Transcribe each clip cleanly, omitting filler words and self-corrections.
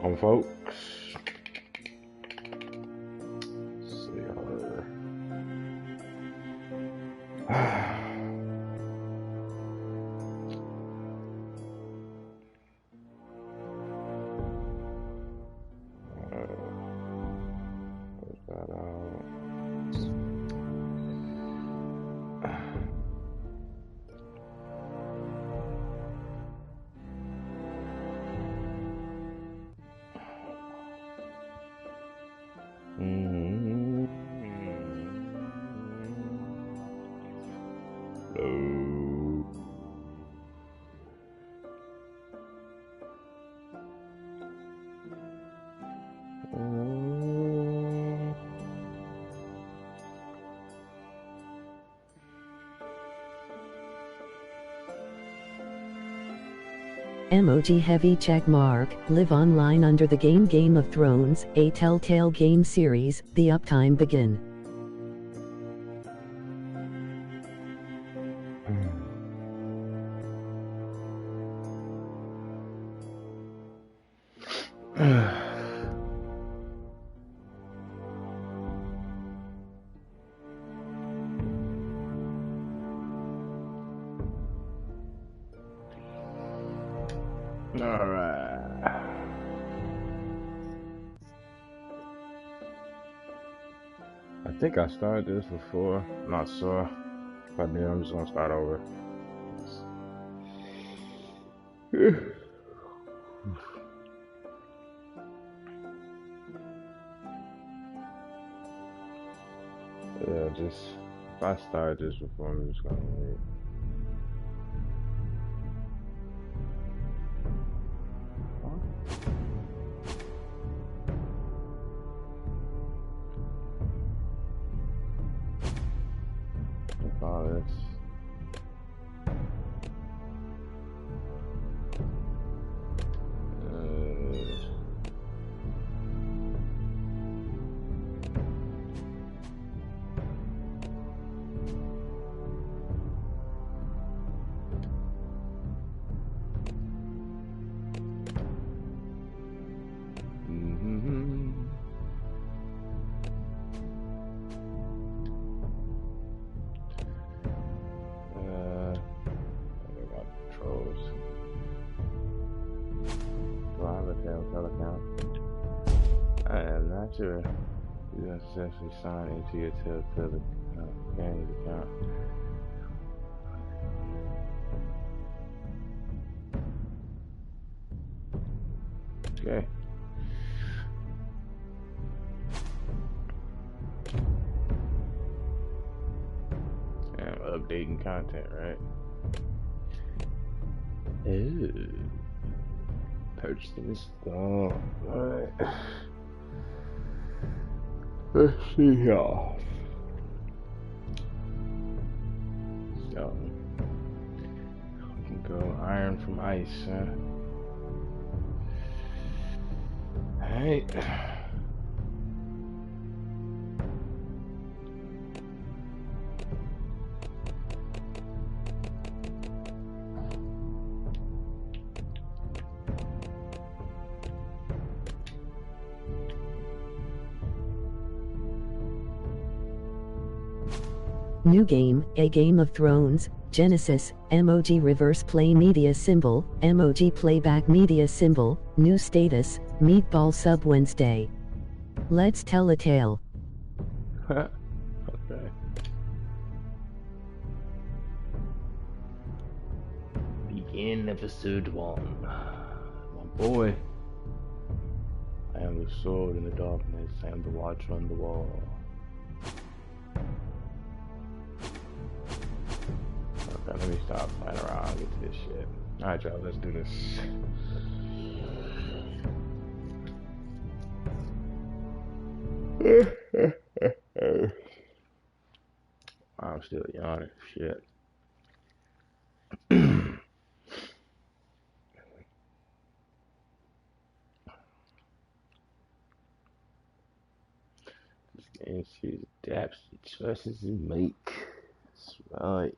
Welcome, folks. Let's see her. Where's that out? Emoji heavy check mark, live online under the Game of Thrones, a Telltale game series, the uptime begin. I think I started this before. I'm not sure. If I did, I'm just gonna start over. Yeah, just if I started this before, I'm just gonna wait. All this. Sure, you don't successfully sign into your Telltale Games account. Okay. And updating content, right? Ew. Purchasing stuff. Alright. Let's see y'all. So, we can go iron from ice, huh? Alright. New game, A Game of Thrones, Genesis, emoji reverse play media symbol, emoji playback media symbol, new status, Meatball sub Wednesday. Let's tell a tale. Okay. Begin episode 1. My boy. I am the sword in the darkness. I am the watcher on the wall. Okay, let me stop playing around and get to this shit. Alright, y'all, let's do this. I'm still yawning. Shit. This game series adapts the choices you make. That's right.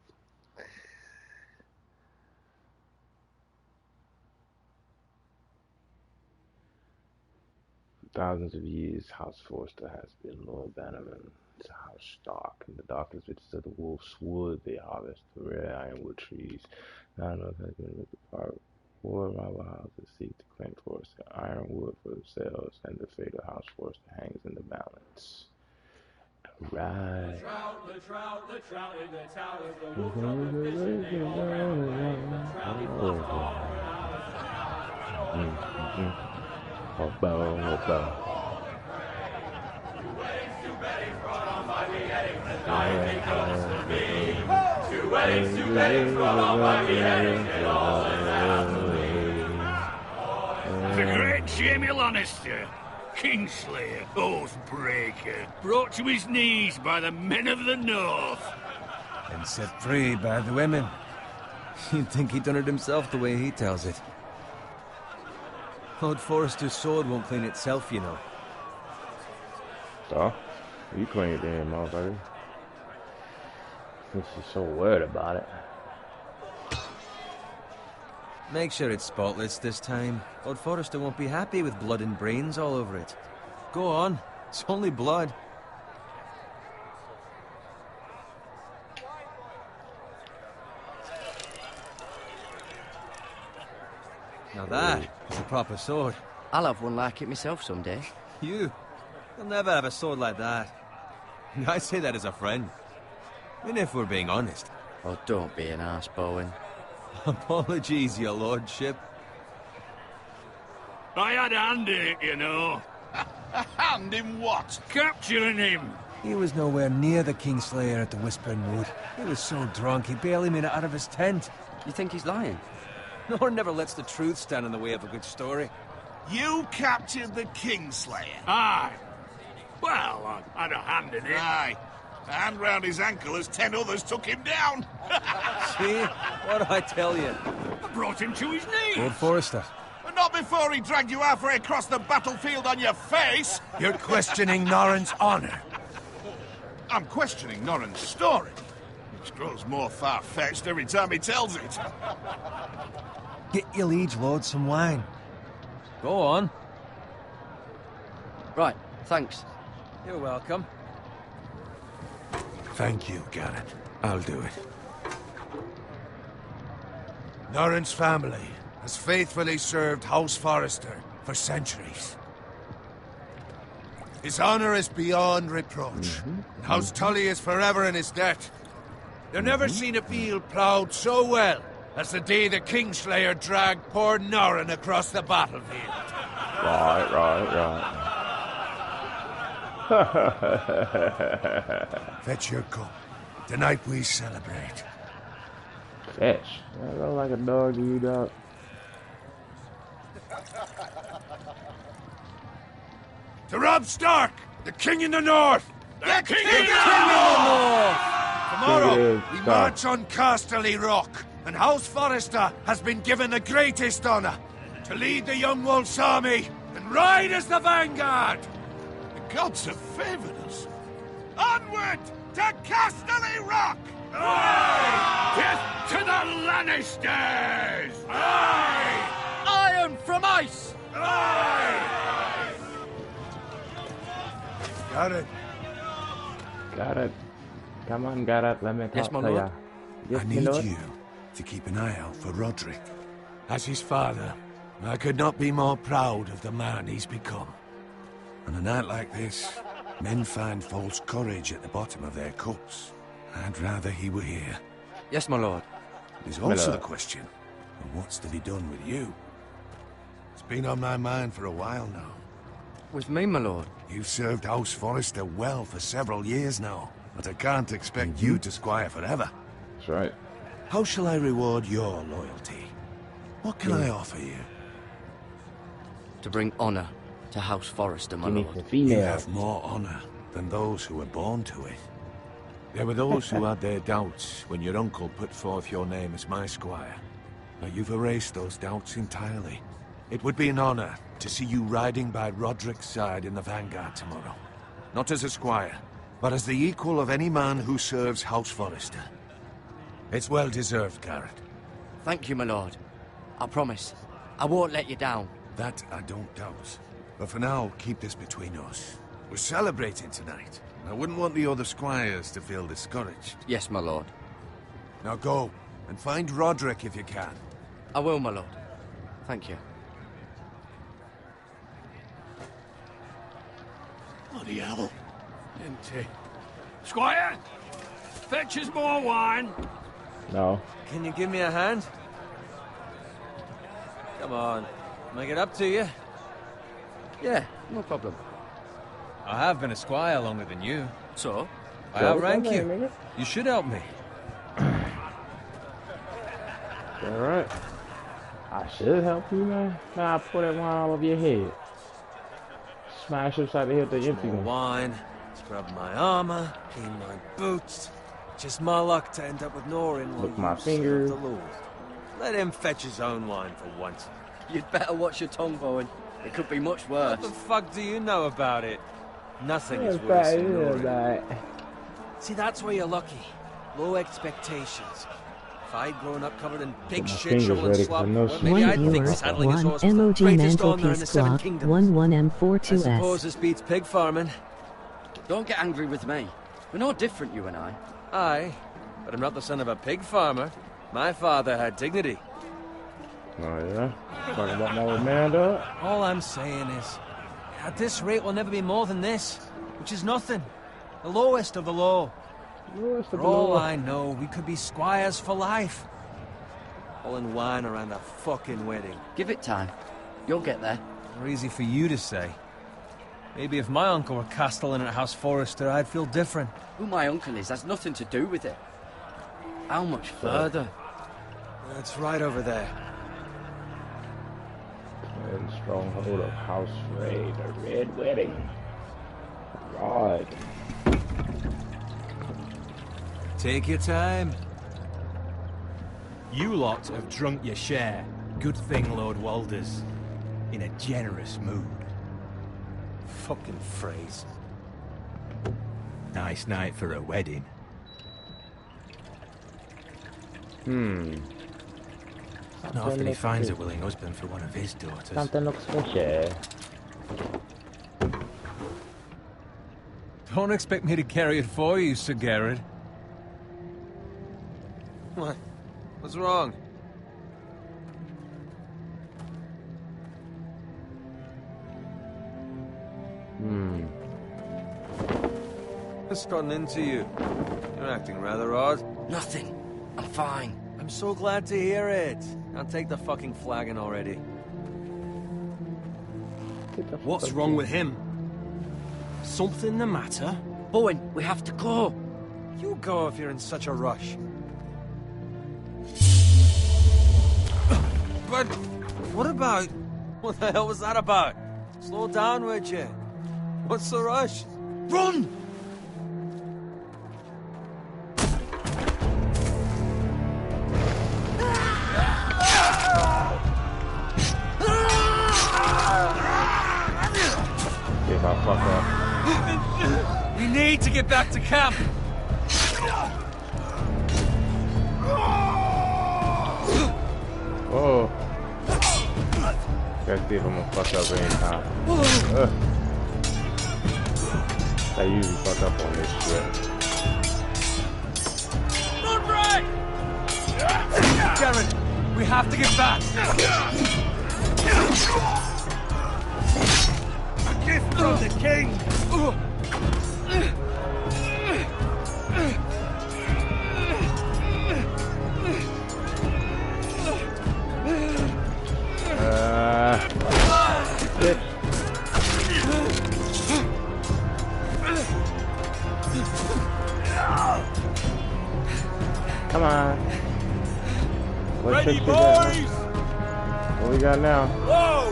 thousands of years, House Forster has been loyal bannermen to House Stark. In the darkest reaches of the Wolf's Wood, they harvest the rare ironwood trees. Not enough has been ripped apart. Four rival houses seek to claim Forster ironwood for themselves, and the fate of House Forster hangs in the balance. Right. The trout in the towers, the wolf from the fishing, they all ran away. The trout he fluffed all around. Two weddings, two beddings brought on by beheadings, and dying may come to me. Two weddings, two beddings brought on by beheadings, they all went out to me. The great Jamie Lannister, Kingslayer, Oathbreaker, brought to his knees by the men of the North. And set free by the women. You'd think he'd done it himself the way he tells it. Lord Forrester's sword won't clean itself, you know. So, you clean it then, motherfucker. Since you're so worried about it. Make sure it's spotless this time. Lord Forrester won't be happy with blood and brains all over it. Go on. It's only blood. Now that is a proper sword. I'll have one like it myself someday. You'll never have a sword like that. I say that as a friend. And if we're being honest. Oh, don't be an arse, Bowen. Apologies, your lordship. I had a hand in it, you know. A hand in what? Capturing him. He was nowhere near the Kingslayer at the Whispering Wood. He was so drunk he barely made it out of his tent. You think he's lying? Nor never lets the truth stand in the way of a good story. You captured the Kingslayer? Aye. Well, I had a hand in it. Aye. A hand round his ankle as 10 others took him down. See? What'd I tell you? I brought him to his knees. Lord Forrester. But not before he dragged you halfway across the battlefield on your face. You're questioning Norrin's honor. I'm questioning Norrin's story, which grows more far-fetched every time he tells it. Get your liege lord some wine. Go on. Right, thanks. You're welcome. Thank you, Garrett. I'll do it. Norrin's family has faithfully served House Forrester for centuries. His honor is beyond reproach. House Tully is forever in his debt. They've never seen a field ploughed so well as the day the Kingslayer dragged poor Norrin across the battlefield. Right. Fetch your cup. Tonight we celebrate. Fetch. I look like a dog to you, dog. To Robb Stark, the King in the North! The King in the North! Tomorrow, we march on Casterly Rock, and House Forrester has been given the greatest honor to lead the Young Wolf's army and ride as the vanguard! The gods have favored us. Onward to Casterly Rock! Aye! Death to the Lannisters! Aye! Iron from ice! Aye! Got it. Come on, Garrett, let me talk Yes, my to lord. ya. Yes, I my need lord? you to keep an eye out for Roderick. As his father, I could not be more proud of the man he's become. On a night like this, men find false courage at the bottom of their cups. I'd rather he were here. Yes, my lord. There's also the question of what's to be done with you. It's been on my mind for a while now. With me, my lord. You've served House Forrester well for several years now, but I can't expect you to squire forever. That's right. How shall I reward your loyalty? What can I offer you? To bring honor to House Forrester, my Give me lord. some You female. have more honor than those who were born to it. There were those who had their doubts when your uncle put forth your name as my squire. But you've erased those doubts entirely. It would be an honor to see you riding by Roderick's side in the vanguard tomorrow. Not as a squire, but as the equal of any man who serves House Forrester. It's well deserved, Garrett. Thank you, my lord. I promise. I won't let you down. That I don't doubt. But for now, keep this between us. We're celebrating tonight. I wouldn't want the other squires to feel discouraged. Yes, my lord. Now go, and find Roderick if you can. I will, my lord. Thank you. Bloody hell. Empty. Squire! Fetch us more wine. No. Can you give me a hand? Come on. Make it up to you. Yeah, no problem. I have been a squire longer than you. So? I outrank you. You should help me. Alright. I should help you, man. Now I pour that wine all over your head. Smash upside the head with the empty More one. wine, scrub my armor, clean my boots. Just my luck to end up with Norin while Lick my you serve fingers. the Lord. Let him fetch his own wine for once. You'd better watch your tongue, Bowen. It could be much worse. What the fuck do you know about it? Nothing is Yeah, worse right, than yeah, Norin. right. See, that's where you're lucky. Low expectations. If I'd grown up covered in pig my shit, fingers shovel, and ready, 'cause slop, I know well, she- maybe One I'd viewer, think saddling his one horse was the emoji greatest honor in the mantelpiece Seven clock, Kingdoms. 11M42S. I suppose this beats pig farming. Don't get angry with me. We're no different, you and I. Aye, but I'm not the son of a pig farmer. My father had dignity. Oh, yeah? Talking about my old man, dog? All I'm saying is, at this rate we'll never be more than this, which is nothing. The lowest of the low. For all I know, we could be squires for life. All in wine around a fucking wedding. Give it time. You'll get there. More easy for you to say. Maybe if my uncle were castellan at House Forrester, I'd feel different. Who my uncle is has nothing to do with it. How much further? It's right over there. And stronghold of House Ray, the Red Wedding. Right. Take your time. You lot have drunk your share. Good thing Lord Walder's in a generous mood. Fucking phrase. Nice night for a wedding. Not often he finds a willing husband for one of his daughters. Something looks fishy. Don't expect me to carry it for you, Sir Garrett. What? What's wrong? What's gotten into you? You're acting rather odd. Nothing. I'm fine. I'm so glad to hear it. I'll take the fucking flagon already. What's wrong with him? Something the matter? Bowen, we have to go. You go if you're in such a rush. But what about... What the hell was that about? Slow down, would you? What's the rush? Run! If I fuck up. We need to get back to camp. Oh. Gotta see if I'm gonna fuck up any time. I usually fuck up on this shit. Run, right! Garrett, we have to get back. A gift from the king. Shit. Come on. Let's Ready, fix it up. boys? What we got now? Whoa!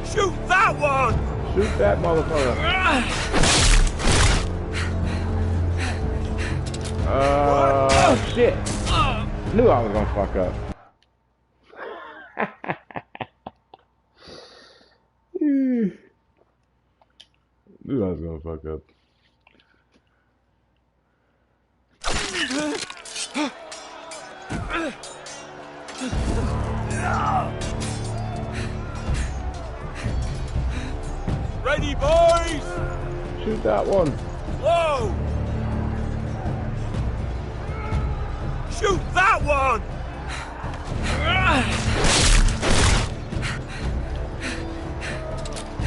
Shoot that one! Shoot that motherfucker. Shit. Knew I was gonna fuck up. Knew I was gonna fuck up. Ready, boys! Shoot that one. Whoa! Shoot that one!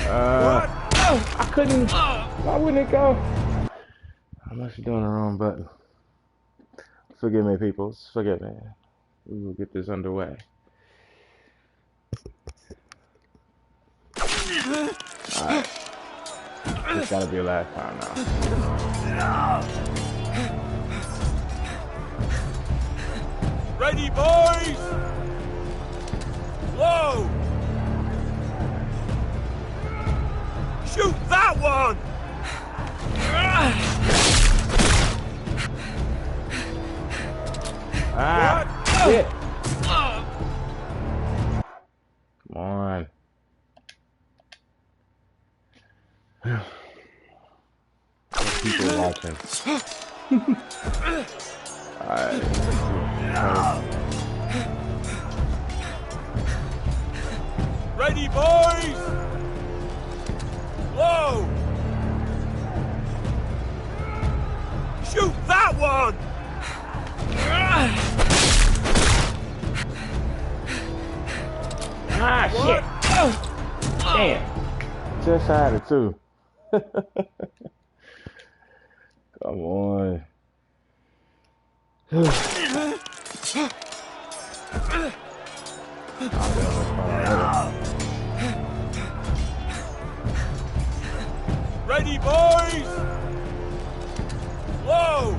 I couldn't. Why wouldn't it go? I must be doing the wrong button. Forgive me, peoples. Forgive me. We will get this underway. Alright. It's gotta be a last time now. Ready, boys! Whoa! Shoot that one! Ah! Shit! Come on. People watching. Alright. Ready, boys! Whoa! Shoot that one! Ah, shit! Damn. Just had it too. Come on. Ready, boys! Whoa!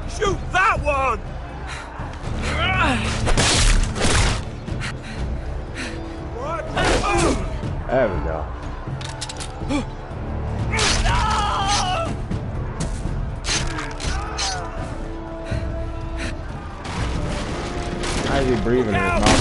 Shoot that one! There we go. How is he breathing in his mouth?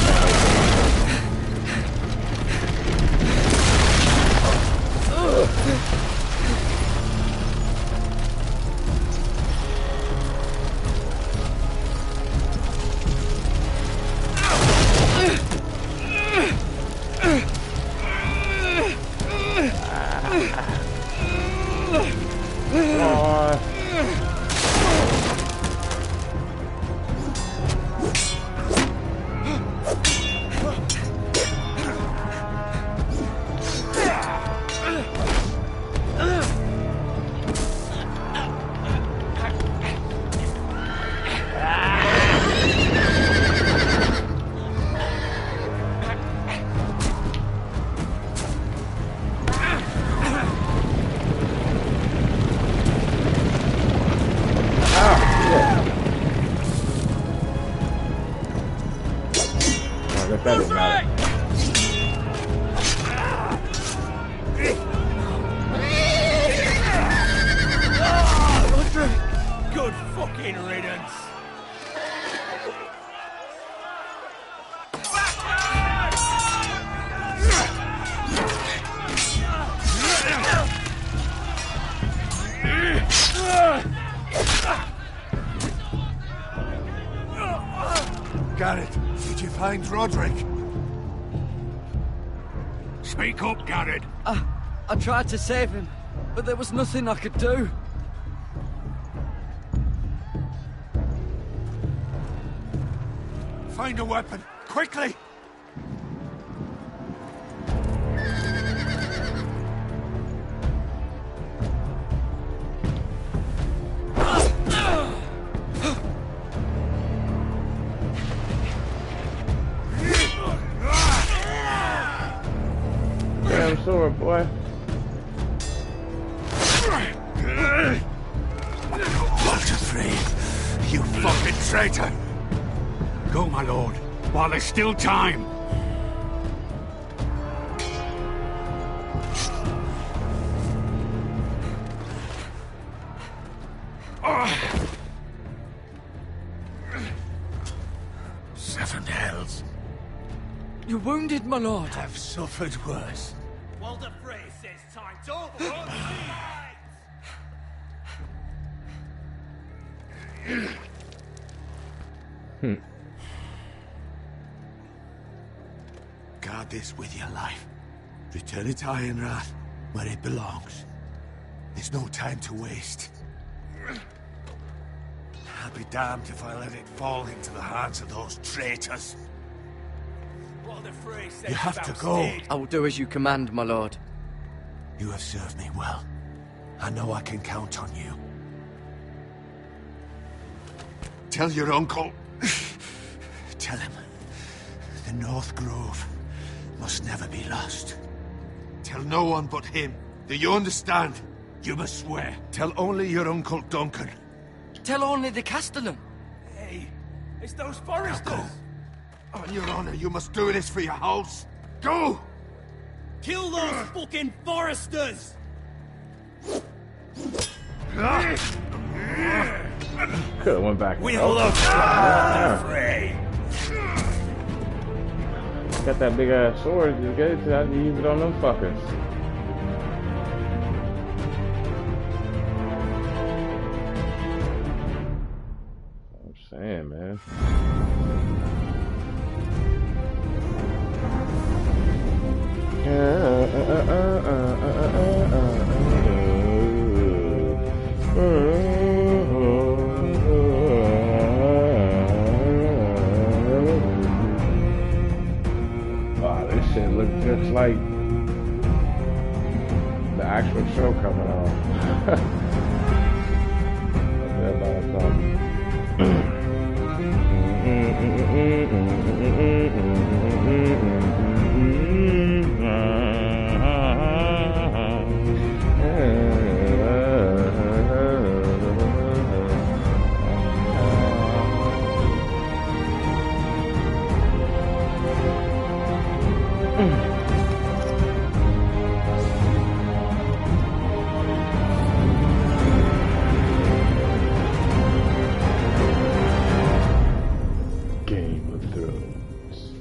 That didn't matter. Good fucking riddance. Garrett, did you find Roderick? Speak up, Garrett. I tried to save him, but there was nothing I could do. Find a weapon, quickly! Damn sword, boy. Walter Free, you fucking traitor! Go, my lord, while there's still time. Seven hells. You're wounded, my lord. I've suffered worse. Walter Frey says time's over. guard this with your life. Return it to Ironrath, where it belongs. There's no time to waste. I'll be damned if I let it fall into the hands of those traitors. You have to go. I will do as you command, my lord. You have served me well. I know I can count on you. Tell your uncle. Tell him. The North Grove must never be lost. Tell no one but him. Do you understand? You must swear. Tell only your Uncle Duncan. Tell only the Castellan. Hey, it's those foresters. Now go. On your honor, you must do this for your house. Go! Kill those fucking foresters! Could've went back. We'll look the fray. Got that big ass sword. You get it. I had to use it on them fuckers. I'm saying, man. Wow, this shit looks just like the actual show coming on. Game of Thrones.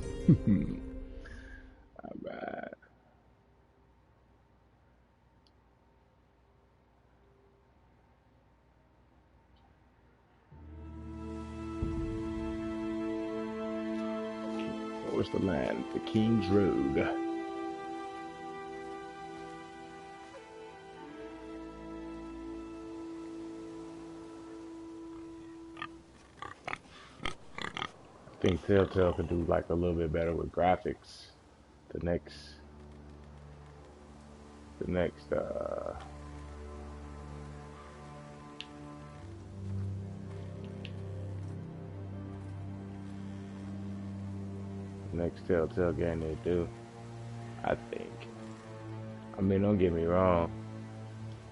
Alright. Where's the land? The King's Road. I think Telltale could do like a little bit better with graphics. The next Telltale game they do, I think. I mean, don't get me wrong.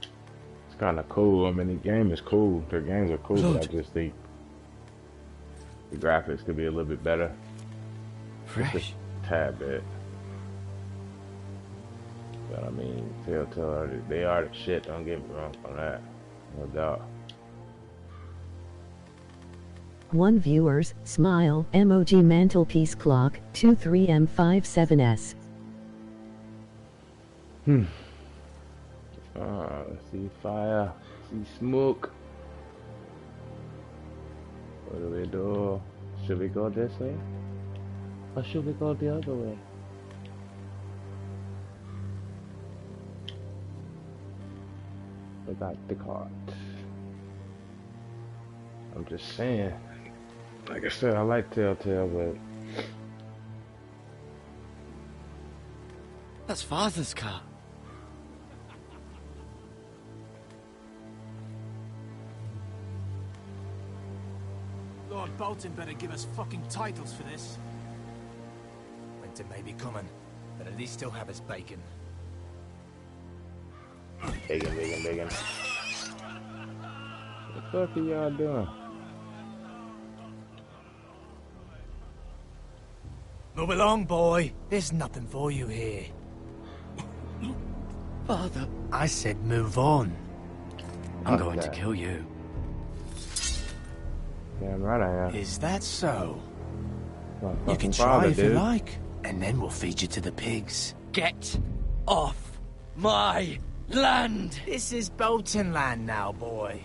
It's kind of cool. I mean, the game is cool. Their games are cool, but I just think the graphics could be a little bit better. Fresh. Just a tad bit. But I mean, Telltale, they are the shit, don't get me wrong on that. No doubt. One viewers, smile, emoji mantelpiece clock, 23M57S. Let's see fire, see smoke. What do we do? Should we go this way? Or should we go the other way? We got the cart. I'm just saying. Like I said, I like Telltale, but That's Father's car. Lord Bolton better give us fucking titles for this. Winter may be coming, but at least he'll have his bacon. bacon. What the fuck are y'all doing? Move along, boy. There's nothing for you here. Father. I said move on. I'm going to kill you. Damn right I am. Is that so? My You can fucking try father, if you dude. like, and then we'll feed you to the pigs. Get off my land! This is Bolton land now, boy.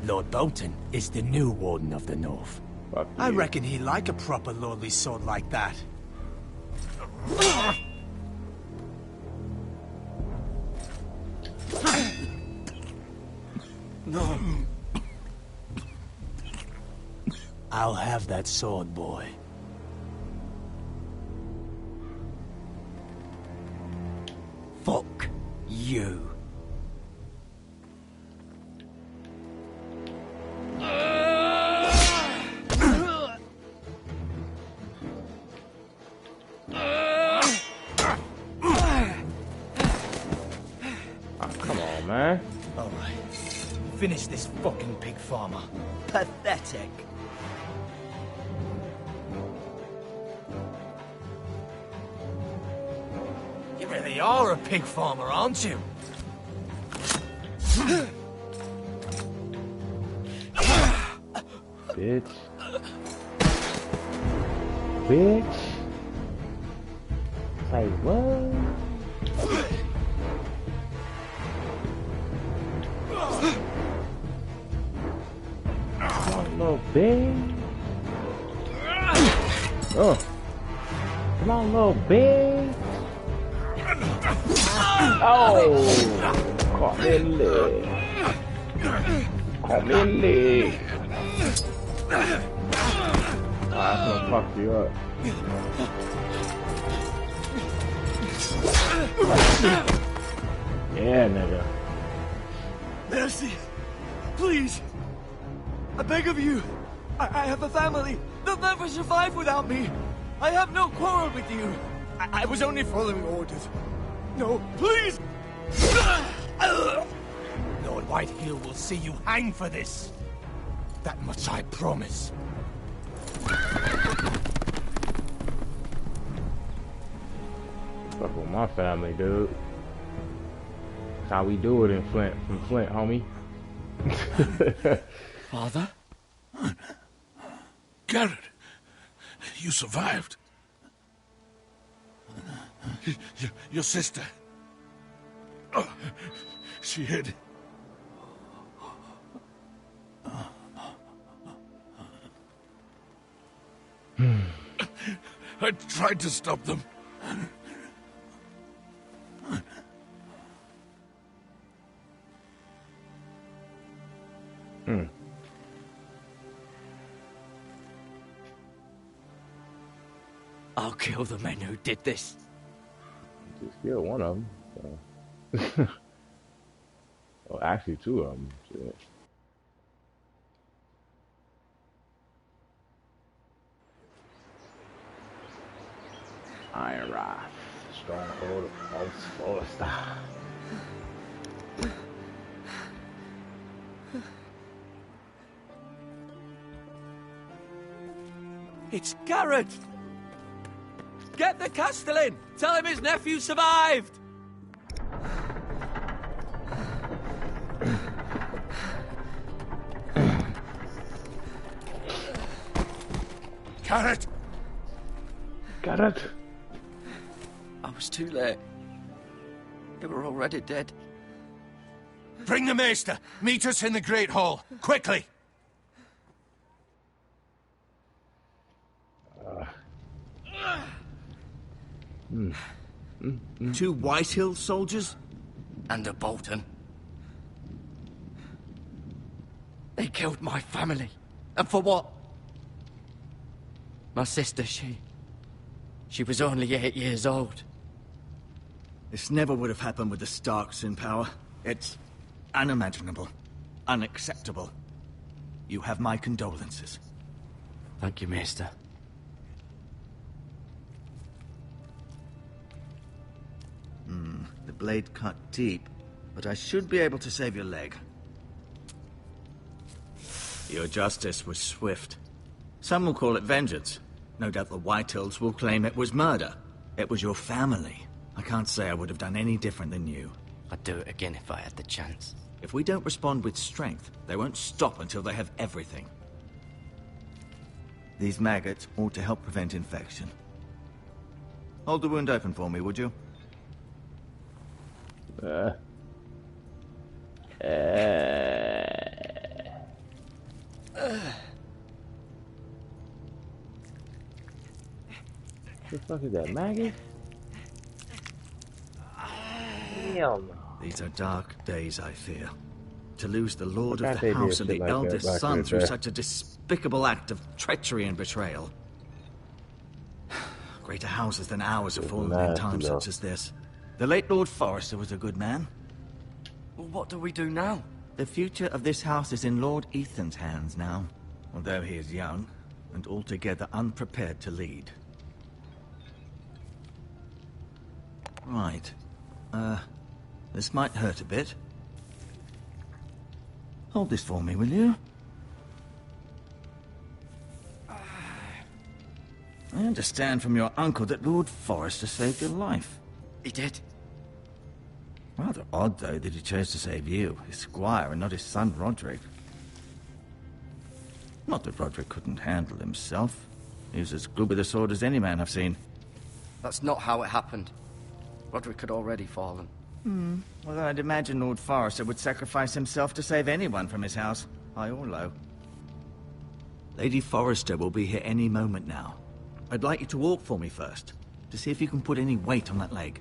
Lord Bolton is the new Warden of the North. Fuck I you. reckon he'd like a proper lordly sword like that. No. I'll have that sword, boy. Fuck you. Come on, man. All right. Finish this fucking pig farmer. Pathetic. You really are a pig farmer, aren't you? Bitch. Bitch. Like, what? Come on, little bitch. Oh. Come on, little bitch. Oh. Caught me in the leg. Caught me in the leg. I'm gonna fuck you up. Yeah, nigga. Mercy. Please. I beg of you. I have a family. They'll never survive without me. I have no quarrel with you. I was only following orders. No, please. Lord Whitehill will see you hang for this. That much I promise. Fuck with my family, dude. That's how we do it in Flint. From Flint, homie. Father? Garrett, you survived. Your sister. Oh, she hid. I tried to stop them. I'll kill the men who did this. Just kill one of them. So. Well, actually, two of them. Shit. Iron Rod, stronghold of Forster. It's Garrett! Get the Castellan! Tell him his nephew survived! Garrett! Garrett! I was too late. They were already dead. Bring the maester! Meet us in the Great Hall! Quickly! Two Whitehill soldiers? And a Bolton. They killed my family. And for what? My sister, she was only 8 years old. This never would have happened with the Starks in power. It's unimaginable. Unacceptable. You have my condolences. Thank you, Maester. The blade cut deep, but I should be able to save your leg. Your justice was swift. Some will call it vengeance. No doubt the Whitehills will claim it was murder. It was your family. I can't say I would have done any different than you. I'd do it again if I had the chance. If we don't respond with strength, they won't stop until they have everything. These maggots ought to help prevent infection. Hold the wound open for me, would you? The fuck is that, maggot? Hell no. These are dark days, I fear. To lose the Lord of they the did House and shit the like that eldest back in son the through day. such a despicable act of treachery and betrayal. Greater houses than ours have fallen in nasty, times though. such as this. The late Lord Forrester was a good man. Well, what do we do now? The future of this house is in Lord Ethan's hands now, although he is young and altogether unprepared to lead. Right. This might hurt a bit. Hold this for me, will you? I understand from your uncle that Lord Forrester saved your life. He did. Rather odd, though, that he chose to save you, his squire, and not his son, Roderick. Not that Roderick couldn't handle himself. He was as good with a sword as any man I've seen. That's not how it happened. Roderick had already fallen. Well, I'd imagine Lord Forrester would sacrifice himself to save anyone from his house, high or low. Lady Forrester will be here any moment now. I'd like you to walk for me first, to see if you can put any weight on that leg.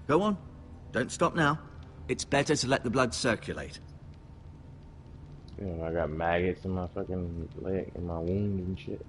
Go on. Don't stop now. It's better to let the blood circulate. You know, I got maggots in my fucking leg, in my wound and shit.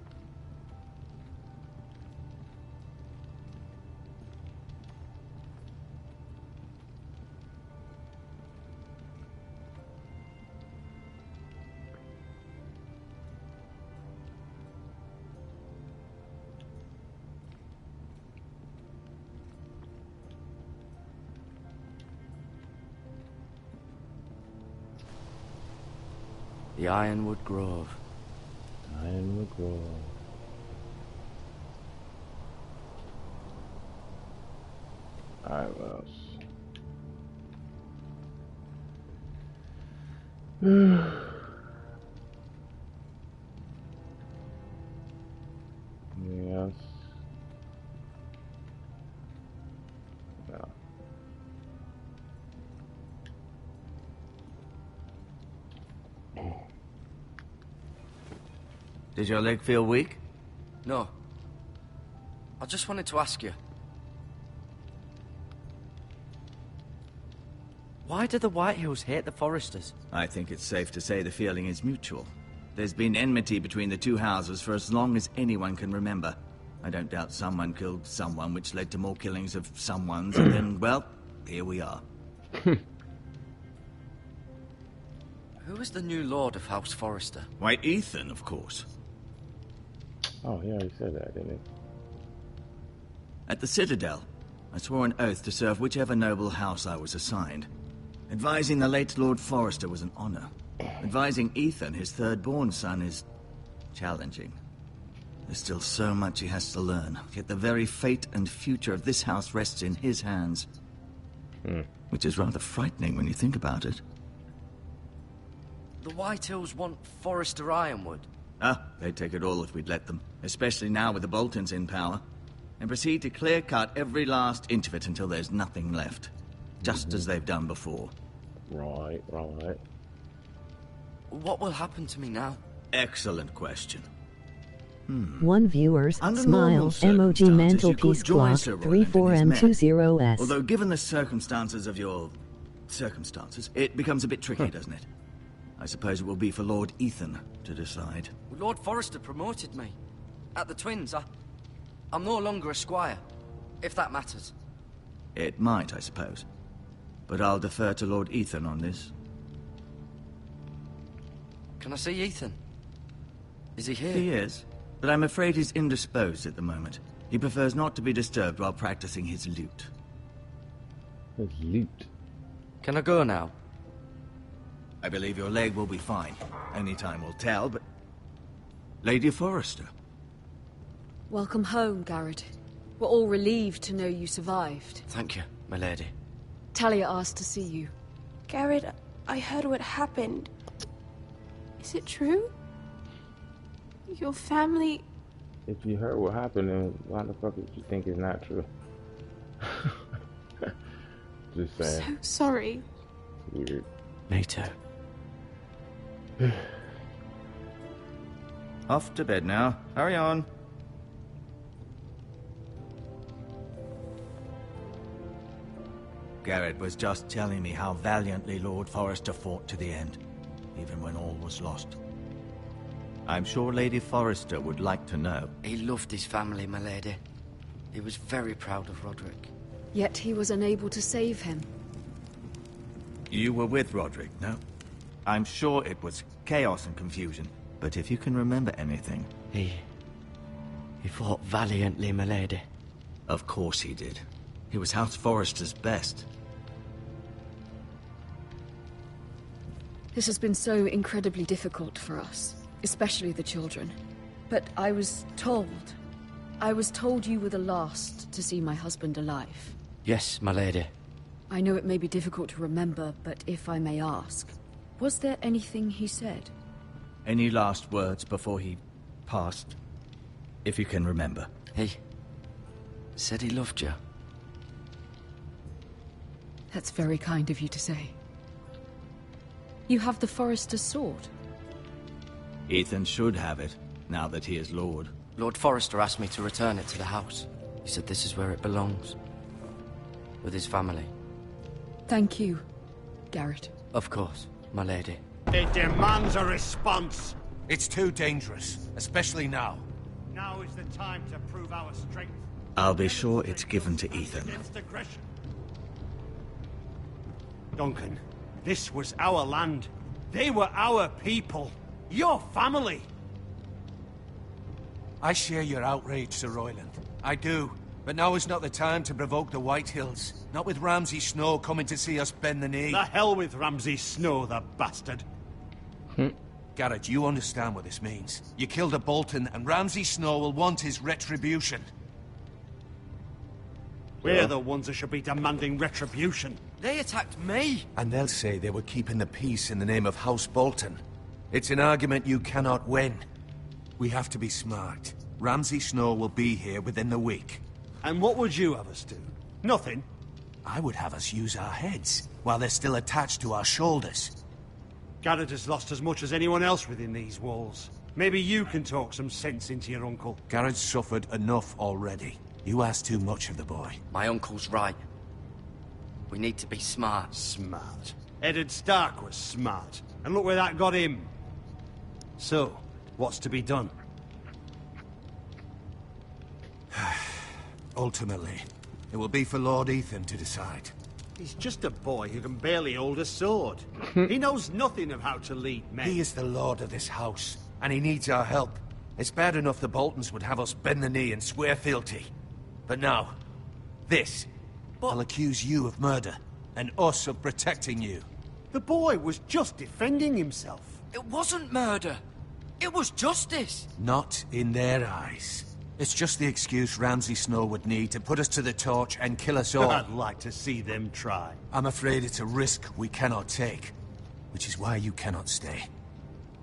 The Ironwood Grove. Ironwood Grove. Alright, what else? Anything else? No. Does your leg feel weak? No. I just wanted to ask you. Why do the Whitehills hate the Forresters? I think it's safe to say the feeling is mutual. There's been enmity between the two houses for as long as anyone can remember. I don't doubt someone killed someone, which led to more killings of someone's, and then, well, here we are. Who is the new Lord of House Forrester? Why, Ethan, of course. Oh, he already said that, didn't he? At the Citadel, I swore an oath to serve whichever noble house I was assigned. Advising the late Lord Forrester was an honor. Advising Ethan, his third-born son, is challenging. There's still so much he has to learn, yet the very fate and future of this house rests in his hands. Which is rather frightening when you think about it. The Whitehills want Forrester Ironwood. Ah, they'd take it all if we'd let them, especially now with the Boltons in power, and proceed to clear-cut every last inch of it until there's nothing left, just as they've done before. Right. What will happen to me now? Excellent question. One viewers, Under smile, normal emoji circumstances, mantelpiece you could join clock, Sir Roland and his men. 34M20S. Although given the circumstances of your circumstances, it becomes a bit tricky, doesn't it? I suppose it will be for Lord Ethan to decide. Lord Forrester promoted me. At the Twins, I'm no longer a squire, if that matters. It might, I suppose. But I'll defer to Lord Ethan on this. Can I see Ethan? Is he here? He is, but I'm afraid he's indisposed at the moment. He prefers not to be disturbed while practicing his lute. His lute. Can I go now? I believe your leg will be fine. Only time will tell, but... Lady Forrester. Welcome home, Garrett. We're all relieved to know you survived. Thank you, my lady. Talia asked to see you. Garrett, I heard what happened. Is it true? Your family... If you heard what happened, then why the fuck would you think it's not true? Just saying. So sorry. Weird. Me too. Off to bed now. Hurry on. Garrett was just telling me how valiantly Lord Forrester fought to the end, even when all was lost. I'm sure Lady Forrester would like to know. He loved his family, my lady. He was very proud of Roderick. Yet he was unable to save him. You were with Roderick, no? I'm sure it was chaos and confusion, but if you can remember anything... He fought valiantly, my lady. Of course he did. He was House Forrester's best. This has been so incredibly difficult for us, especially the children. But I was told you were the last to see my husband alive. Yes, my lady. I know it may be difficult to remember, but if I may ask, was there anything he said? Any last words before he passed? If you can remember. He said he loved you. That's very kind of you to say. You have the Forrester's sword. Ethan should have it, now that he is Lord. Lord Forrester asked me to return it to the house. He said this is where it belongs. With his family. Thank you, Garrett. Of course, my lady. It demands a response. It's too dangerous, especially now. Now is the time to prove our strength. I'll be sure it's given to Ethan. Duncan, this was our land. They were our people. Your family. I share your outrage, Sir Royland. I do. But now is not the time to provoke the Whitehills. Not with Ramsay Snow coming to see us bend the knee. The hell with Ramsay Snow, the bastard. Garrett, you understand what this means. You killed a Bolton, and Ramsay Snow will want his retribution. We're the ones that should be demanding retribution. They attacked me! And they'll say they were keeping the peace in the name of House Bolton. It's an argument you cannot win. We have to be smart. Ramsay Snow will be here within the week. And what would you have us do? Nothing? I would have us use our heads, while they're still attached to our shoulders. Garrett has lost as much as anyone else within these walls. Maybe you can talk some sense into your uncle. Garrett's suffered enough already. You ask too much of the boy. My uncle's right. We need to be smart. Smart? Eddard Stark was smart. And look where that got him. So, what's to be done? Ultimately, it will be for Lord Ethan to decide. He's just a boy who can barely hold a sword. He knows nothing of how to lead men. He is the lord of this house, and he needs our help. It's bad enough the Boltons would have us bend the knee and swear fealty. But now, this. I'll accuse you of murder, and us of protecting you. The boy was just defending himself. It wasn't murder. It was justice. Not in their eyes. It's just the excuse Ramsay Snow would need to put us to the torch and kill us all. I'd like to see them try. I'm afraid it's a risk we cannot take, which is why you cannot stay.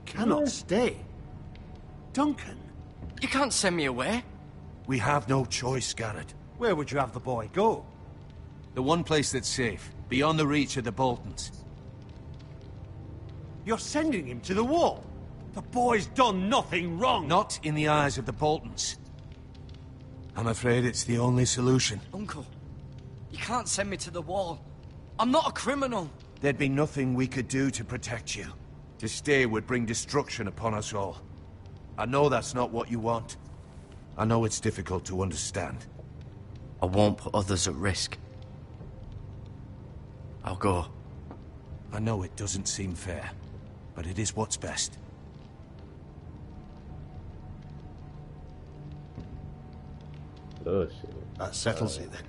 Cannot stay? Duncan? You can't send me away. We have no choice, Garrett. Where would you have the boy go? The one place that's safe, beyond the reach of the Boltons. You're sending him to the wall? The boy's done nothing wrong. Not in the eyes of the Boltons. I'm afraid it's the only solution. Uncle, you can't send me to the wall. I'm not a criminal. There'd be nothing we could do to protect you. To stay would bring destruction upon us all. I know that's not what you want. I know it's difficult to understand. I won't put others at risk. I'll go. I know it doesn't seem fair, but it is what's best. Oh, shit. That settles it, then.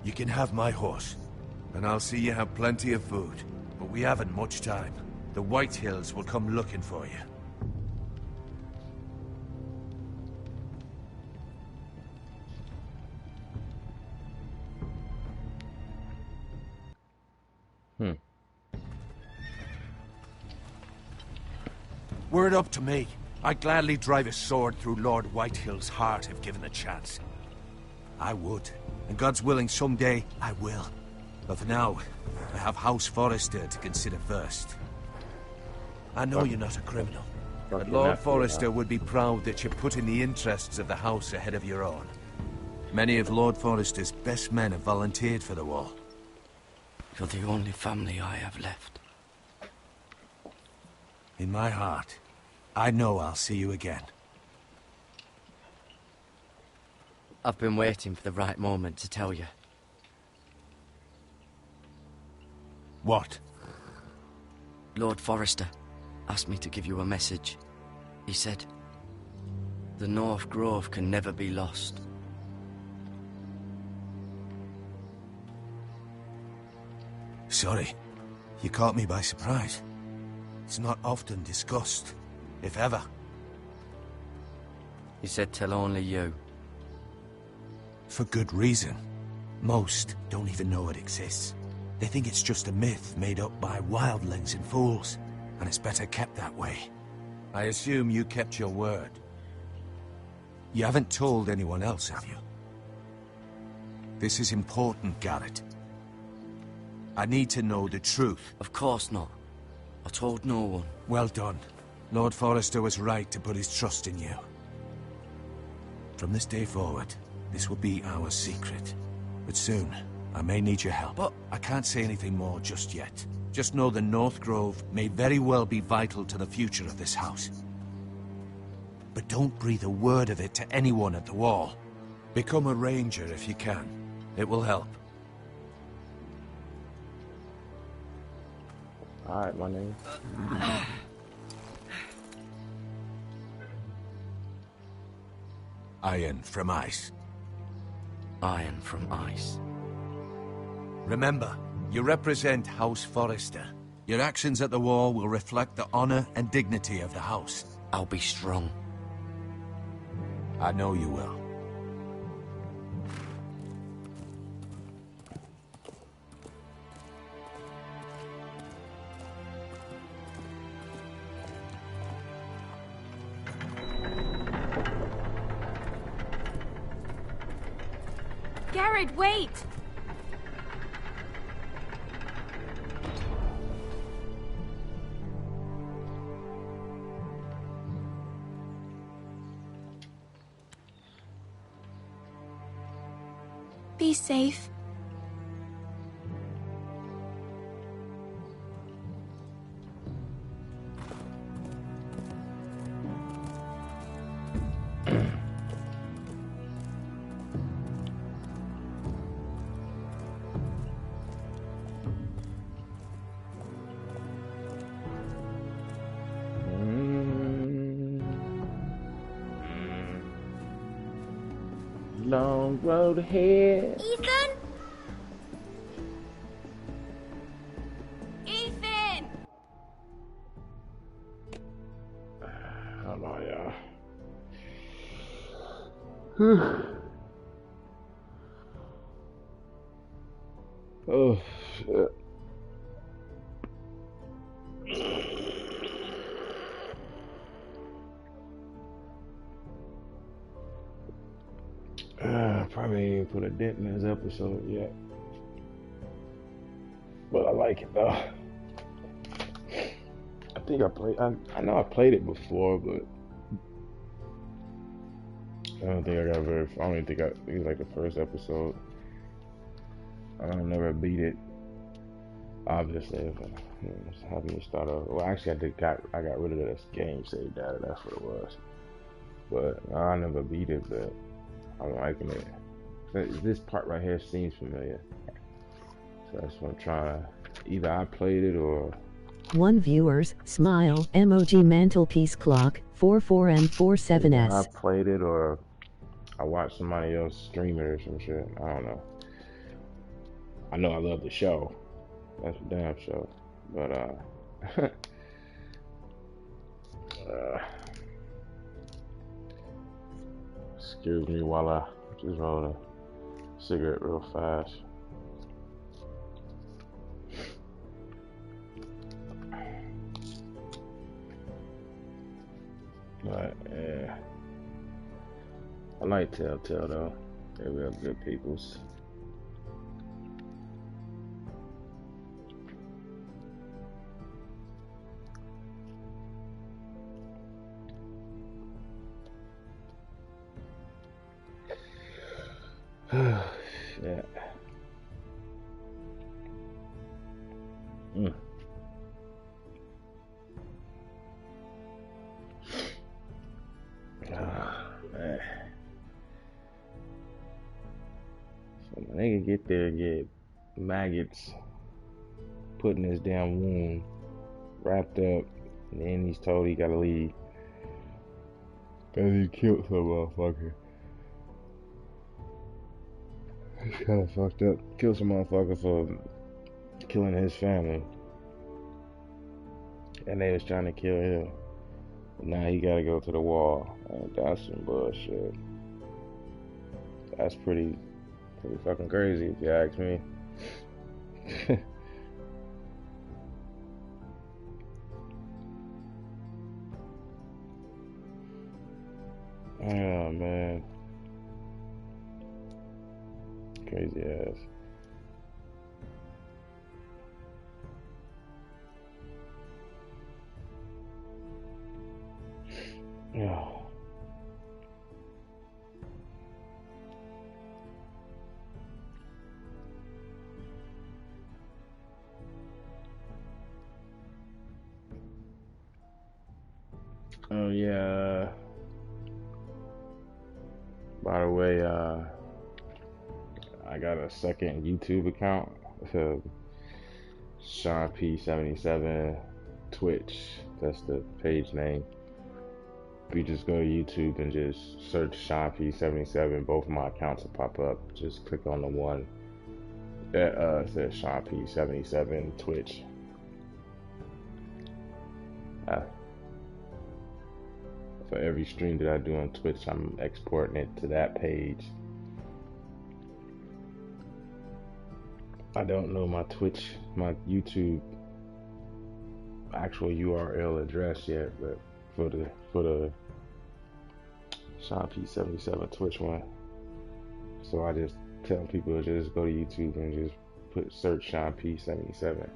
You can have my horse, and I'll see you have plenty of food. But we haven't much time. The Whitehills will come looking for you. Were it up to me, I'd gladly drive a sword through Lord Whitehill's heart if given the chance. I would. And God's willing, someday I will. But for now, I have House Forrester to consider first. I know you're not a criminal, but Lord Forrester would be proud that you're putting the interests of the house ahead of your own. Many of Lord Forrester's best men have volunteered for the war. You're the only family I have left. In my heart, I know I'll see you again. I've been waiting for the right moment to tell you. What? Lord Forrester asked me to give you a message. He said, the North Grove can never be lost. Sorry, you caught me by surprise. It's not often discussed, if ever. He said tell only you. For good reason. Most don't even know it exists. They think it's just a myth made up by wildlings and fools, and it's better kept that way. I assume you kept your word. You haven't told anyone else, have you? This is important, Garrett. I need to know the truth. Of course not. I told no one. Well done. Lord Forrester was right to put his trust in you. From this day forward, this will be our secret. But soon, I may need your help. But I can't say anything more just yet. Just know the North Grove may very well be vital to the future of this house. But don't breathe a word of it to anyone at the wall. Become a ranger if you can. It will help. Alright, my name. Iron from ice. Iron from ice. Remember, you represent House Forrester. Your actions at the war will reflect the honor and dignity of the house. I'll be strong. I know you will. Garrett, wait! Be safe. Long road ahead. Ethan? Ethan! Hold on, y'all. Oh, shit. Probably ain't even put a dent in this episode yet. But I like it though. I think I know I played it before, but I don't think I got very far. I don't even think it was like the first episode. I never beat it. Obviously, it's having to start over. Well, actually, I got rid of this game save data. That's what it was. But I never beat it, but I'm liking it. This part right here seems familiar. So that's what I'm trying. Either I played it or... One viewers, smile, emoji mantelpiece clock, 44M47S. I played it or I watched somebody else stream it or some shit. I don't know. I know I love the show. That's a damn show. But, excuse me while I just roll a cigarette real fast. But yeah, I like Telltale though. They're real good peoples. Shit. Mm. Man. So my nigga get there, get maggots put in his damn wound, wrapped up, and then he's told he gotta leave. And he killed some motherfucker. It's kinda fucked up. Killed some motherfucker for killing his family. And they was trying to kill him. Now he gotta go to the wall. And that's some bullshit. That's pretty fucking crazy if you ask me. Oh man. Crazy ass. Yeah. Oh yeah. By the way, I got a second YouTube account. Sean P77 Twitch. That's the page name. If you just go to YouTube and just search Sean P77, both of my accounts will pop up. Just click on the one that says Sean P77 Twitch. For every stream that I do on Twitch, I'm exporting it to that page. I don't know my YouTube actual URL address yet, but for the Sean P77 Twitch one. So I just tell people to just go to YouTube and just search Sean P77,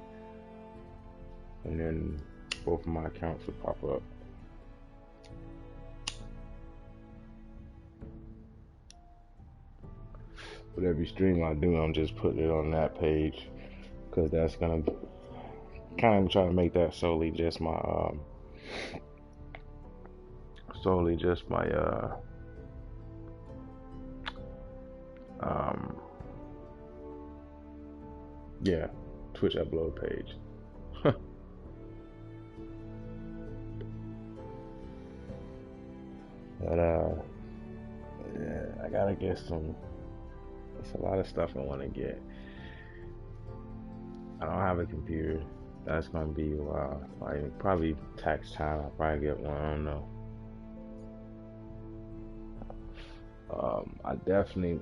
and then both of my accounts will pop up. But every stream I do, I'm just putting it on that page, because that's gonna kind of try to make that solely just my yeah, Twitch upload page. But yeah, I gotta get some. It's a lot of stuff I want to get. I don't have a computer. That's gonna be probably tax time. I'll probably get one. I don't know.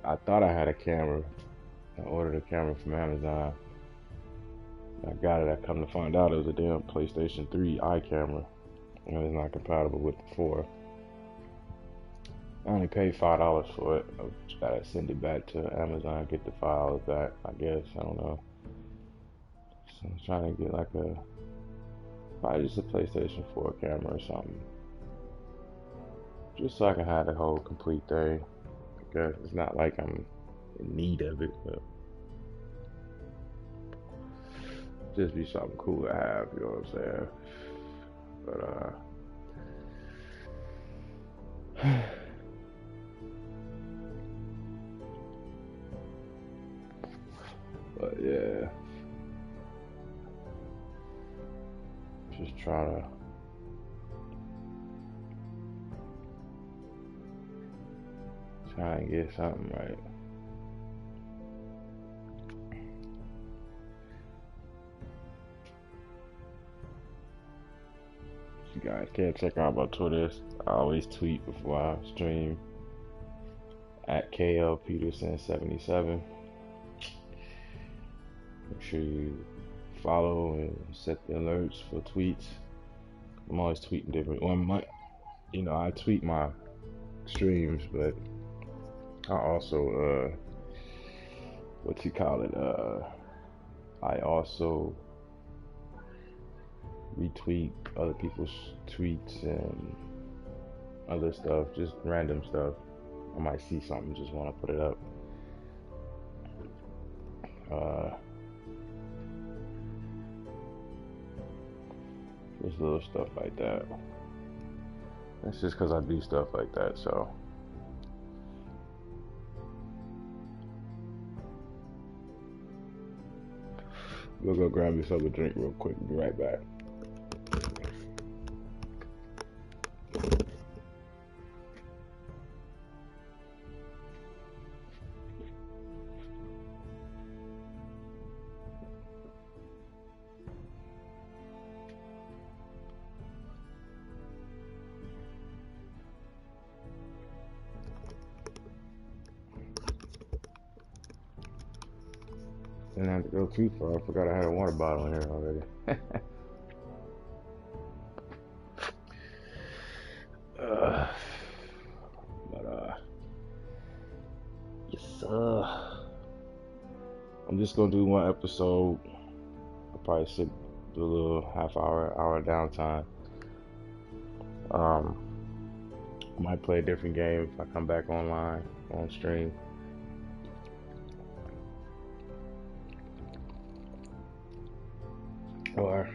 I thought I had a camera. I ordered a camera from Amazon. I got it. I come to find out it was a damn PlayStation 3 iCamera, and it's not compatible with the 4. I only paid $5 for it. I just gotta send it back to Amazon, get the files back, I guess. I don't know. So I'm trying to get probably just a PlayStation 4 camera or something. Just so I can have the whole complete thing. Because it's not like I'm in need of it, but just be something cool to have, you know what I'm saying? But yeah, just trying to get something right. You guys can't check out my Twitter. I always tweet before I stream at KLPeterson77. Make sure you follow and set the alerts for tweets. I'm always tweeting different. I tweet my streams, but I also I also retweet other people's tweets and other stuff, just random stuff. I might see something, just want to put it up. Just little stuff like that. That's just because I do stuff like that, so. We'll go grab yourself a drink real quick and be right back. Didn't have to go too far. I forgot I had a water bottle in here already. Yes, I'm just gonna do one episode. I'll probably do a little hour downtime. Might play a different game if I come back online on stream. Or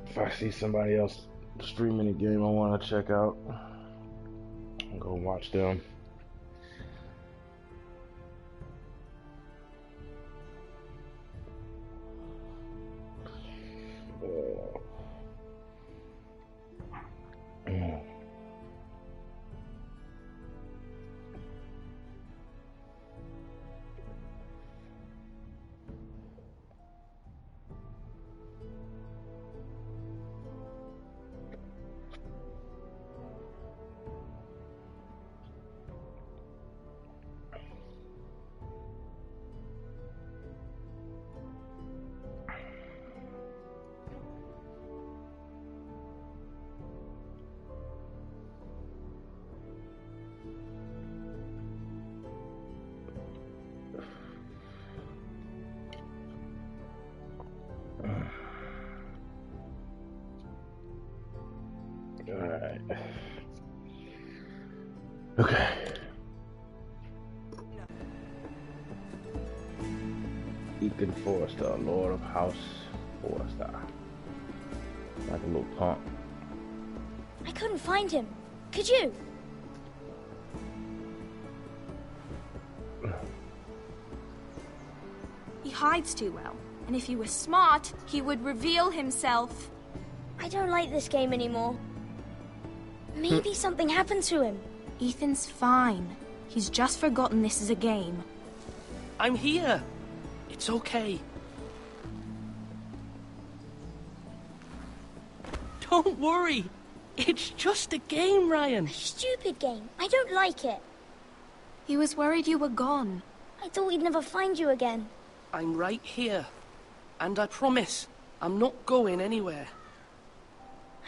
if I see somebody else streaming a game I want to check out, I'll go watch them. Alright. Okay. Ethan Forrester, Lord of House Forrester. Like a little punk. I couldn't find him. Could you? He hides too well, and if he were smart, he would reveal himself. I don't like this game anymore. Maybe something happened to him. Ethan's fine. He's just forgotten this is a game. I'm here. It's okay. Don't worry. It's just a game, Ryan. A stupid game. I don't like it. He was worried you were gone. I thought we'd never find you again. I'm right here. And I promise, I'm not going anywhere.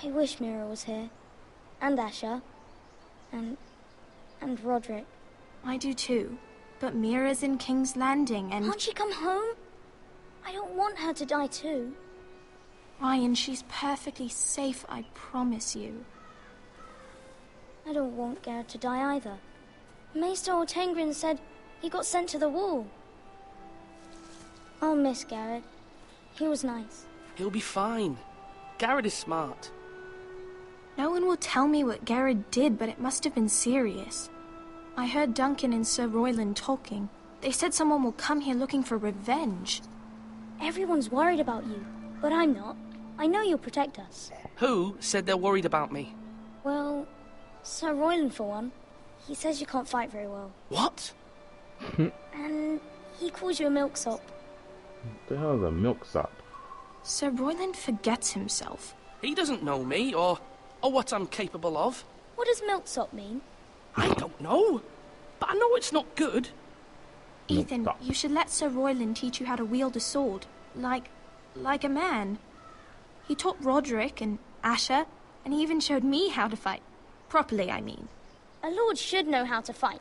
I wish Mira was here. And Asher. And Roderick. I do too. But Mira's in King's Landing and... Can't she come home? I don't want her to die too. Ryan, she's perfectly safe, I promise you. I don't want Garrett to die either. Maester Ortengrin said he got sent to the wall. I'll miss Garrett. He was nice. He'll be fine. Garrett is smart. No one will tell me what Garrett did, but it must have been serious. I heard Duncan and Sir Royland talking. They said someone will come here looking for revenge. Everyone's worried about you, but I'm not. I know you'll protect us. Who said they're worried about me? Well, Sir Royland for one. He says you can't fight very well. What? And he calls you a milksop. What the hell is a milksop? Sir Royland forgets himself. He doesn't know me, or what I'm capable of. What does milksop mean? I don't know, but I know it's not good. Ethan, you should let Sir Royland teach you how to wield a sword. Like a man. He taught Roderick and Asher, and he even showed me how to fight. Properly, I mean. A lord should know how to fight.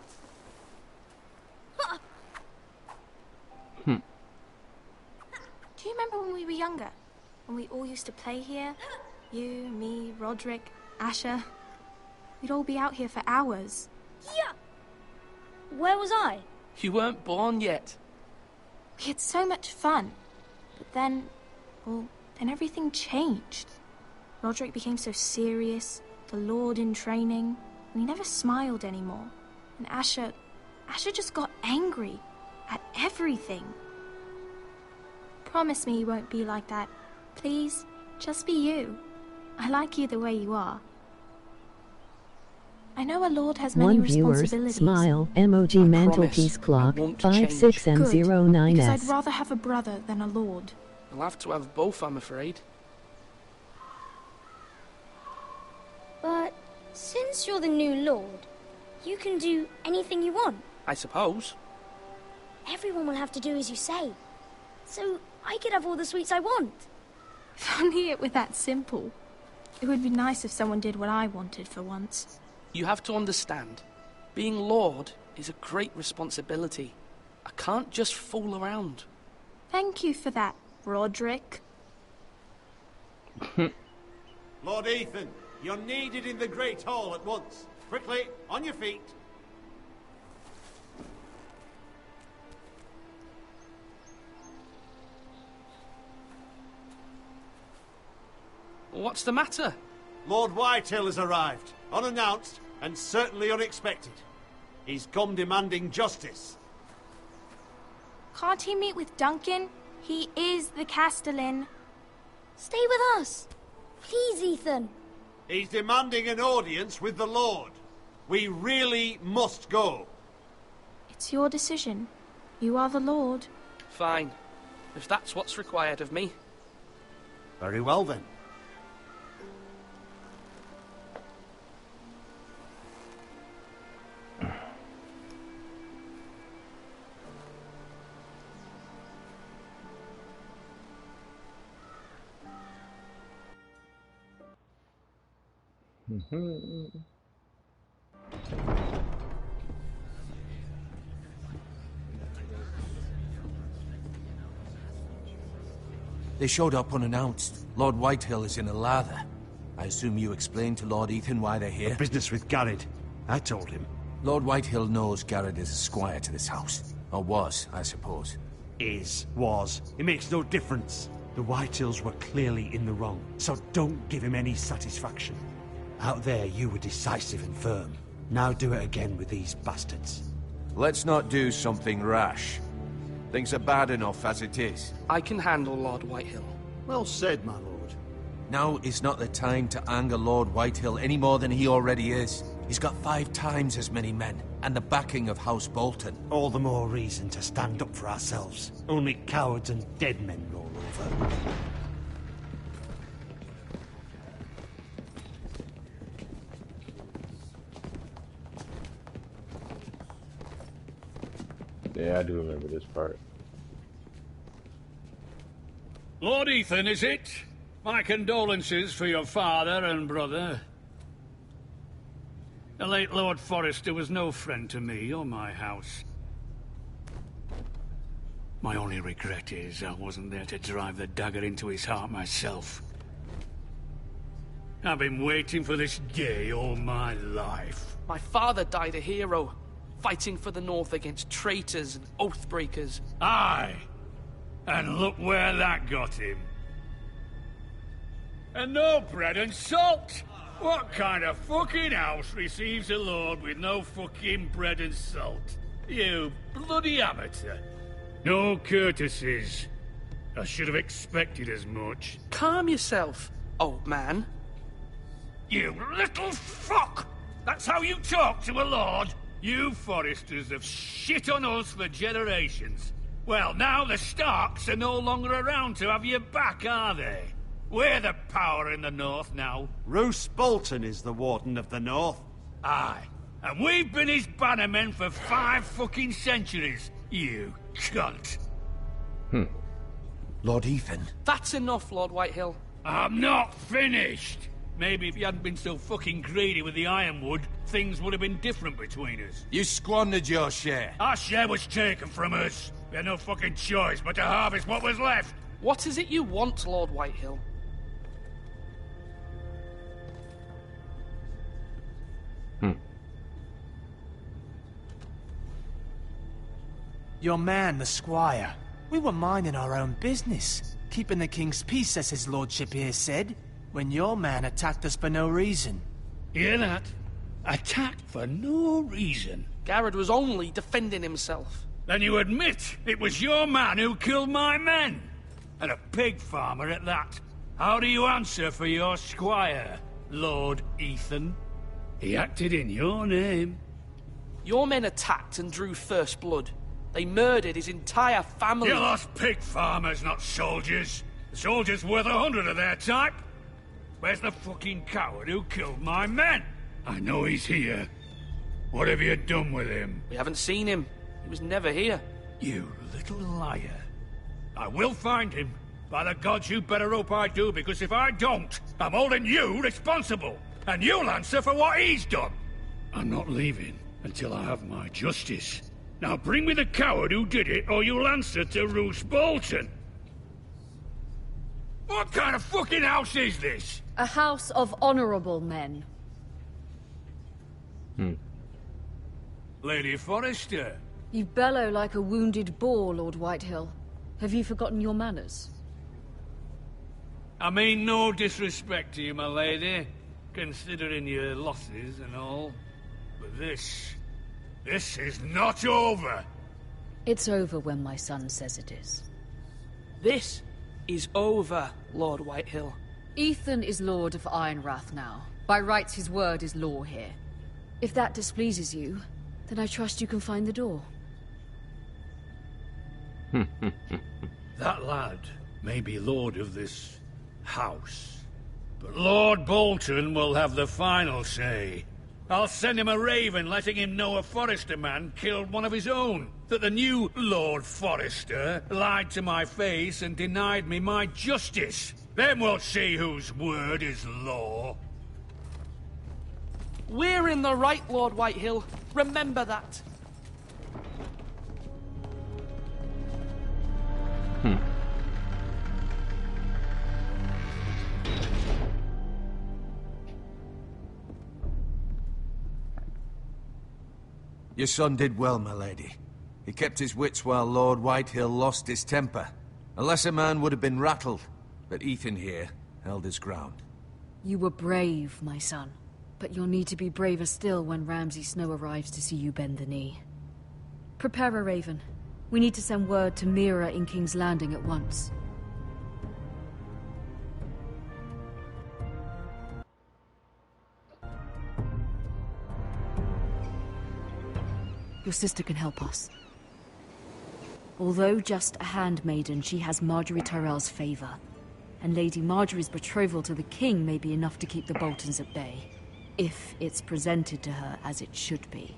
Do you remember when we were younger? When we all used to play here? You, me, Roderick, Asher. We'd all be out here for hours. Yeah! Where was I? You weren't born yet. We had so much fun. But then, well, then everything changed. Roderick became so serious, the Lord in training, and he never smiled anymore. And Asher just got angry at everything. Promise me you won't be like that. Please, just be you. I like you the way you are. I know a lord has many One viewers, responsibilities. smile, emoji mantelpiece clock, 56M09S. Because I'd rather have a brother than a lord. I'll have to have both, I'm afraid. But since you're the new lord, you can do anything you want. I suppose. Everyone will have to do as you say. So I could have all the sweets I want. If only it were that simple. It would be nice if someone did what I wanted for once. You have to understand, being lord is a great responsibility. I can't just fool around. Thank you for that, Roderick. Lord Ethan, you're needed in the Great Hall at once. Quickly, on your feet. What's the matter? Lord Whitehill has arrived, unannounced and certainly unexpected. He's come demanding justice. Can't he meet with Duncan? He is the Castellan. Stay with us. Please, Ethan. He's demanding an audience with the Lord. We really must go. It's your decision. You are the Lord. Fine. If that's what's required of me. Very well, then. They showed up unannounced. Lord Whitehill is in a lather. I assume you explained to Lord Ethan why they're here? The business with Garrett. I told him. Lord Whitehill knows Garrett is a squire to this house. Or was, I suppose. Was. It makes no difference. The Whitehills were clearly in the wrong, so don't give him any satisfaction. Out there, you were decisive and firm. Now do it again with these bastards. Let's not do something rash. Things are bad enough as it is. I can handle Lord Whitehill. Well said, my lord. Now is not the time to anger Lord Whitehill any more than he already is. He's got 5 times as many men, and the backing of House Bolton. All the more reason to stand up for ourselves. Only cowards and dead men roll over. Yeah, I do remember this part. Lord Ethan, is it? My condolences for your father and brother. The late Lord Forrester was no friend to me or my house. My only regret is I wasn't there to drive the dagger into his heart myself. I've been waiting for this day all my life. My father died a hero, fighting for the North against traitors and oathbreakers. Aye! And look where that got him. And no bread and salt! What kind of fucking house receives a lord with no fucking bread and salt? You bloody amateur. No courtesies. I should have expected as much. Calm yourself, old man. You little fuck! That's how you talk to a lord? You Forresters have shit on us for generations. Well, now the Starks are no longer around to have your back, are they? We're the power in the North now. Roose Bolton is the Warden of the North. Aye. And we've been his bannermen for 5 fucking centuries, you cunt. Lord Ethan. That's enough, Lord Whitehill. I'm not finished. Maybe if you hadn't been so fucking greedy with the ironwood, things would have been different between us. You squandered your share. Our share was taken from us. We had no fucking choice but to harvest what was left. What is it you want, Lord Whitehill? Your man, the squire. We were minding our own business. Keeping the king's peace, as his lordship here said, when your man attacked us for no reason. Hear that? Attacked for no reason. Garrett was only defending himself. Then you admit it was your man who killed my men? And a pig farmer at that. How do you answer for your squire, Lord Ethan? He acted in your name. Your men attacked and drew first blood. They murdered his entire family. You lost pig farmers, not soldiers. The soldiers worth 100 of their type. Where's the fucking coward who killed my men? I know he's here. What have you done with him? We haven't seen him. He was never here. You little liar. I will find him. By the gods, you better hope I do, because if I don't, I'm holding you responsible. And you'll answer for what he's done. I'm not leaving until I have my justice. Now bring me the coward who did it, or you'll answer to Roose Bolton. What kind of fucking house is this? A house of honorable men. Lady Forrester. You bellow like a wounded boar, Lord Whitehill. Have you forgotten your manners? I mean no disrespect to you, my lady, considering your losses and all. But this is not over. It's over when my son says it is. This is over, Lord Whitehill. Ethan is Lord of Ironrath now. By rights, his word is law here. If that displeases you, then I trust you can find the door. That lad may be lord of this house, but Lord Bolton will have the final say. I'll send him a raven letting him know a Forrester man killed one of his own. That the new Lord Forrester lied to my face and denied me my justice. Then we'll see whose word is law. We're in the right, Lord Whitehill. Remember that. Your son did well, my lady. He kept his wits while Lord Whitehill lost his temper. A lesser man would have been rattled, but Ethan here held his ground. You were brave, my son. But you'll need to be braver still when Ramsay Snow arrives to see you bend the knee. Prepare a raven. We need to send word to Mira in King's Landing at once. Your sister can help us. Although just a handmaiden, she has Marjorie Tyrell's favor. And Lady Marjorie's betrothal to the king may be enough to keep the Boltons at bay. If it's presented to her as it should be.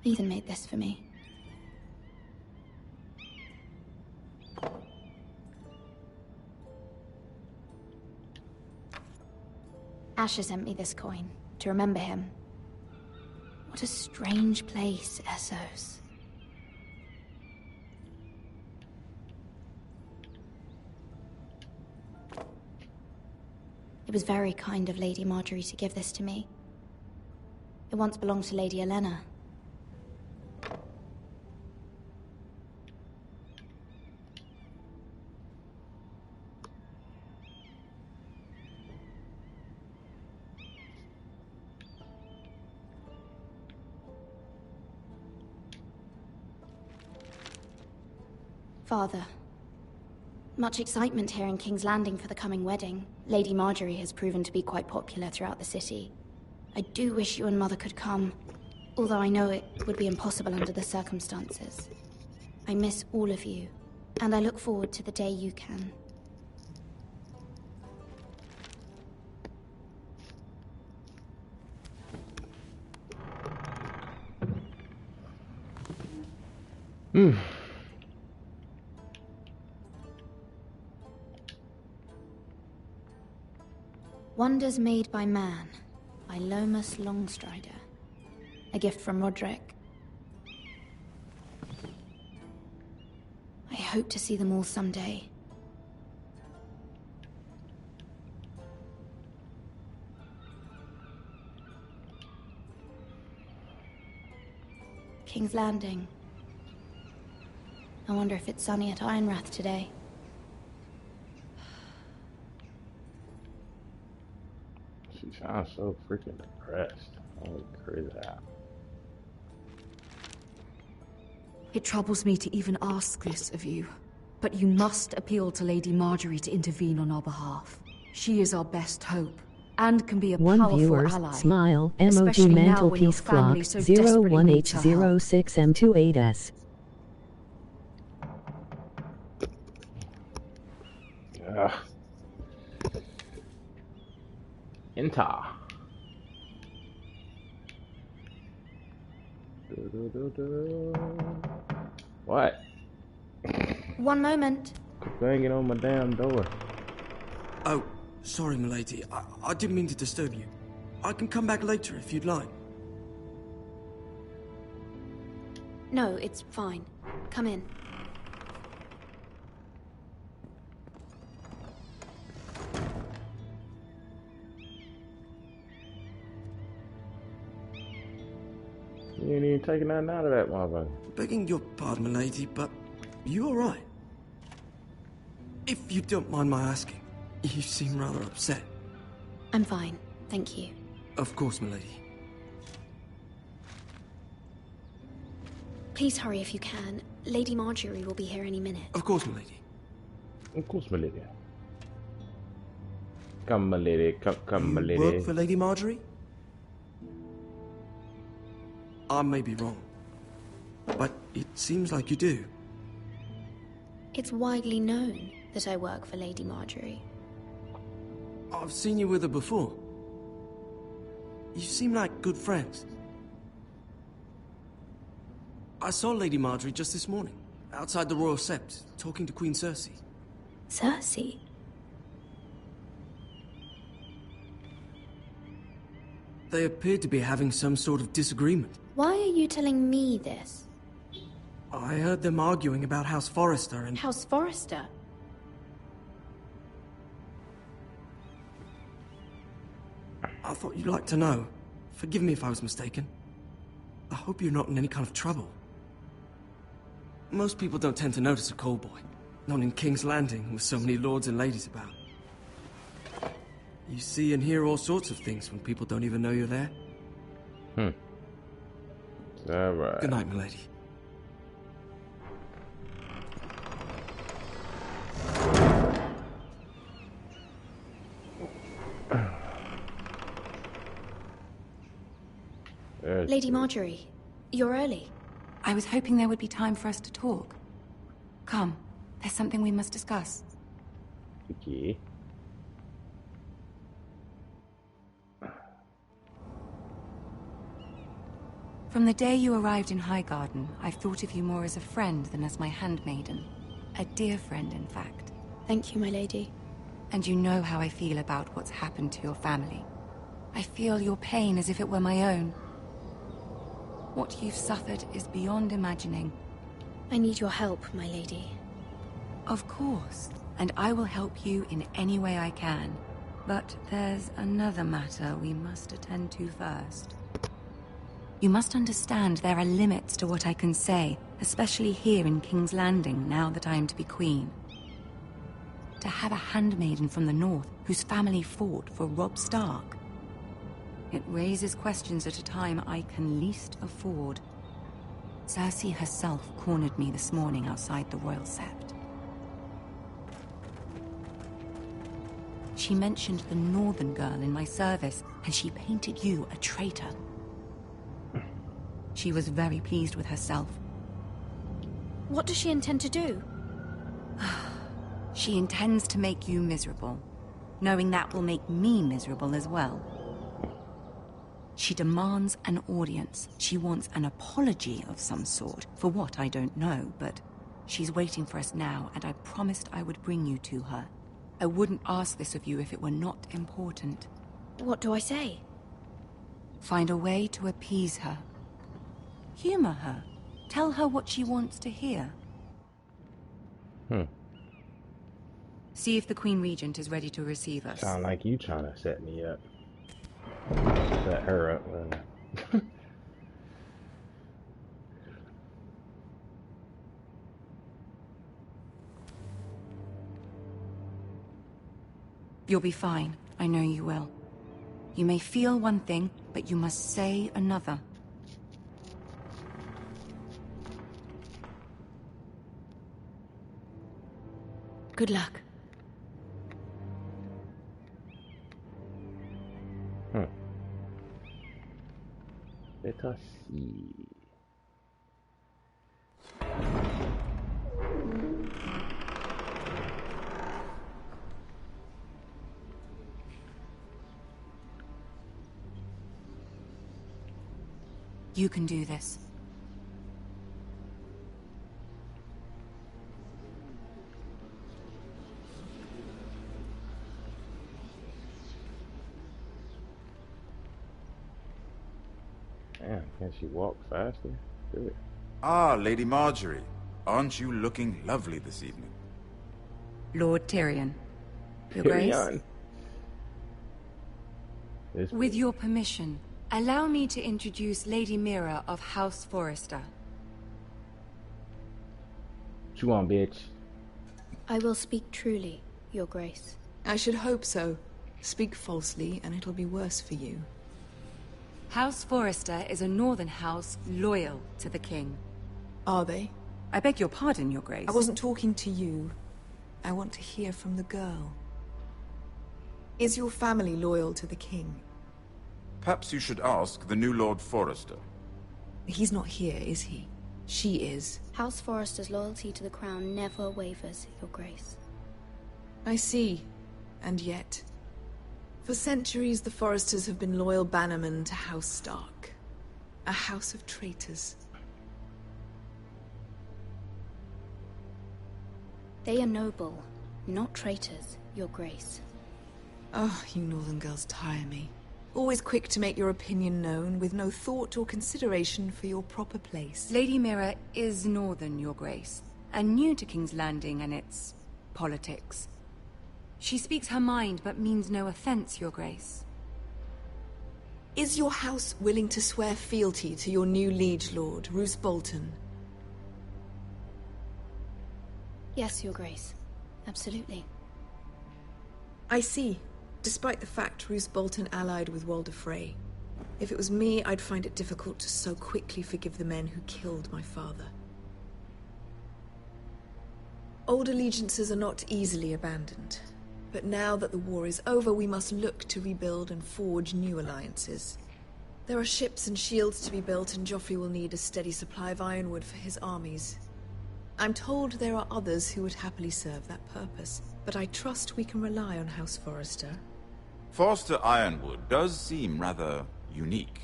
Ethan made this for me. Asher sent me this coin, to remember him. What a strange place, Essos. It was very kind of Lady Marjorie to give this to me. It once belonged to Lady Elena. Father, much excitement here in King's Landing for the coming wedding. Lady Marjorie has proven to be quite popular throughout the city. I do wish you and Mother could come, although I know it would be impossible under the circumstances. I miss all of you, and I look forward to the day you can. Wonders Made by Man, by Lomas Longstrider. A gift from Roderick. I hope to see them all someday. King's Landing. I wonder if it's sunny at Ironrath today. She sounds so freaking depressed. Holy crap. It troubles me to even ask this of you, but you must appeal to Lady Marjorie to intervene on our behalf. She is our best hope, and can be a One powerful viewer's ally. Smile emoji especially now when your mantelpiece clock family so desperately needs her help. 01H06M28S. Enter. What? One moment. Quit banging on my damn door. Oh, sorry, milady. I didn't mean to disturb you. I can come back later if you'd like. No, it's fine. Come in. You ain't even taking nothing out of that motherfucker. Begging your pardon, milady, but you alright? If you don't mind my asking, you seem rather upset. I'm fine, thank you. Of course, milady. Please hurry if you can. Lady Marjorie will be here any minute. Of course, milady. Of course, my lady. Come, my lady. Come, my lady. Work for Lady Marjorie? I may be wrong, but it seems like you do. It's widely known that I work for Lady Marjorie. I've seen you with her before. You seem like good friends. I saw Lady Marjorie just this morning, outside the Royal Sept, talking to Queen Cersei. Cersei? They appeared to be having some sort of disagreement. Why are you telling me this? I heard them arguing about House Forrester and... House Forrester? I thought you'd like to know. Forgive me if I was mistaken. I hope you're not in any kind of trouble. Most people don't tend to notice a call boy. Not in King's Landing, with so many lords and ladies about. You see and hear all sorts of things when people don't even know you're there. Alright. Good night, milady. Lady Marjorie, you're early. I was hoping there would be time for us to talk. Come, there's something we must discuss. Okay. From the day you arrived in Highgarden, I've thought of you more as a friend than as my handmaiden. A dear friend, in fact. Thank you, my lady. And you know how I feel about what's happened to your family. I feel your pain as if it were my own. What you've suffered is beyond imagining. I need your help, my lady. Of course, and I will help you in any way I can. But there's another matter we must attend to first. You must understand there are limits to what I can say, especially here in King's Landing, now that I am to be queen. To have a handmaiden from the north whose family fought for Robb Stark. It raises questions at a time I can least afford. Cersei herself cornered me this morning outside the Royal Sept. She mentioned the northern girl in my service, and she painted you a traitor. She was very pleased with herself. What does she intend to do? She intends to make you miserable, knowing that will make me miserable as well. She demands an audience. She wants an apology of some sort. For what, I don't know, but she's waiting for us now, and I promised I would bring you to her. I wouldn't ask this of you if it were not important. What do I say? Find a way to appease her. Humor her. Tell her what she wants to hear. See if the Queen Regent is ready to receive us. Sound like you trying to set me up. Set her up. You'll be fine. I know you will. You may feel one thing, but you must say another. Good luck. Let us see. You can do this. Damn, can she walk faster? Good. Ah, Lady Marjorie. Aren't you looking lovely this evening? Lord Tyrion. Your Grace? With your permission, allow me to introduce Lady Mira of House Forrester. What you want, bitch? I will speak truly, Your Grace. I should hope so. Speak falsely, and it'll be worse for you. House Forrester is a northern house loyal to the king. Are they? I beg your pardon, Your Grace. I wasn't talking to you. I want to hear from the girl. Is your family loyal to the king? Perhaps you should ask the new Lord Forrester. He's not here, is he? She is. House Forrester's loyalty to the crown never wavers, Your Grace. I see. And yet... For centuries, the Forresters have been loyal bannermen to House Stark. A house of traitors. They are noble, not traitors, Your Grace. Oh, you northern girls tire me. Always quick to make your opinion known, with no thought or consideration for your proper place. Lady Mira is northern, Your Grace, and new to King's Landing and its politics. She speaks her mind, but means no offense, Your Grace. Is your house willing to swear fealty to your new liege lord, Roose Bolton? Yes, Your Grace. Absolutely. I see. Despite the fact Roose Bolton allied with Walder Frey. If it was me, I'd find it difficult to so quickly forgive the men who killed my father. Old allegiances are not easily abandoned. But now that the war is over, we must look to rebuild and forge new alliances. There are ships and shields to be built, and Joffrey will need a steady supply of ironwood for his armies. I'm told there are others who would happily serve that purpose, but I trust we can rely on House Forrester. Forrester Ironwood does seem rather unique.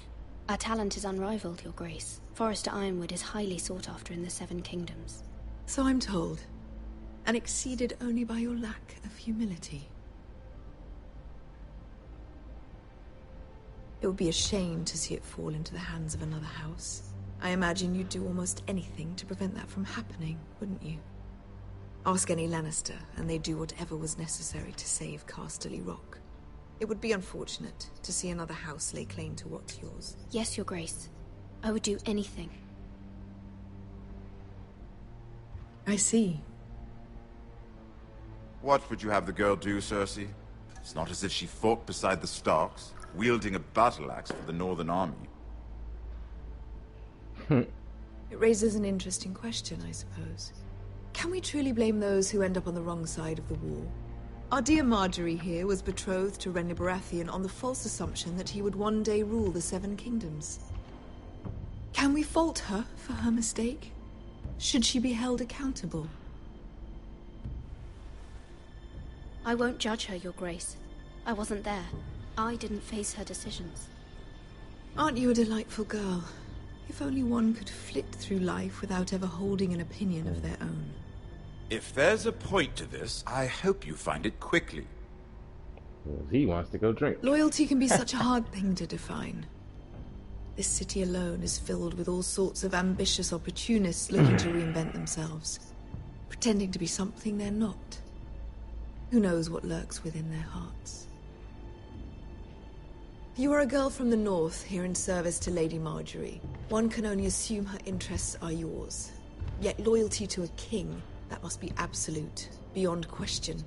Our talent is unrivaled, Your Grace. Forrester Ironwood is highly sought after in the Seven Kingdoms. So I'm told. And exceeded only by your lack of humility. It would be a shame to see it fall into the hands of another house. I imagine you'd do almost anything to prevent that from happening, wouldn't you? Ask any Lannister, and they'd do whatever was necessary to save Casterly Rock. It would be unfortunate to see another house lay claim to what's yours. Yes, Your Grace. I would do anything. I see. What would you have the girl do, Cersei? It's not as if she fought beside the Starks, wielding a battle axe for the Northern Army. It raises an interesting question, I suppose. Can we truly blame those who end up on the wrong side of the war? Our dear Marjorie here was betrothed to Renly Baratheon on the false assumption that he would one day rule the Seven Kingdoms. Can we fault her for her mistake? Should she be held accountable? I won't judge her, Your Grace. I wasn't there. I didn't face her decisions. Aren't you a delightful girl? If only one could flit through life without ever holding an opinion of their own. If there's a point to this, I hope you find it quickly. Because he wants to go drink. Loyalty can be such a hard thing to define. This city alone is filled with all sorts of ambitious opportunists looking to reinvent themselves, pretending to be something they're not. Who knows what lurks within their hearts? You are a girl from the north, here in service to Lady Marjorie. One can only assume her interests are yours. Yet loyalty to a king, that must be absolute, beyond question.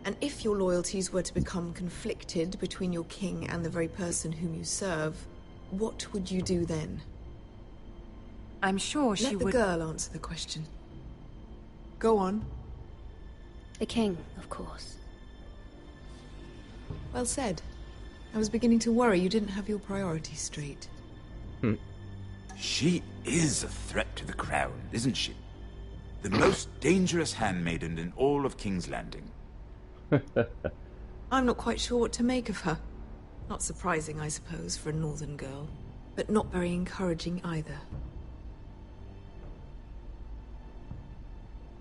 And if your loyalties were to become conflicted between your king and the very person whom you serve, what would you do then? I'm sure she would... Let the girl answer the question. Go on. The king, of course. Well said. I was beginning to worry you didn't have your priorities straight. She is a threat to the crown, isn't she? The most dangerous handmaiden in all of King's Landing. I'm not quite sure what to make of her. Not surprising, I suppose, for a northern girl, but not very encouraging either.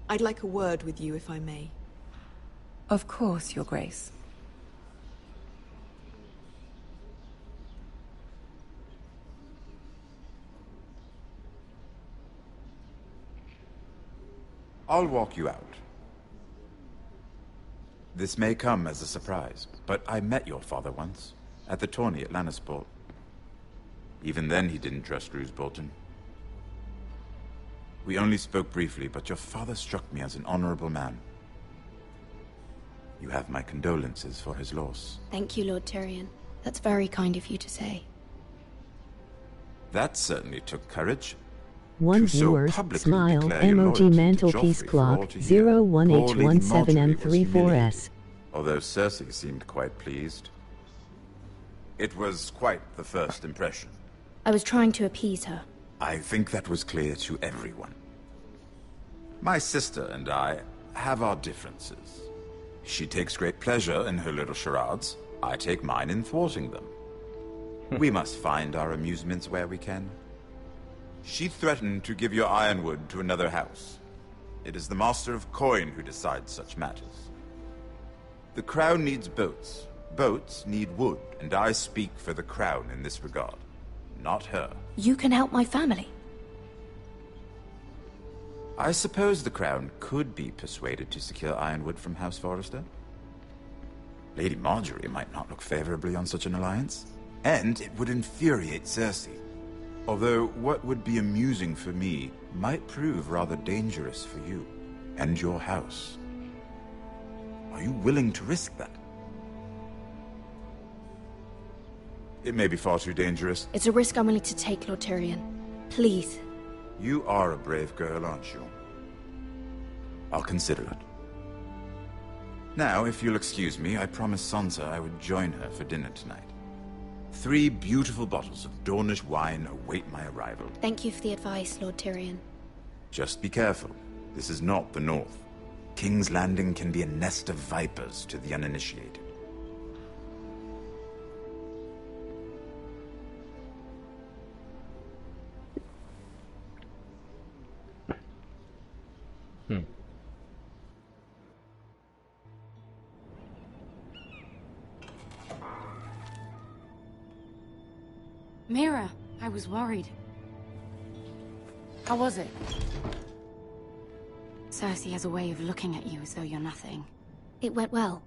I'd like a word with you, if I may. Of course, Your Grace. I'll walk you out. This may come as a surprise, but I met your father once, at the tourney at Lannisport. Even then he didn't trust Roose Bolton. We only spoke briefly, but your father struck me as an honorable man. You have my condolences for his loss. Thank you, Lord Tyrion. That's very kind of you to say. That certainly took courage. One viewers, smile, emoji mantelpiece clock, 01H17M34S. Although Cersei seemed quite pleased. It was quite the first impression. I was trying to appease her. I think that was clear to everyone. My sister and I have our differences. She takes great pleasure in her little charades. I take mine in thwarting them. We must find our amusements where we can. She threatened to give your ironwood to another house. It is the Master of Coin who decides such matters. The Crown needs boats. Boats need wood, and I speak for the Crown in this regard. Not her. You can help my family. I suppose the Crown could be persuaded to secure ironwood from House Forrester. Lady Marjorie might not look favorably on such an alliance, and it would infuriate Cersei. Although what would be amusing for me might prove rather dangerous for you and your house. Are you willing to risk that? It may be far too dangerous. It's a risk I'm willing to take, Lord Tyrion. Please. You are a brave girl, aren't you? I'll consider it. Now, if you'll excuse me, I promised Sansa I would join her for dinner tonight. 3 beautiful bottles of Dornish wine await my arrival. Thank you for the advice, Lord Tyrion. Just be careful. This is not the North. King's Landing can be a nest of vipers to the uninitiated. Mira, I was worried. How was it? Cersei has a way of looking at you as though you're nothing. It went well.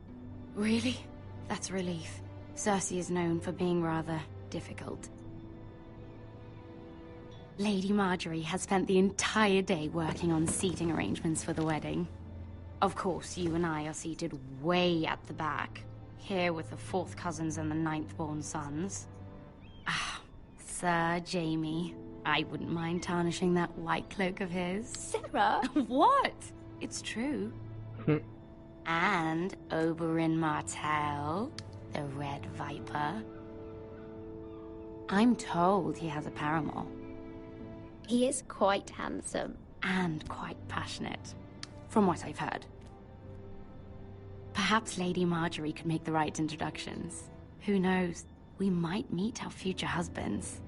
Really? That's a relief. Cersei is known for being rather difficult. Lady Marjorie has spent the entire day working on seating arrangements for the wedding. Of course, you and I are seated way at the back, here with the 4th cousins and the 9th-born sons. Ah, Sir Jaime. I wouldn't mind tarnishing that white cloak of his. Sarah! What? It's true. And Oberyn Martell, the Red Viper. I'm told he has a paramour. He is quite handsome. And quite passionate, from what I've heard. Perhaps Lady Marjorie could make the right introductions. Who knows? We might meet our future husbands.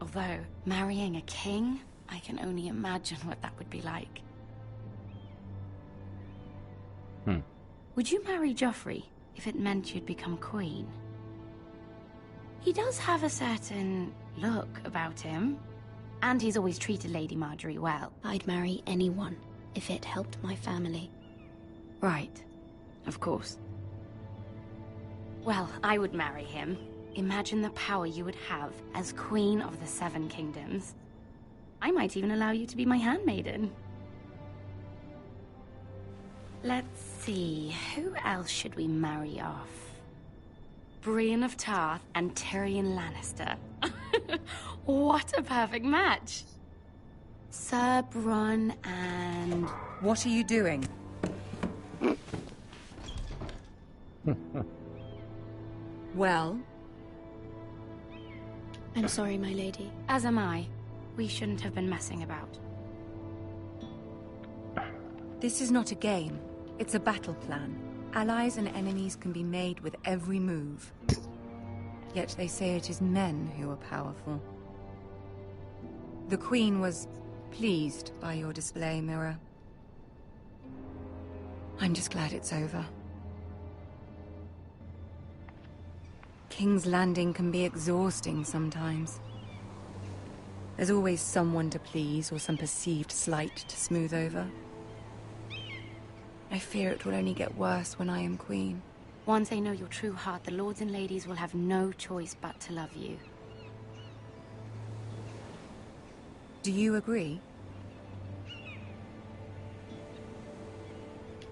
Although, marrying a king, I can only imagine what that would be like. Would you marry Joffrey if it meant you'd become queen? He does have a certain look about him, and he's always treated Lady Marjorie well. I'd marry anyone if it helped my family. Right. Of course. Well, I would marry him. Imagine the power you would have as Queen of the Seven Kingdoms. I might even allow you to be my handmaiden. Let's see, who else should we marry off? Brienne of Tarth and Tyrion Lannister. What a perfect match! Sir Bronn and... What are you doing? Well? I'm sorry, my lady. As am I. We shouldn't have been messing about. This is not a game. It's a battle plan. Allies and enemies can be made with every move. Yet they say it is men who are powerful. The Queen was pleased by your display, Mira. I'm just glad it's over. King's Landing can be exhausting sometimes. There's always someone to please or some perceived slight to smooth over. I fear it will only get worse when I am queen. Once they know your true heart, the lords and ladies will have no choice but to love you. Do you agree?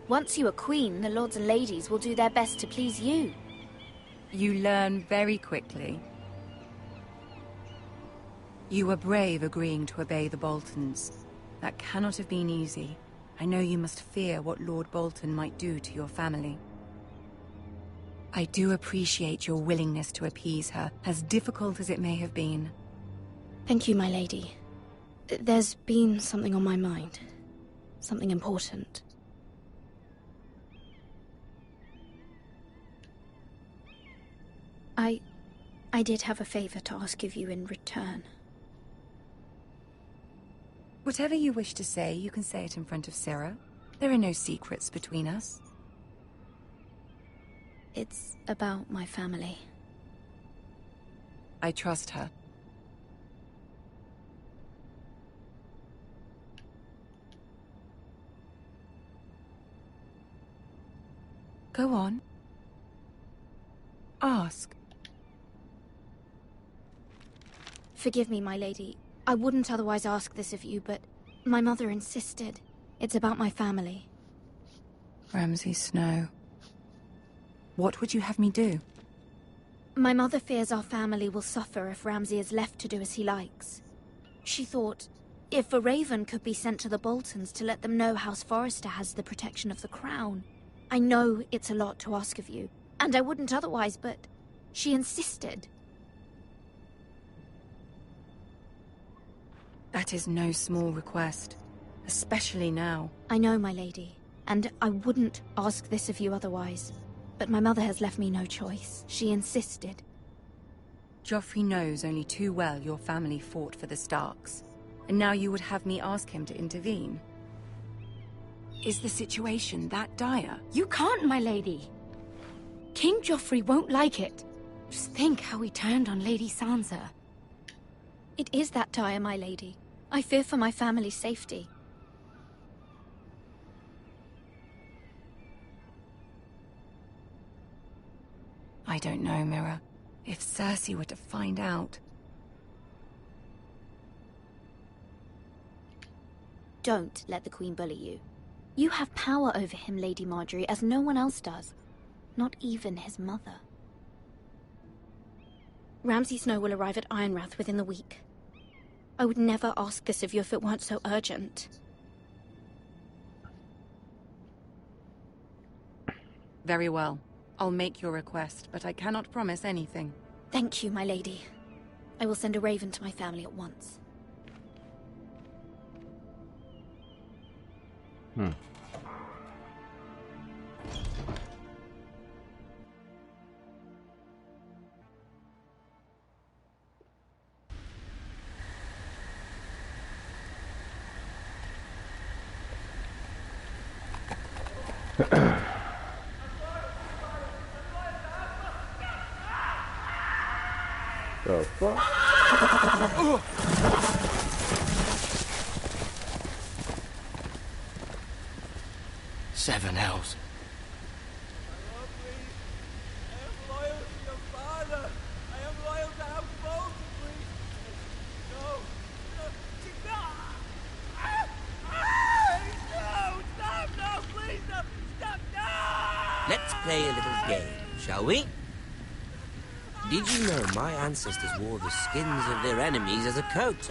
Once you are queen, the lords and ladies will do their best to please you. You learn very quickly. You were brave agreeing to obey the Boltons. That cannot have been easy. I know you must fear what Lord Bolton might do to your family. I do appreciate your willingness to appease her, as difficult as it may have been. Thank you, my lady. There's been something on my mind. Something important. I did have a favor to ask of you in return. Whatever you wish to say, you can say it in front of Sarah. There are no secrets between us. It's about my family. I trust her. Go on. Ask. Forgive me, my lady. I wouldn't otherwise ask this of you, but my mother insisted. It's about my family. Ramsay Snow. What would you have me do? My mother fears our family will suffer if Ramsay is left to do as he likes. She thought, if a raven could be sent to the Boltons to let them know House Forrester has the protection of the crown. I know it's a lot to ask of you, and I wouldn't otherwise, but she insisted. That is no small request, especially now. I know, my lady, and I wouldn't ask this of you otherwise. But my mother has left me no choice. She insisted. Joffrey knows only too well your family fought for the Starks, and now you would have me ask him to intervene. Is the situation that dire? You can't, my lady. King Joffrey won't like it. Just think how he turned on Lady Sansa. It is that dire, my lady. I fear for my family's safety. I don't know, Mira. If Cersei were to find out... Don't let the Queen bully you. You have power over him, Lady Marjorie, as no one else does. Not even his mother. Ramsay Snow will arrive at Ironrath within the week. I would never ask this of you if it weren't so urgent. Very well. I'll make your request, but I cannot promise anything. Thank you, my lady. I will send a raven to my family at once. The fuck? 7 Hells. Let's play a little game, shall we? Did you know my ancestors wore the skins of their enemies as a coat?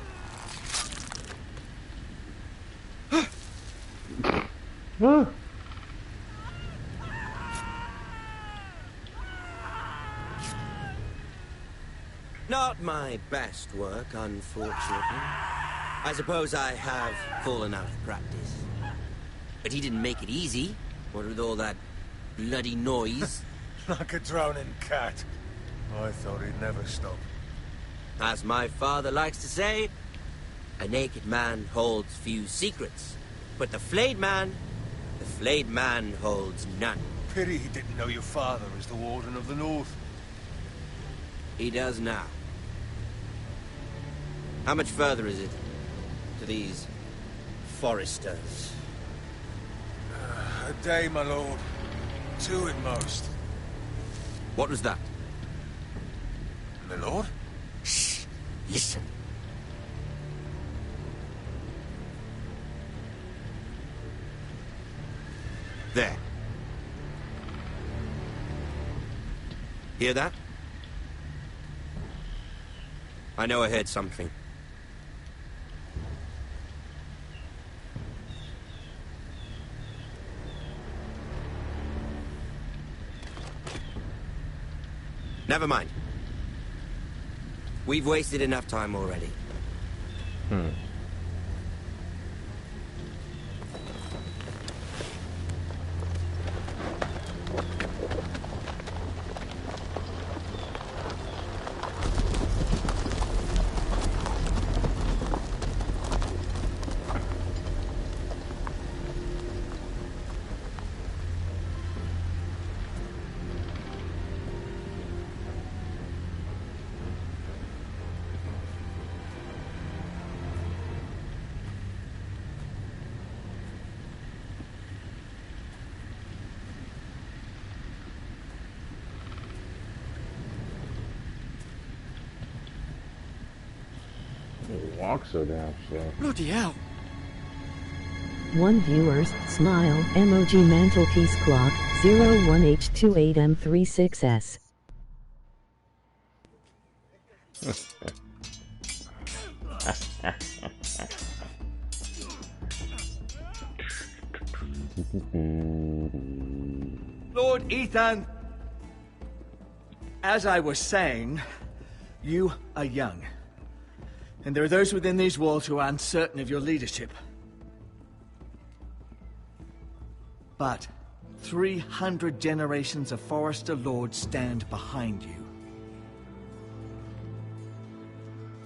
Not my best work, unfortunately. I suppose I have fallen out of practice. But he didn't make it easy, what with all that bloody noise. Like a drowning cat. I thought he'd never stop. As my father likes to say, a naked man holds few secrets. But the flayed man holds none. Pity he didn't know your father as the Warden of the North. He does now. How much further is it to these foresters? A day, my lord. 2 at most. What was that? My lord? Shh! Listen. There. Hear that? I know I heard something. Never mind. We've wasted enough time already. Walk so damn slow. Bloody hell. 1 viewers, smile, emoji mantelpiece clock, 01H28M36S. Lord Ethan, as I was saying, you are young. And there are those within these walls who are uncertain of your leadership. But 300 generations of Forester Lords stand behind you.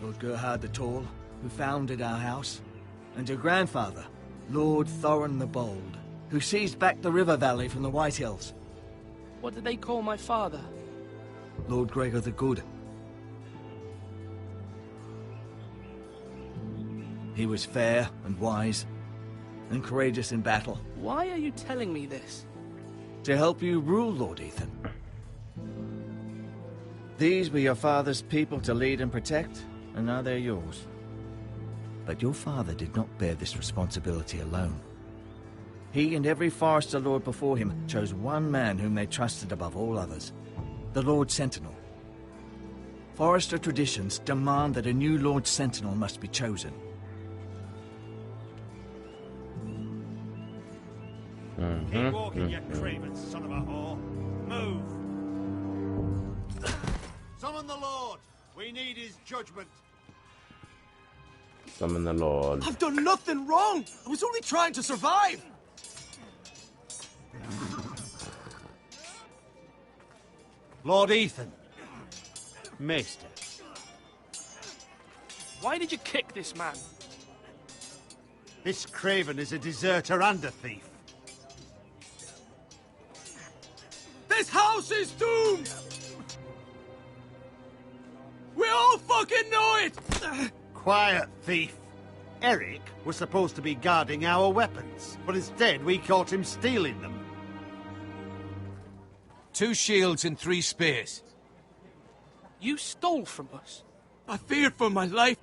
Lord Gerhard the Tall, who founded our house, and your grandfather, Lord Thorin the Bold, who seized back the river valley from the White Hills. What did they call my father? Lord Gregor the Good. He was fair and wise, and courageous in battle. Why are you telling me this? To help you rule, Lord Ethan. These were your father's people to lead and protect, and now they're yours. But your father did not bear this responsibility alone. He and every Forester Lord before him chose one man whom they trusted above all others, the Lord Sentinel. Forester traditions demand that a new Lord Sentinel must be chosen. Keep walking, you craven son of a whore. Move! Summon the Lord! We need his judgment. Summon the Lord. I've done nothing wrong! I was only trying to survive! Lord Ethan. Maester. Why did you kick this man? This craven is a deserter and a thief. This house is doomed! We're all fucking know it! Quiet, thief. Eric was supposed to be guarding our weapons, but instead we caught him stealing them. 2 shields and 3 spears. You stole from us. I feared for my life.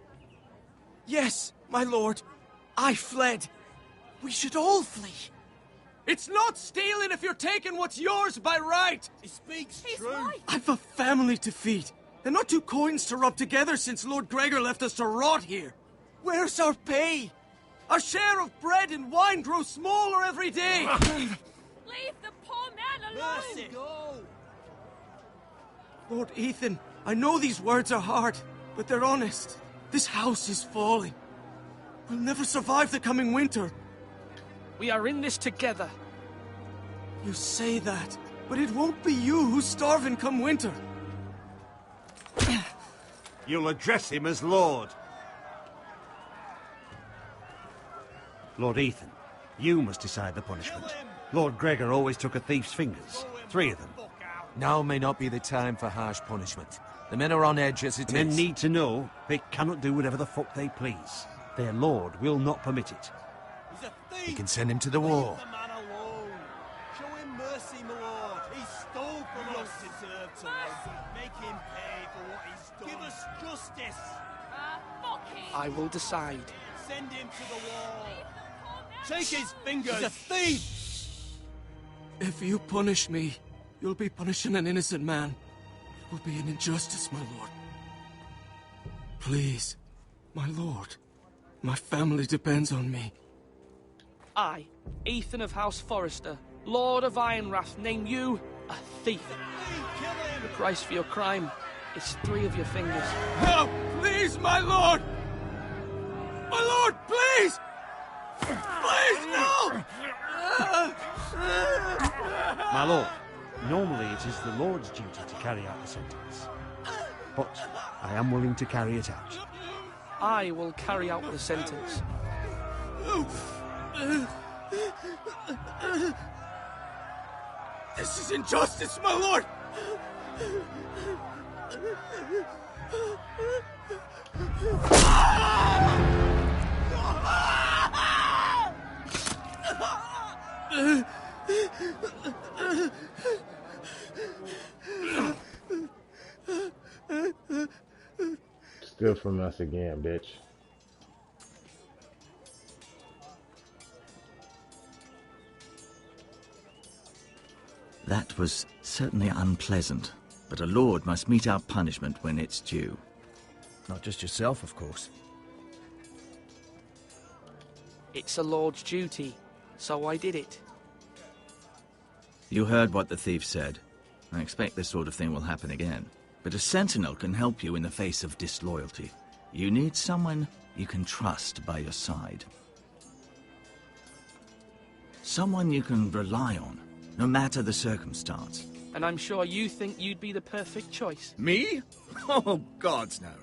Yes, my lord. I fled. We should all flee. It's not stealing if you're taking what's yours by right. He speaks true. I've a family to feed. And not 2 coins to rub together since Lord Gregor left us to rot here. Where's our pay? Our share of bread and wine grows smaller every day. Leave the poor man alone! Mercy, go! Lord Ethan, I know these words are hard, but they're honest. This house is falling. We'll never survive the coming winter. We are in this together. You say that, but it won't be you who's starving come winter. You'll address him as Lord. Lord Ethan, you must decide the punishment. Lord Gregor always took a thief's fingers. 3 of them. Now may not be the time for harsh punishment. The men are on edge as it is. Men need to know they cannot do whatever the fuck they please. Their lord will not permit it. He's a thief! We can send him to the war. Leave the man alone. Show him mercy, my lord. He stole from us. Deserve to make him pay for what he's done. Give us justice. I will decide. Send him to the wall. Take his fingers. He's a thief! If you punish me, you'll be punishing an innocent man. It will be an injustice, my lord. Please, my lord. My family depends on me. I, Ethan of House Forrester, Lord of Ironrath, name you a thief. The price for your crime is 3 of your fingers. Help, please, my lord! My lord, please! Please, no! My lord, normally it is the Lord's duty to carry out the sentence. But I am willing to carry it out. I will carry out the sentence. This is injustice, my lord! Steal from us again, bitch. That was certainly unpleasant, but a lord must mete out punishment when it's due. Not just yourself, of course. It's a lord's duty, so I did it. You heard what the thief said. I expect this sort of thing will happen again. But a sentinel can help you in the face of disloyalty. You need someone you can trust by your side. Someone you can rely on, no matter the circumstance. And I'm sure you think you'd be the perfect choice. Me? Oh, gods no.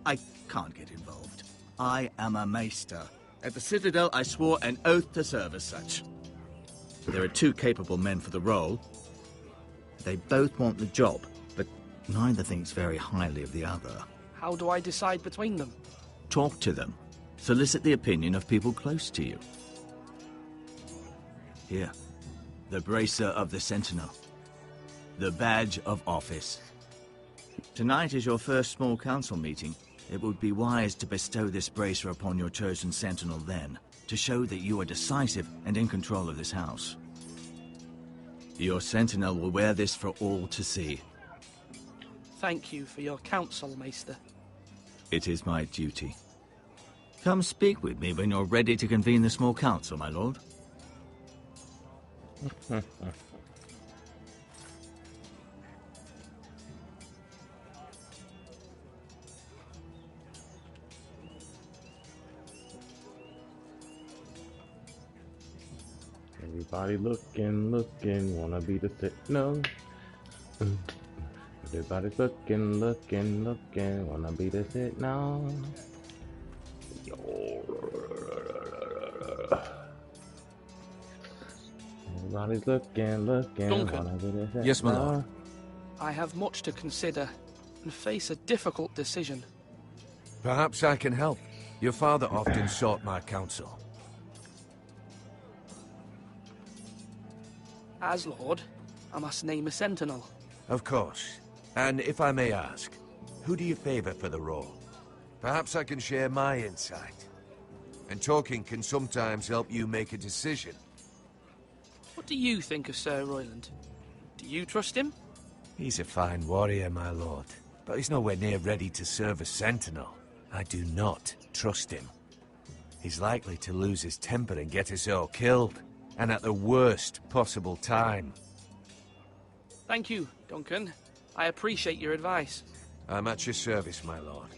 I can't get involved. I am a maester. At the Citadel, I swore an oath to serve as such. There are 2 capable men for the role. They both want the job, but neither thinks very highly of the other. How do I decide between them? Talk to them. Solicit the opinion of people close to you. Here, the bracer of the Sentinel. The badge of office. Tonight is your first small council meeting. It would be wise to bestow this bracer upon your chosen Sentinel then, to show that you are decisive and in control of this house. Your Sentinel will wear this for all to see. Thank you for your counsel, Maester. It is my duty. Come speak with me when you're ready to convene the small council, my lord. Everybody looking, wanna be the sentinel. Everybody's looking, wanna be the sentinel. Everybody's looking, Duncan. wanna be the sentinel. Yes, my lord. I have much to consider and face a difficult decision. Perhaps I can help. Your father often sought my counsel. As Lord, I must name a sentinel. Of course. And if I may ask, who do you favor for the role? Perhaps I can share my insight. And talking can sometimes help you make a decision. What do you think of Sir Royland? Do you trust him? He's a fine warrior, my lord. But he's nowhere near ready to serve as sentinel. I do not trust him. He's likely to lose his temper and get us all killed. And at the worst possible time. Thank you, Duncan. I appreciate your advice. I'm at your service, my lord.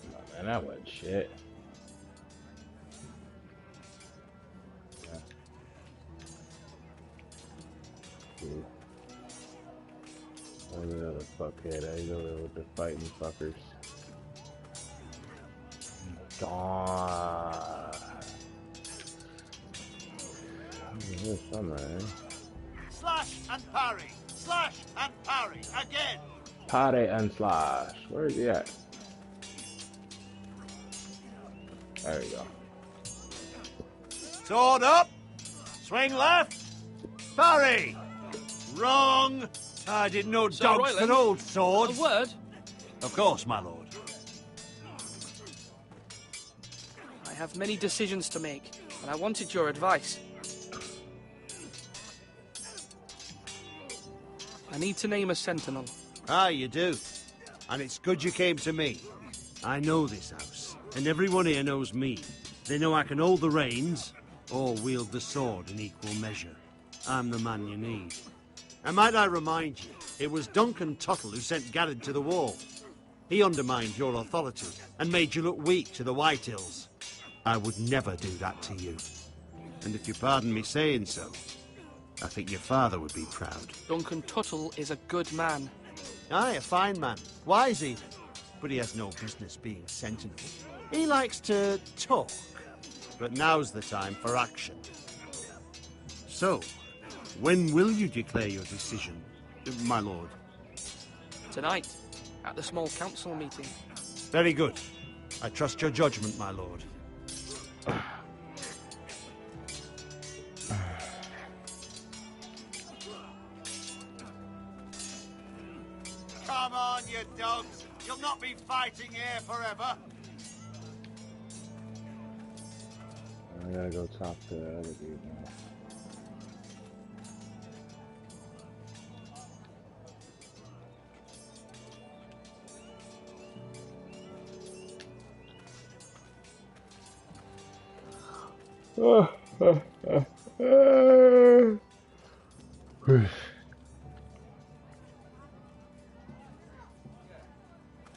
Oh, man, that wasn't shit. Yeah. Cool. Look at the other fuckhead. He's over there with the fighting fuckers. God. Here's somewhere, eh? Slash and parry! Slash and parry! Again! Parry and slash. Where is he at? There we go. Sword up! Swing left! Parry! Wrong! I didn't know dogs could hold swords. A word? Of course, my lord. I have many decisions to make, and I wanted your advice. I need to name a sentinel. Ah, you do. And it's good you came to me. I know this house, and everyone here knows me. They know I can hold the reins, or wield the sword in equal measure. I'm the man you need. And might I remind you, it was Duncan Tuttle who sent Garrett to the wall. He undermined your authority, and made you look weak to the Whitehills. I would never do that to you. And if you pardon me saying so, I think your father would be proud. Duncan Tuttle is a good man. Aye, a fine man. Wise even. But he has no business being sentinel. He likes to talk. But now's the time for action. So, when will you declare your decision, my lord? Tonight, at the small council meeting. Very good. I trust your judgment, my lord. Come on, you dogs. You'll not be fighting here forever. I gotta go talk to the other dude now.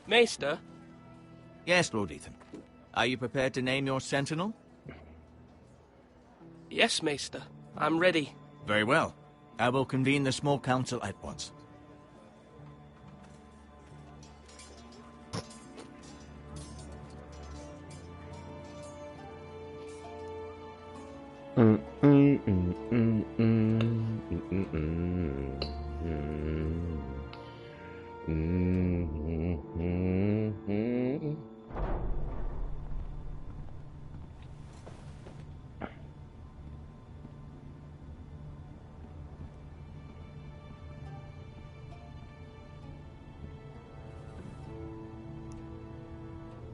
Maester? Yes, Lord Ethan. Are you prepared to name your sentinel? Yes, Maester. I'm ready. Very well. I will convene the small council at once.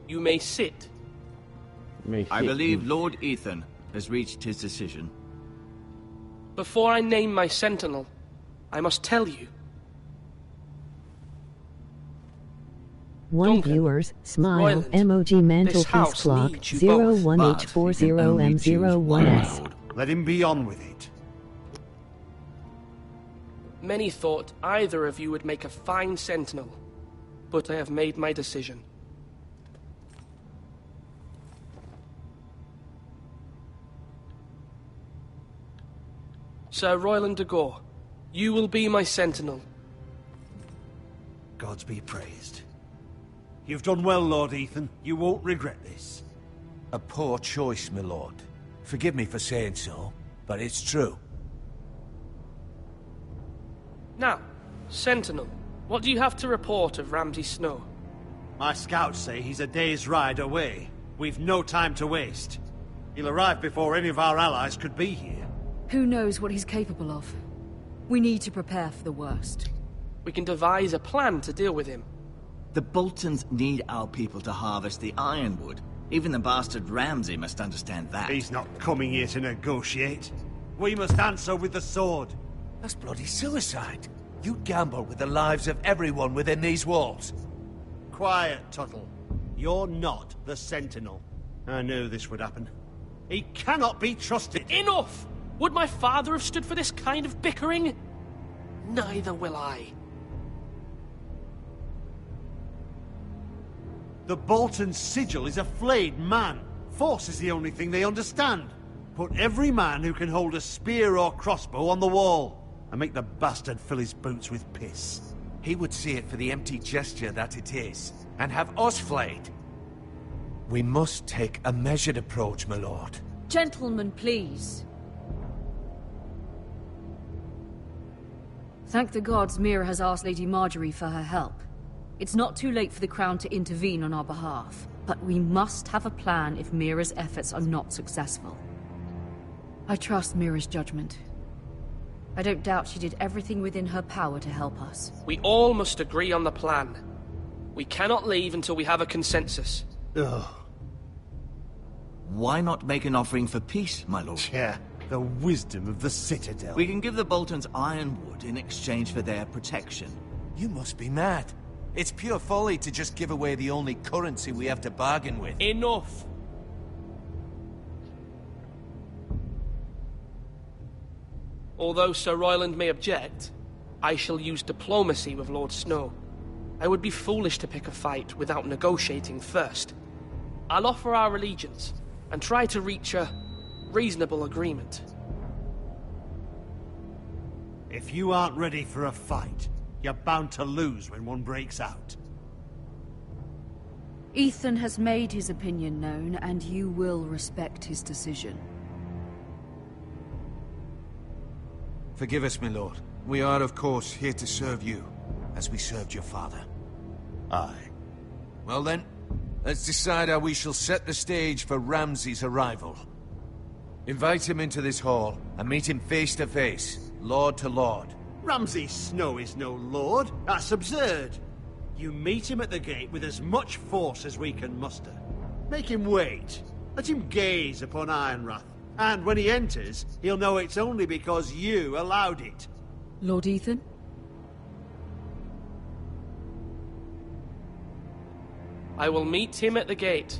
You may sit. I believe Lord Ethan has reached his decision. Before I name my sentinel, I must tell you. One viewers, smile, Royland, emoji this mantelpiece house clock, needs you both, 01H40M01S. Let him be on with it. Many thought either of you would make a fine sentinel, but I have made my decision. Sir Royland de Gore, you will be my sentinel. Gods be praised. You've done well, Lord Ethan. You won't regret this. A poor choice, my lord. Forgive me for saying so, but it's true. Now, sentinel, What do you have to report of Ramsay Snow? My scouts say he's a day's ride away. We've no time to waste. He'll arrive before any of our allies could be here. Who knows what he's capable of? We need to prepare for the worst. We can devise a plan to deal with him. The Boltons need our people to harvest the ironwood. Even the bastard Ramsay must understand that. He's not coming here to negotiate. We must answer with the sword. That's bloody suicide. You'd gamble with the lives of everyone within these walls. Quiet, Tuttle. You're not the Sentinel. I knew this would happen. He cannot be trusted. Enough! Would my father have stood for this kind of bickering? Neither will I. The Bolton sigil is a flayed man. Force is the only thing they understand. Put every man who can hold a spear or crossbow on the wall, and make the bastard fill his boots with piss. He would see it for the empty gesture that it is, and have us flayed. We must take a measured approach, my lord. Gentlemen, please. Thank the gods Mira has asked Lady Marjorie for her help. It's not too late for the Crown to intervene on our behalf, but we must have a plan if Mira's efforts are not successful. I trust Mira's judgment. I don't doubt she did everything within her power to help us. We all must agree on the plan. We cannot leave until we have a consensus. Ugh. Why not make an offering for peace, my lord? Yeah, the wisdom of the Citadel. We can give the Boltons ironwood in exchange for their protection. You must be mad. It's pure folly to just give away the only currency we have to bargain with. Enough! Although Sir Royland may object, I shall use diplomacy with Lord Snow. I would be foolish to pick a fight without negotiating first. I'll offer our allegiance, and try to reach a reasonable agreement. If you aren't ready for a fight, you're bound to lose when one breaks out. Ethan has made his opinion known, and you will respect his decision. Forgive us, my lord. We are, of course, here to serve you, as we served your father. Aye. Well then, let's decide how we shall set the stage for Ramsay's arrival. Invite him into this hall, and meet him face to face, lord to lord. Ramsay Snow is no lord. That's absurd. You meet him at the gate with as much force as we can muster. Make him wait. Let him gaze upon Ironrath. And when he enters, he'll know it's only because you allowed it. Lord Ethan? I will meet him at the gate.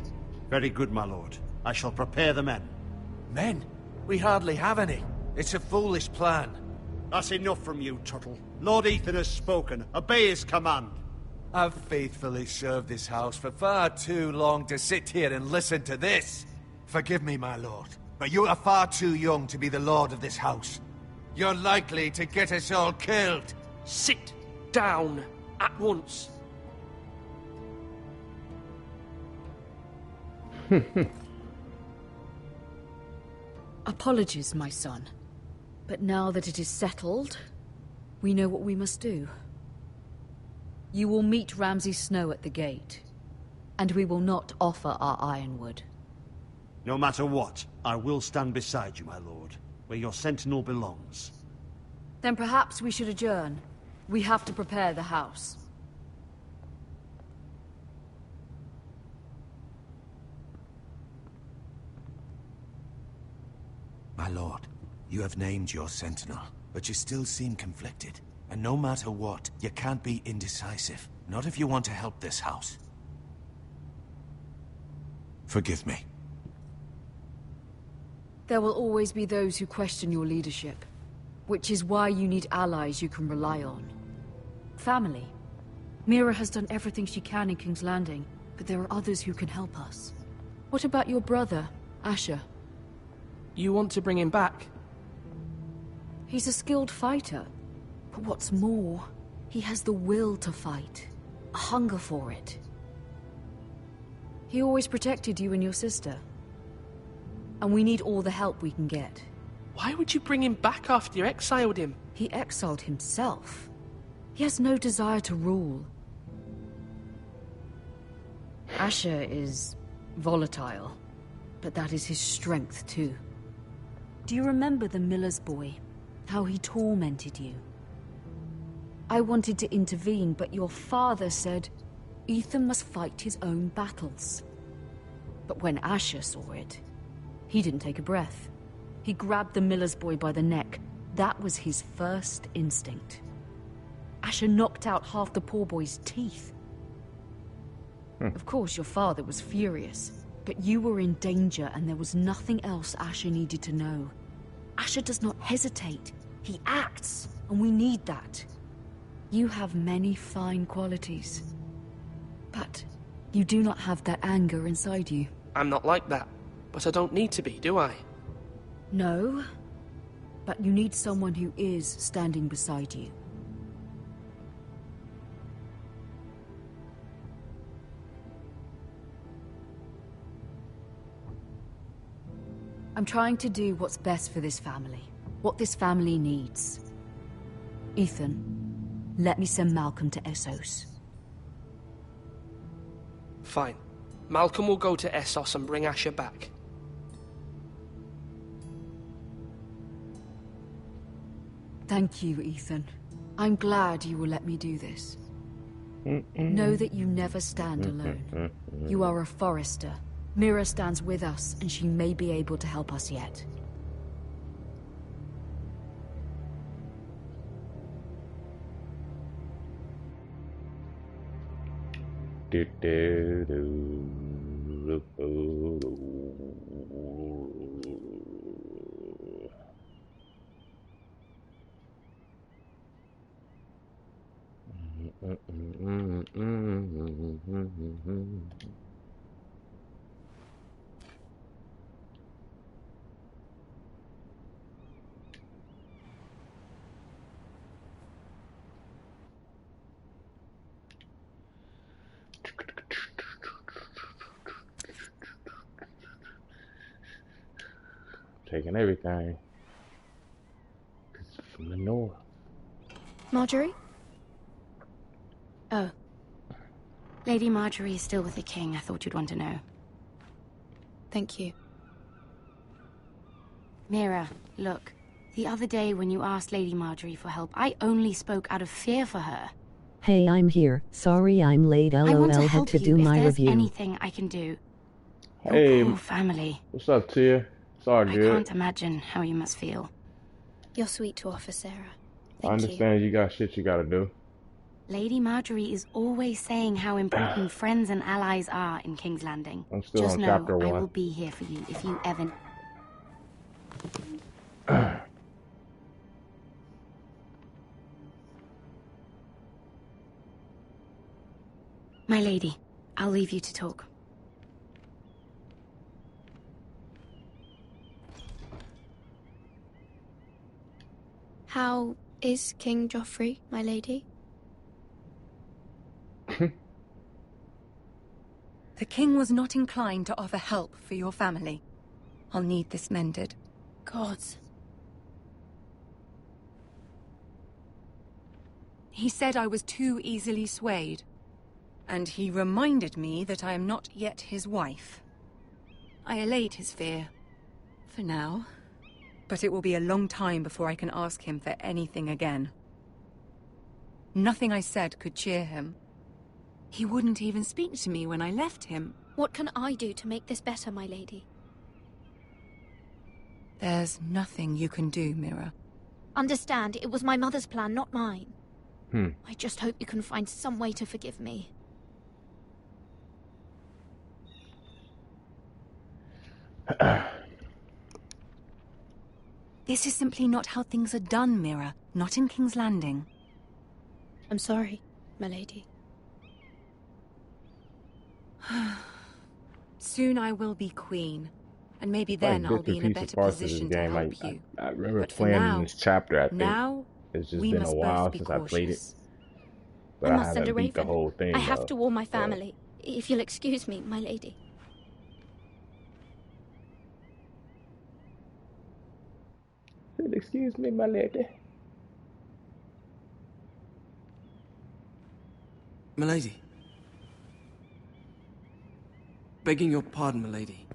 Very good, my lord. I shall prepare the men. Men? We hardly have any. It's a foolish plan. That's enough from you, Tuttle. Lord Ethan has spoken. Obey his command. I've faithfully served this house for far too long to sit here and listen to this. Forgive me, my lord, but you are far too young to be the lord of this house. You're likely to get us all killed. Sit down at once. Apologies, my son. But now that it is settled, we know what we must do. You will meet Ramsay Snow at the gate, and we will not offer our ironwood. No matter what, I will stand beside you, my lord, where your sentinel belongs. Then perhaps we should adjourn. We have to prepare the house. My lord, you have named your sentinel, but you still seem conflicted. And no matter what, you can't be indecisive. Not if you want to help this house. Forgive me. There will always be those who question your leadership, which is why you need allies you can rely on. Family. Mira has done everything she can in King's Landing, but there are others who can help us. What about your brother, Asher? You want to bring him back? He's a skilled fighter. But what's more, he has the will to fight. A hunger for it. He always protected you and your sister. And we need all the help we can get. Why would you bring him back after you exiled him? He exiled himself. He has no desire to rule. Asher is volatile, but that is his strength too. Do you remember the miller's boy? How he tormented you? I wanted to intervene, but your father said Ethan must fight his own battles. But when Asher saw it, he didn't take a breath. He grabbed the miller's boy by the neck. That was his first instinct. Asher knocked out half the poor boy's teeth. Of course, your father was furious, but you were in danger and there was nothing else Asher needed to know. Asher does not hesitate. He acts, and we need that. You have many fine qualities, but you do not have that anger inside you. I'm not like that, but I don't need to be, do I? No, but you need someone who is standing beside you. I'm trying to do what's best for this family, what this family needs. Ethan, let me send Malcolm to Essos. Fine. Malcolm will go to Essos and bring Asher back. Thank you, Ethan. I'm glad you will let me do this. Know that you never stand alone. You are a Forrester. Mira stands with us, and she may be able to help us yet. Taking everything. It's from the north. Marjorie? Oh. Lady Marjorie is still with the king. I thought you'd want to know. Thank you. Mira, look. The other day when you asked Lady Marjorie for help, I only spoke out of fear for her. Hey, I'm here. Sorry I'm late. I want to LOL, had help to you do if my there's review. anything I can do. Hey, Your poor family. What's up, Tia? It's all I good. can't imagine how you must feel. You're sweet to offer, Sarah. I understand you got shit you gotta do. Lady Marjorie is always saying how important friends and allies are in King's Landing. I'm still Just on know chapter I 1. will be here for you if you ever... My lady, I'll leave you to talk. How is King Joffrey, my lady? The king was not inclined to offer help for your family. I'll need this mended. Gods. He said I was too easily swayed. And he reminded me that I am not yet his wife. I allayed his fear. For now. But it will be a long time before I can ask him for anything again. Nothing I said could cheer him. He wouldn't even speak to me when I left him. What can I do to make this better, my lady? There's nothing you can do, Mira. Understand, it was my mother's plan, not mine. Hmm. I just hope you can find some way to forgive me. This is simply not how things are done, Mira. Not in King's Landing. I'm sorry, my lady. Soon I will be queen. And maybe then I'll be in a better position to help you. I remember But playing now, this chapter, I think. Now, it's just we been a must while both be since I played it. cautious. But I I must send a haven't beat the raven. whole thing, I have though. to warn my family. If you'll excuse me, my lady. Excuse me, my lady. Milady. Begging your pardon, milady.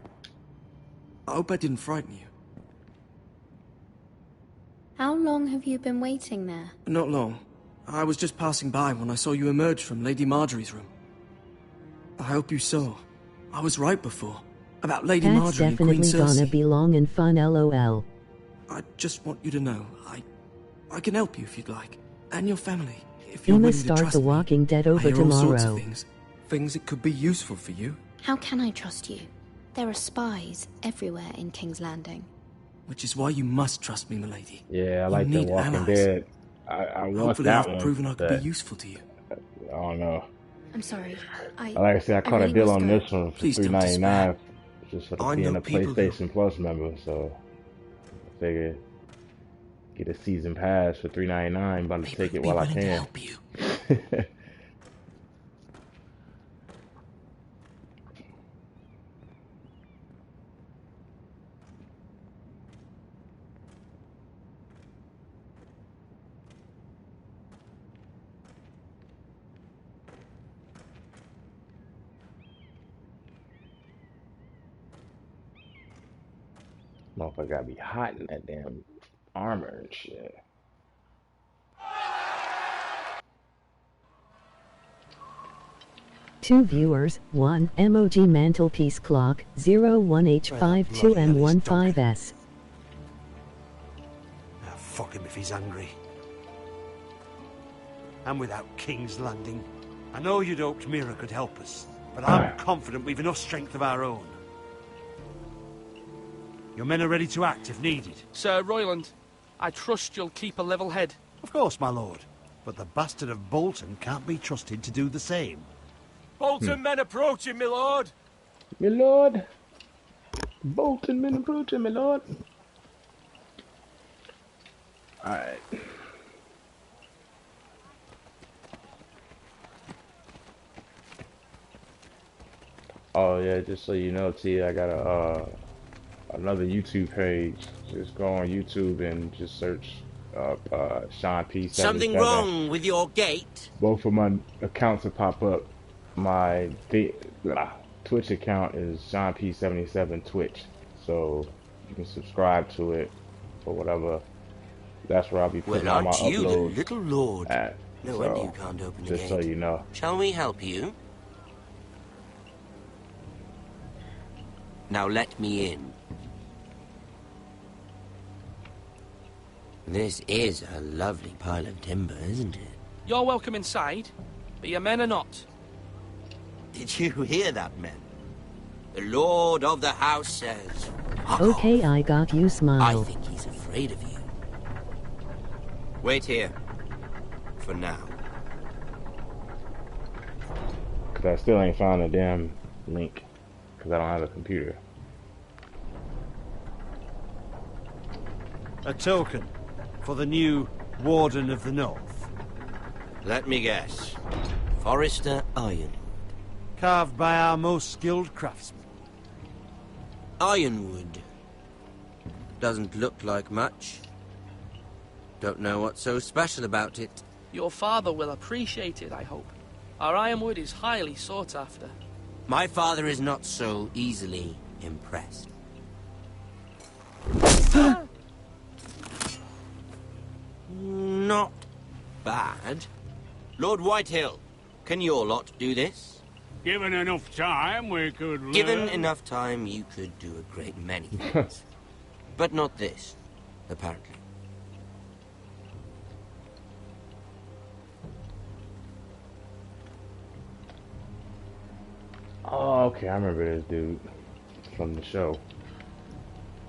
I hope I didn't frighten you. How long have you been waiting there? Not long. I was just passing by when I saw you emerge from Lady Marjorie's room. I hope you saw. I was right before. About Lady That's Marjorie and Queen definitely Cersei. gonna be long and fun, lol. I just want you to know, I can help you if you'd like. And your family, if you're You willing must to start trust The me. Walking Dead I over hear all sorts of tomorrow. things that could be useful for you. How can I trust you? There are spies everywhere in King's Landing. Which is why you must trust me, milady. Yeah, I You like The need Walking allies. Dead. I want Hopefully that I've one. proven I could be but useful to you. I don't know. I'm sorry. Like I said, I caught really a deal must on go. this one for Please don't $3.99 just for I being know a people who- PlayStation Plus member. So I figured get a season pass for $3.99. About to take it while I willing to can. help you. Motherfucker gotta be hot in that damn armor and shit. Two viewers, 1 MOG Mantelpiece Clock, 01H52M15S. Ah, fuck him if he's angry. And without King's Landing. I know you'd hoped Mira could help us, but I'm confident we've enough strength of our own. Your men are ready to act if needed. Sir Royland, I trust you'll keep a level head. Of course, my lord. But the bastard of Bolton can't be trusted to do the same. Bolton men approaching, my lord. My lord. Bolton men approaching, my lord. Alright. Oh yeah, just so you know, T, I got another YouTube page. Just go on YouTube and just search Sean P77. Something wrong with your gate? Both of my accounts will pop up. My Twitch account is Sean P77 Twitch, so you can subscribe to it or whatever. That's where I'll be putting all my aren't you uploads the little lord? at. No So, wonder you can't open the just gate. so you know. Shall we help you? Now let me in. This is a lovely pile of timber, isn't it? You're welcome inside, but your men are not. Did you hear that, men? The lord of the house says... Okay, I got you, smile. I think he's afraid of you. Wait here. For now. Cause I still ain't found a damn link. Cause I don't have a computer. A token for the new Warden of the North. Let me guess. Forrester Ironwood. Carved by our most skilled craftsmen. Ironwood. Doesn't look like much. Don't know what's so special about it. Your father will appreciate it, I hope. Our ironwood is highly sought after. My father is not so easily impressed. Not bad. Lord Whitehill, can your lot do this? Given enough time, we could learn. Given enough time, you could do a great many things. But not this, apparently. Oh, okay, I remember this dude from the show.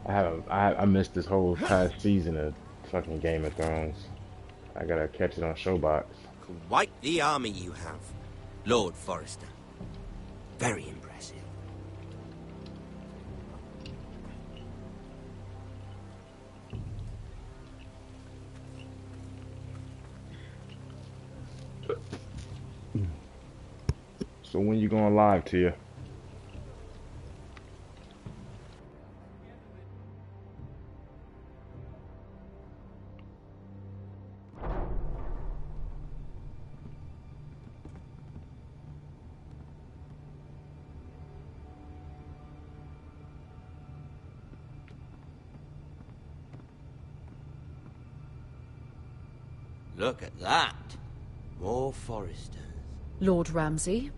I missed this whole past season of fucking Game of Thrones. I gotta catch it on Showbox. Quite the army you have, Lord Forrester. Very impressive. So when you going live, Tia? Look at that. More Foresters. Lord Ramsay?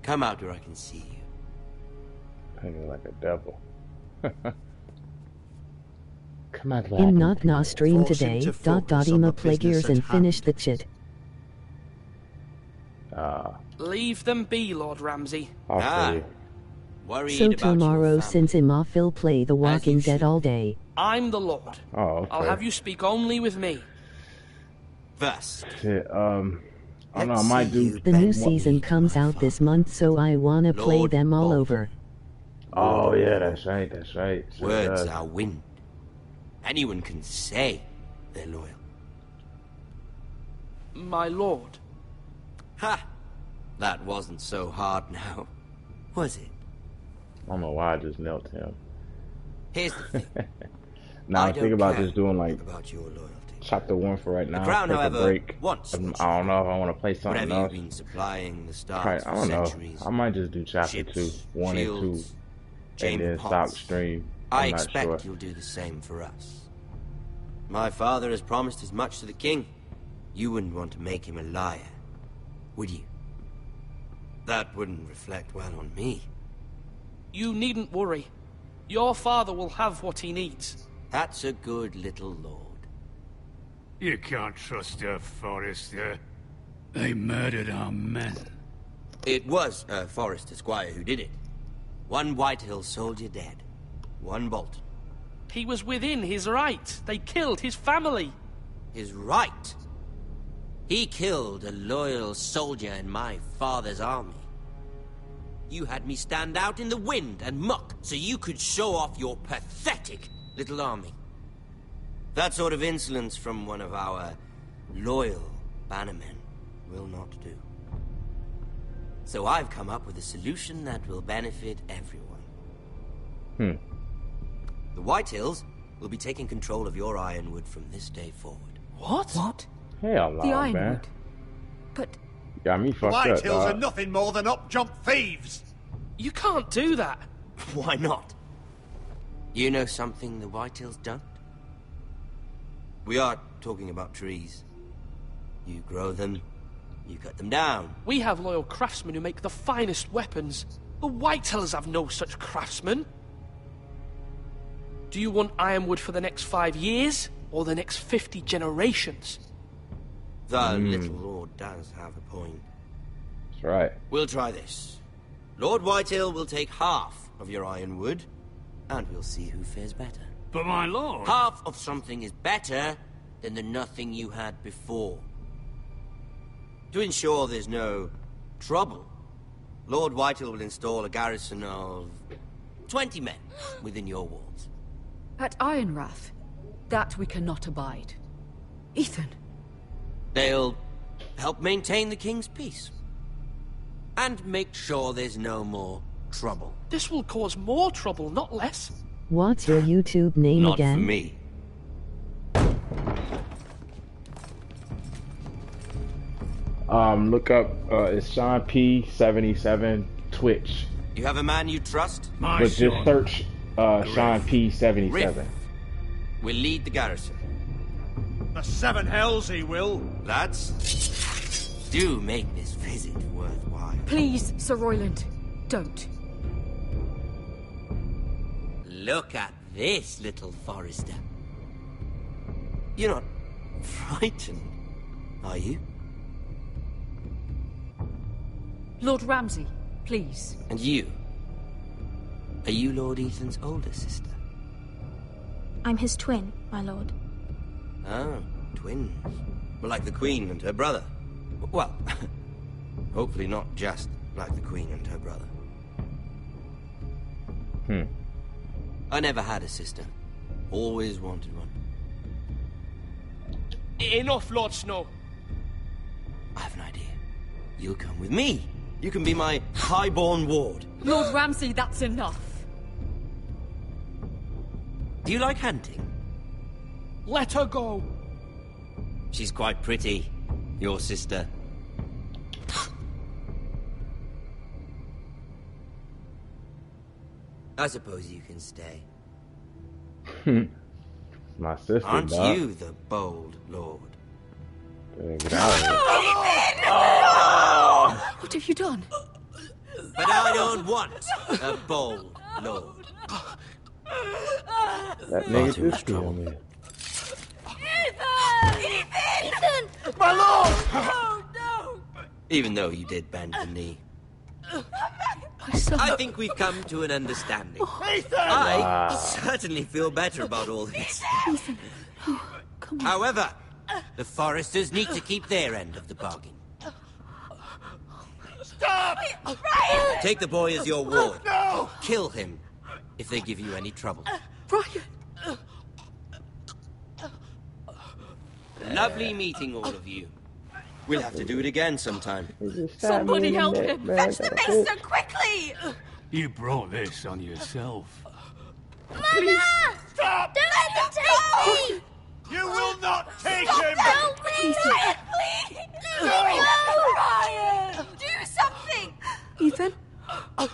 Come out where I can see you. Hanging like a devil. Come out. In Knock Nah stream today, Ema play gears and finish the chit. Leave them be, Lord Ramsay. So tomorrow since Imafil play The Walking Dead all day. I'm the Lord. Oh, okay. I'll have you speak only with me. First. Shit, I don't know, I might do... The new season comes out this month, so I wanna play them all over. Oh, yeah, that's right. So words are wind. Anyone can say they're loyal. My lord. Ha! That wasn't so hard now, was it? I don't know why I just knelt him. Here's the thing. Now I think about just doing like about your loyalty. chapter 1 for right now. The Crown, take however, a break. wants I don't know if I want to play something whatever else. you've been supplying the stars I for don't know. centuries. I might just do chapter Ships, 2, 1 and 2, shields, and chamber then stop pots. stream. I I'm not expect sure. you'll do the same for us. My father has promised as much to the king. You wouldn't want to make him a liar, would you? That wouldn't reflect well on me. You needn't worry. Your father will have what he needs. That's a good little lord. You can't trust her, Forrester. They murdered our men. It was a Forrester squire who did it. One Whitehill soldier dead. One Bolton. He was within his right. They killed his family. His right? He killed a loyal soldier in my father's army. You had me stand out in the wind and muck so you could show off your pathetic little army. That sort of insolence from one of our loyal bannermen will not do. So I've come up with a solution that will benefit everyone. The Whitehills will be taking control of your Ironwood from this day forward. What? What? Hell no, The man. Ironwood. But Got me fucked up, Whitehills are dog. nothing more than up-jump thieves. You can't do that. Why not? You know something the Whitehills don't? We are talking about trees. You grow them, you cut them down. We have loyal craftsmen who make the finest weapons. The Whitehills have no such craftsmen. Do you want Ironwood for the next 5 years, or the next 50 generations? The little lord does have a point. That's right. We'll try this. Lord Whitehill will take half of your Ironwood, and we'll see who fares better. But my lord... Half of something is better than the nothing you had before. To ensure there's no trouble, Lord Whitehill will install a garrison of 20 men within your walls. at Ironrath, that we cannot abide. Ethan. They'll help maintain the king's peace. And make sure there's no more trouble. This will cause more trouble, not less. What's your YouTube name Not again? for me. Look up, it's Sean P77 Twitch. You have a man you trust? But just search, Sean P77. Riff will lead the garrison. The seven hells he will. Lads, do make this visit worthwhile. Please, Sir Royland, don't. Look at this, little Forester. You're not frightened, are you? Lord Ramsay, please. And you? Are you Lord Ethan's older sister? I'm his twin, my lord. Oh, twins. Well, like the Queen and her brother. Well, hopefully not just like the Queen and her brother. I never had a sister. Always wanted one. Enough, Lord Snow. I have an idea. You'll come with me. You can be my highborn ward. Lord Ramsay, that's enough. Do you like hunting? Let her go. She's quite pretty, your sister. I suppose you can stay. My sister, Aren't dog. you the bold lord? Get out of here. What have you done? But I don't want a bold lord. That nigga just killed me. Ethan! My lord! No! Even though you did bend the knee. I think we've come to an understanding. I certainly feel better about all this. However, the Foresters need to keep their end of the bargain. Stop! Ryan! Take the boy as your ward. No! Kill him if they give you any trouble. Ryan! Lovely meeting all of you. We'll have to do it again sometime. Somebody help him! Fetch the maester quickly! You brought this on yourself. Mother! Stop! Don't let them take me! You will not take Stop! him! Don't leave! Ryan, please! No! Ryan! Do something! Ethan? My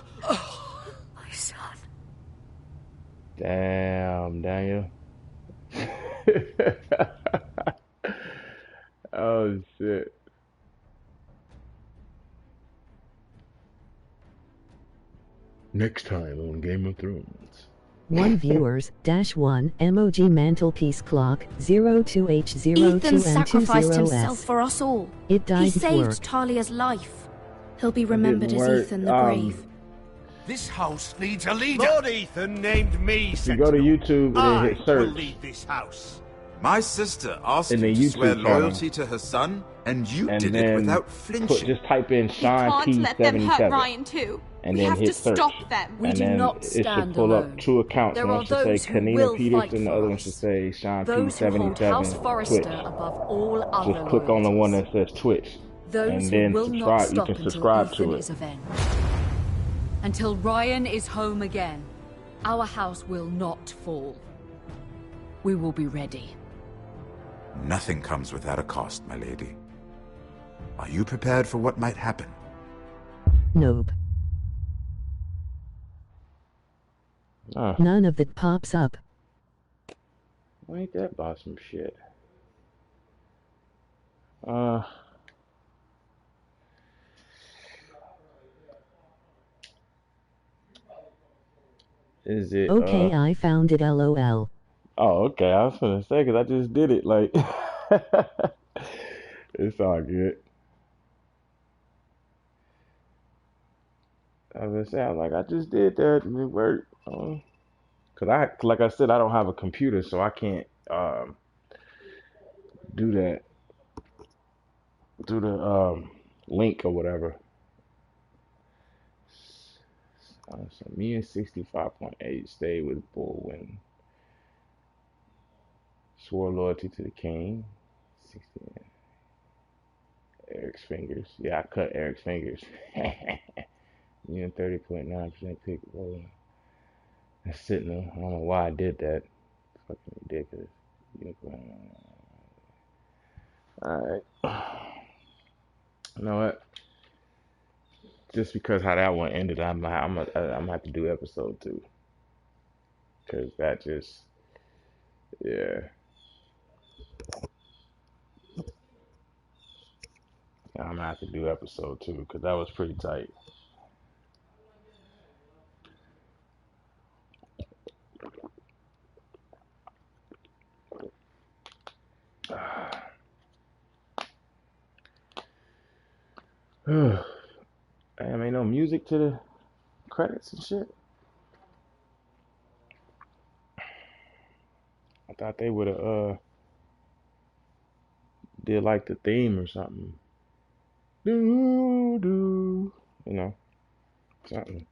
son. Damn, Daniel. Oh shit. Next time on Game of Thrones. One viewers, -1, emoji mantelpiece clock, 02H02M20S. Ethan sacrificed himself for us all. It died He at saved work. Talia's life. He'll be remembered as work. Ethan the Brave. This house needs a leader. Lord Ethan named me If you go to YouTube and then I hit will search, lead this house. My sister asked In you the to swear YouTube channel. loyalty to her son, and you and did it then without put, flinching. just type in We Sean can't let them hurt P77 Ryan too. and We then have hit to search. stop them. And then it should pull up two accounts. There One are should say those who will Kanina fight Peterson, the for other one us. should say Sean Those who hold House P77 Forrester Twitch. above all other Just click on the one that says Twitch. Those and who then will not subscribe. You stop can until subscribe Ethan to is it. avenged. Until Ryan is home again, our house will not fall. We will be ready. Nothing comes without a cost, my lady. Are you prepared for what might happen? Nope. Ah. None of that pops up. Ain't that about some shit? Is it Okay, I found it, LOL. Oh, okay. I was gonna say, cause I just did it. Like, it's all good. I was gonna say, I'm like, I just did that and it worked. Cause like I said, I don't have a computer, so I can't do that. Do the link or whatever. So me and 65.8 stayed with Bull when swore loyalty to the king. 60. Eric's fingers. Yeah, I cut Eric's fingers. Me and 30.9% pick rolling. That's sitting there. I don't know why I did that. It's fucking ridiculous. Alright. You know what? Just because how that one ended, I'm gonna have to do episode 2. Cause that just, yeah. I'm gonna have to do episode 2 because that was pretty tight. Damn, ain't no music to the credits and shit. I thought they would have did like the theme or something. Do do, you know, something.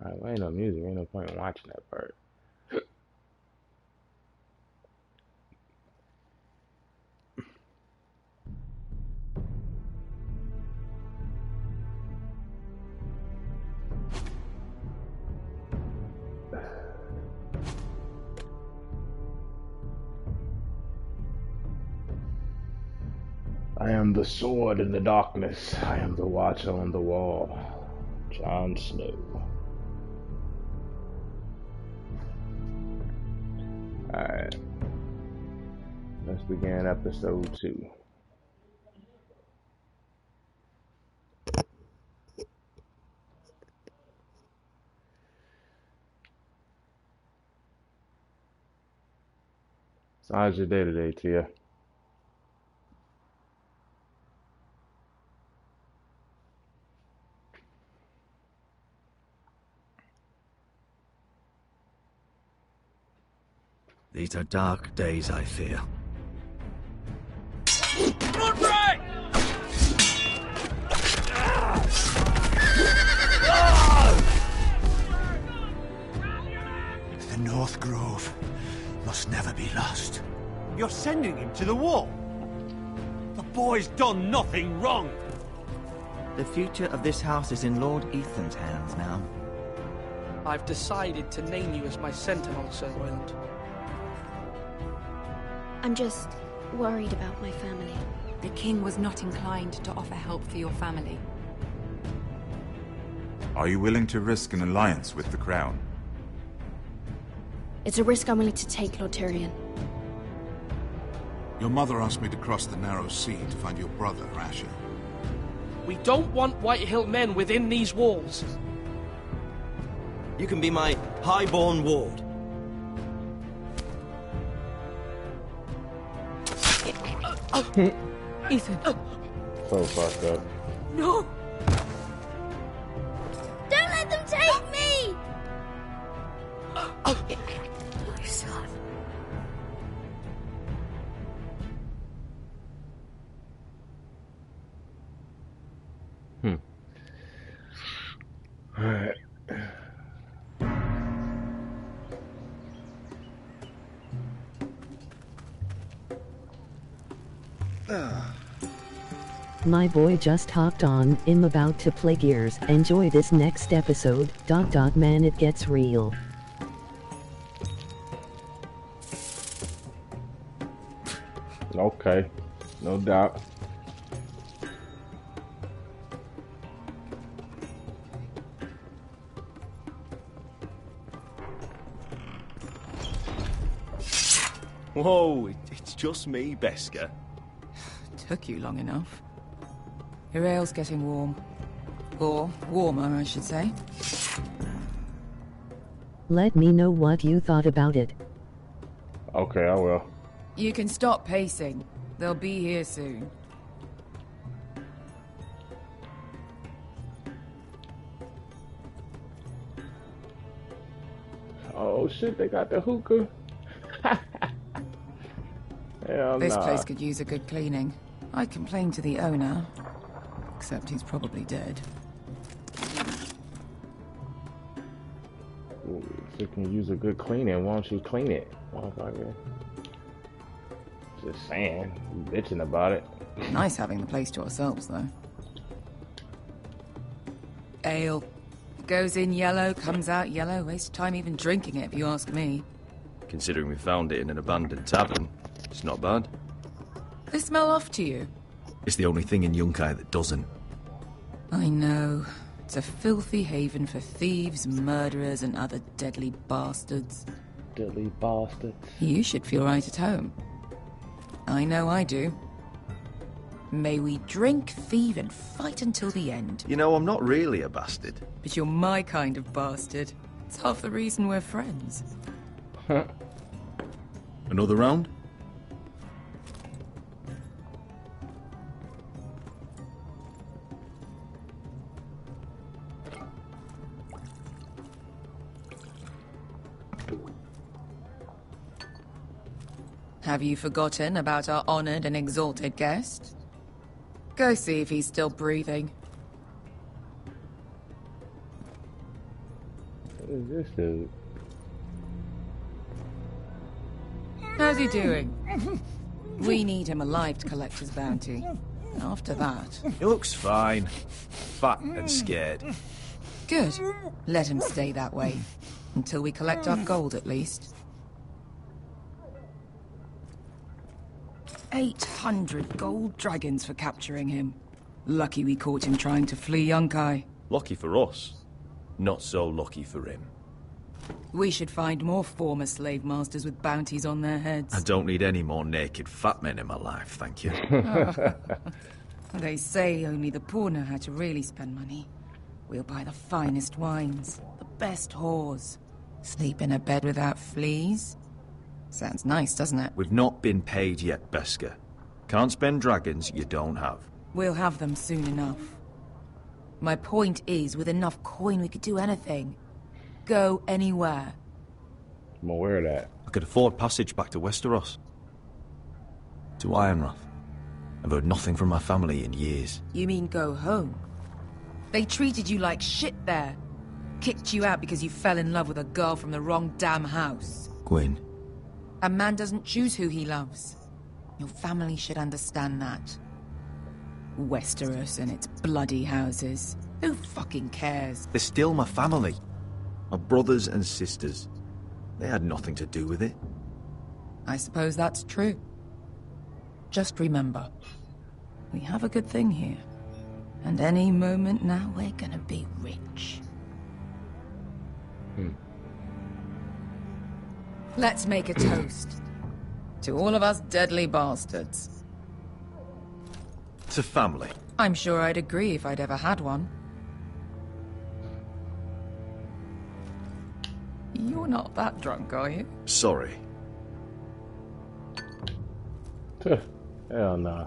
Alright, well, ain't no music, ain't no point in watching that part. I am the sword in the darkness. I am the watcher on the wall. Jon Snow. Let's begin episode 2. So how's your day today, Tia? These are dark days, I fear. Roderick! The North Grove must never be lost. You're sending him to the wall? The boy's done nothing wrong. The future of this house is in Lord Ethan's hands now. I've decided to name you as my sentinel, Sir Royland. I'm just worried about my family. The king was not inclined to offer help for your family. Are you willing to risk an alliance with the Crown? It's a risk I'm willing to take, Lord Tyrion. Your mother asked me to cross the narrow sea to find your brother, Asher. We don't want Whitehill men within these walls. You can be my highborn ward. Ethan. So fucked up. No! Don't let them take me! My son. Alright. My boy just hopped on. I'm about to play Gears. Enjoy this next episode. ... Man, it gets real. Okay. No doubt. Whoa, it's just me, Beska. Took you long enough. Your ale's getting warm. Or warmer, I should say. Let me know what you thought about it. Okay, I will. You can stop pacing. They'll be here soon. Oh shit, they got the hookah. Hell This nah. place could use a good cleaning. I complained to the owner, except he's probably dead. Ooh, if you can use a good cleaning, why don't you clean it, motherfucker? Just saying, you bitching about it. Nice having the place to ourselves, though. Ale. Goes in yellow, comes out yellow. Waste time even drinking it, if you ask me. Considering we found it in an abandoned tavern, it's not bad. They smell off to you. It's the only thing in Yunkai that doesn't. I know. It's a filthy haven for thieves, murderers, and other deadly bastards. Deadly bastards. You should feel right at home. I know I do. May we drink, thieve, and fight until the end. You know, I'm not really a bastard. But you're my kind of bastard. It's half the reason we're friends. Another round? Have you forgotten about our honored and exalted guest? Go see if he's still breathing. What is this dude? How's he doing? We need him alive to collect his bounty. After that... He looks fine. Fat and scared. Good. Let him stay that way. Until we collect our gold, at least. 800 gold dragons for capturing him. Lucky we caught him trying to flee Yunkai. Lucky for us. Not so lucky for him. We should find more former slave masters with bounties on their heads. I don't need any more naked fat men in my life, thank you. They say only the poor know how to really spend money. We'll buy the finest wines, the best whores. Sleep in a bed without fleas? Sounds nice, doesn't it? We've not been paid yet, Beskar. Can't spend dragons you don't have. We'll have them soon enough. My point is, with enough coin we could do anything. Go anywhere. I'm aware of that. I could afford passage back to Westeros. To Ironrath. I've heard nothing from my family in years. You mean go home? They treated you like shit there. Kicked you out because you fell in love with a girl from the wrong damn house. Gwyn. A man doesn't choose who he loves. Your family should understand that. Westeros and its bloody houses. Who fucking cares? They're still my family. My brothers and sisters. They had nothing to do with it. I suppose that's true. Just remember, we have a good thing here. And any moment now, we're gonna be rich. Let's make a toast. To all of us deadly bastards. To family. I'm sure I'd agree if I'd ever had one. You're not that drunk, are you? Sorry. Hell nah.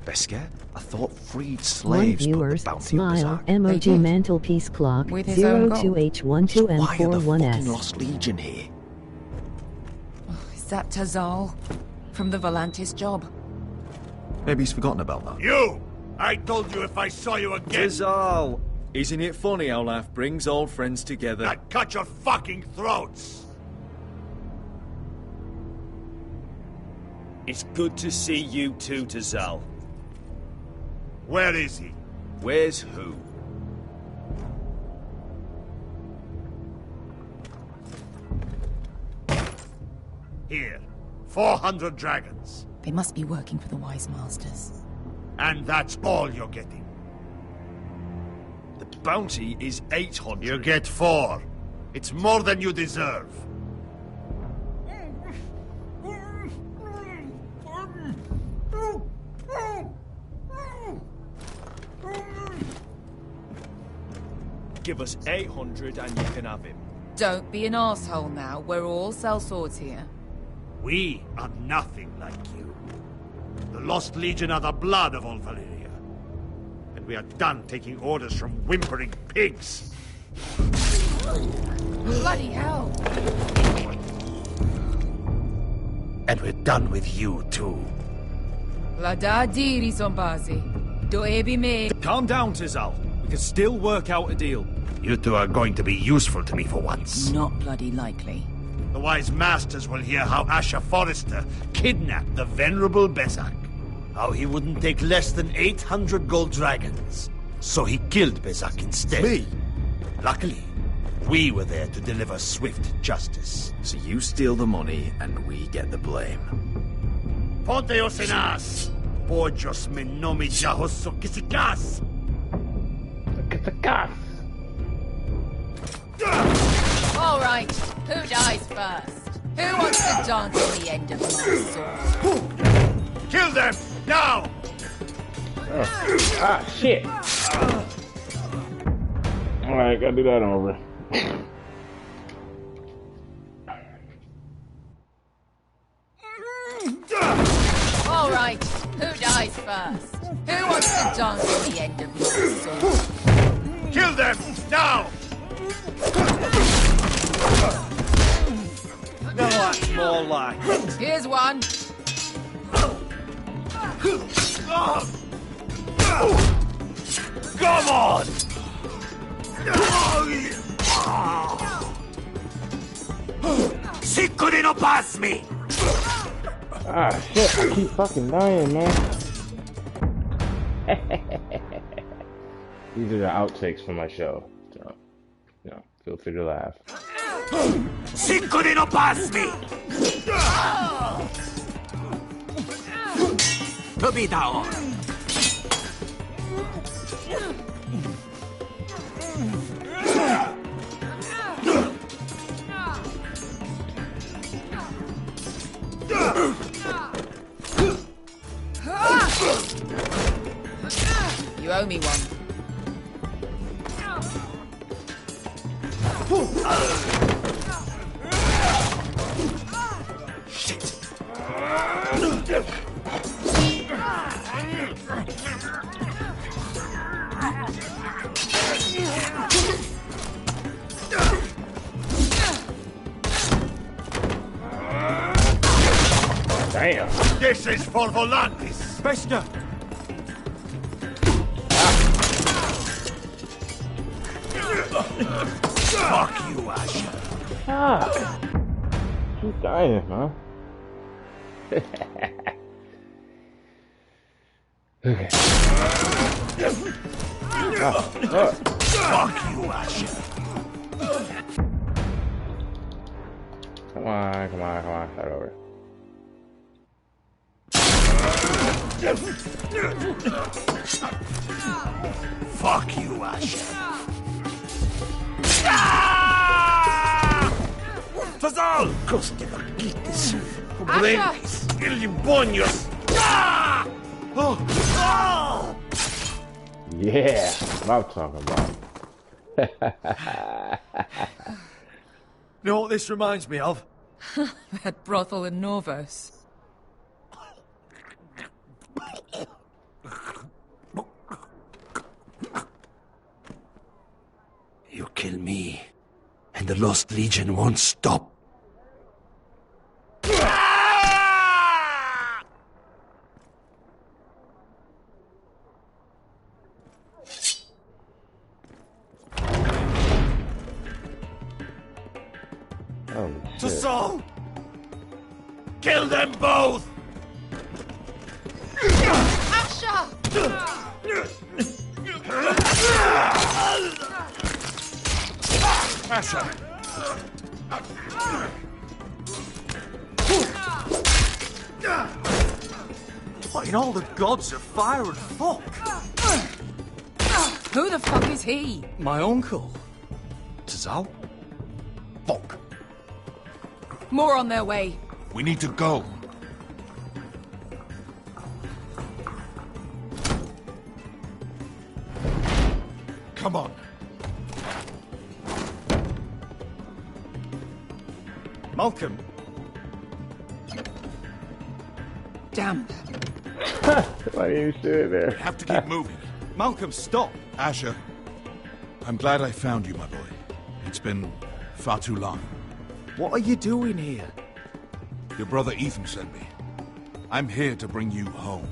Beskar? I thought freed One slaves put the viewers, bounty smile, on the emoji mantelpiece clock, With his own gold. 02H12M41S. Lost Legion here. Is that Tazal? From the Volantis job? Maybe he's forgotten about that. You! I told you if I saw you again... Tazal! Isn't it funny how life brings old friends together? I'd cut your fucking throats! It's good to see you too, Tazal. Where is he? Where's who? Here. 400 dragons. They must be working for the Wise Masters. And that's all you're getting. The bounty is 800. You get 4. It's more than you deserve. Give us 800 and you can have him. Don't be an asshole now. We're all sellswords here. We are nothing like you. The Lost Legion are the blood of all Valyria. And we are done taking orders from whimpering pigs. Bloody hell! And we're done with you, too. La da diri sombazi. Do ebi me. Calm down, Tazal. We can still work out a deal. You two are going to be useful to me for once. Not bloody likely. The Wise Masters will hear how Asher Forrester kidnapped the venerable Bezak. How he wouldn't take less than 800 gold dragons. So he killed Bezak instead. Me? Luckily, we were there to deliver swift justice. So you steal the money and we get the blame. Ponteos en as! Pojos me nomi jahoso kisikas! Kisikas! All right, who dies first? Who wants to dance on the end of my sword? Kill them! Now! Shit! Alright, gotta do that over. All right, who dies first? Who wants to dance on the end of my sword? Kill them! Now! No, that's more like it. Here's one. Come on! Si couldn't pass me! Shit, I keep fucking dying, man. These are the outtakes from my show. So, feel free to laugh. Si couldn't pass me! To be down. You owe me one. Shit! Damn. This is for Volantis. Bester! Fuck you, Asher. Ah. Keep dying, man. Okay. Fuck you, Asher. Come on, come on, come on. Start over. Fuck you, Asher. Tazal! Coste vaquitis. Pobrenis. Illimbonios. Oh! Yeah, that's what I'm talking about. You know what this reminds me of? That brothel in Novos. You kill me, and the Lost Legion won't stop. Oh, To Saul! Kill them both! Asher! Asher! What in all the gods of fire and fuck? Who the fuck is he? My uncle. Tazal? Fuck. More on their way. We need to go. Come on. Malcolm. Damn. Why didn't you sit there? We have to keep moving. Malcolm, stop! Asher, I'm glad I found you, my boy. It's been far too long. What are you doing here? Your brother Ethan sent me. I'm here to bring you home.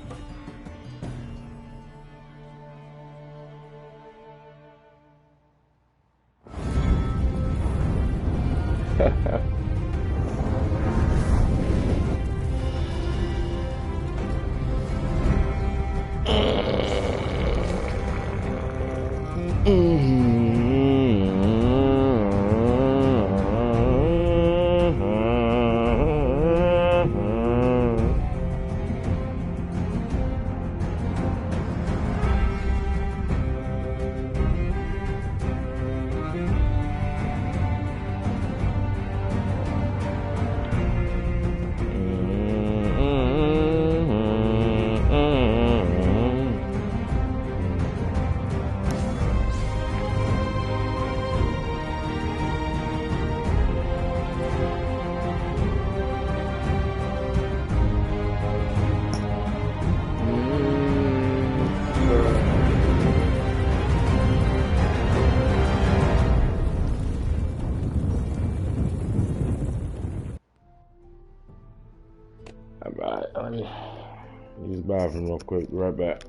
Alright, let me use the bathroom real quick. Be right back.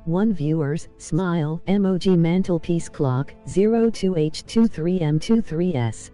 1 viewers, smile, emoji mantelpiece clock, 02H23M23S.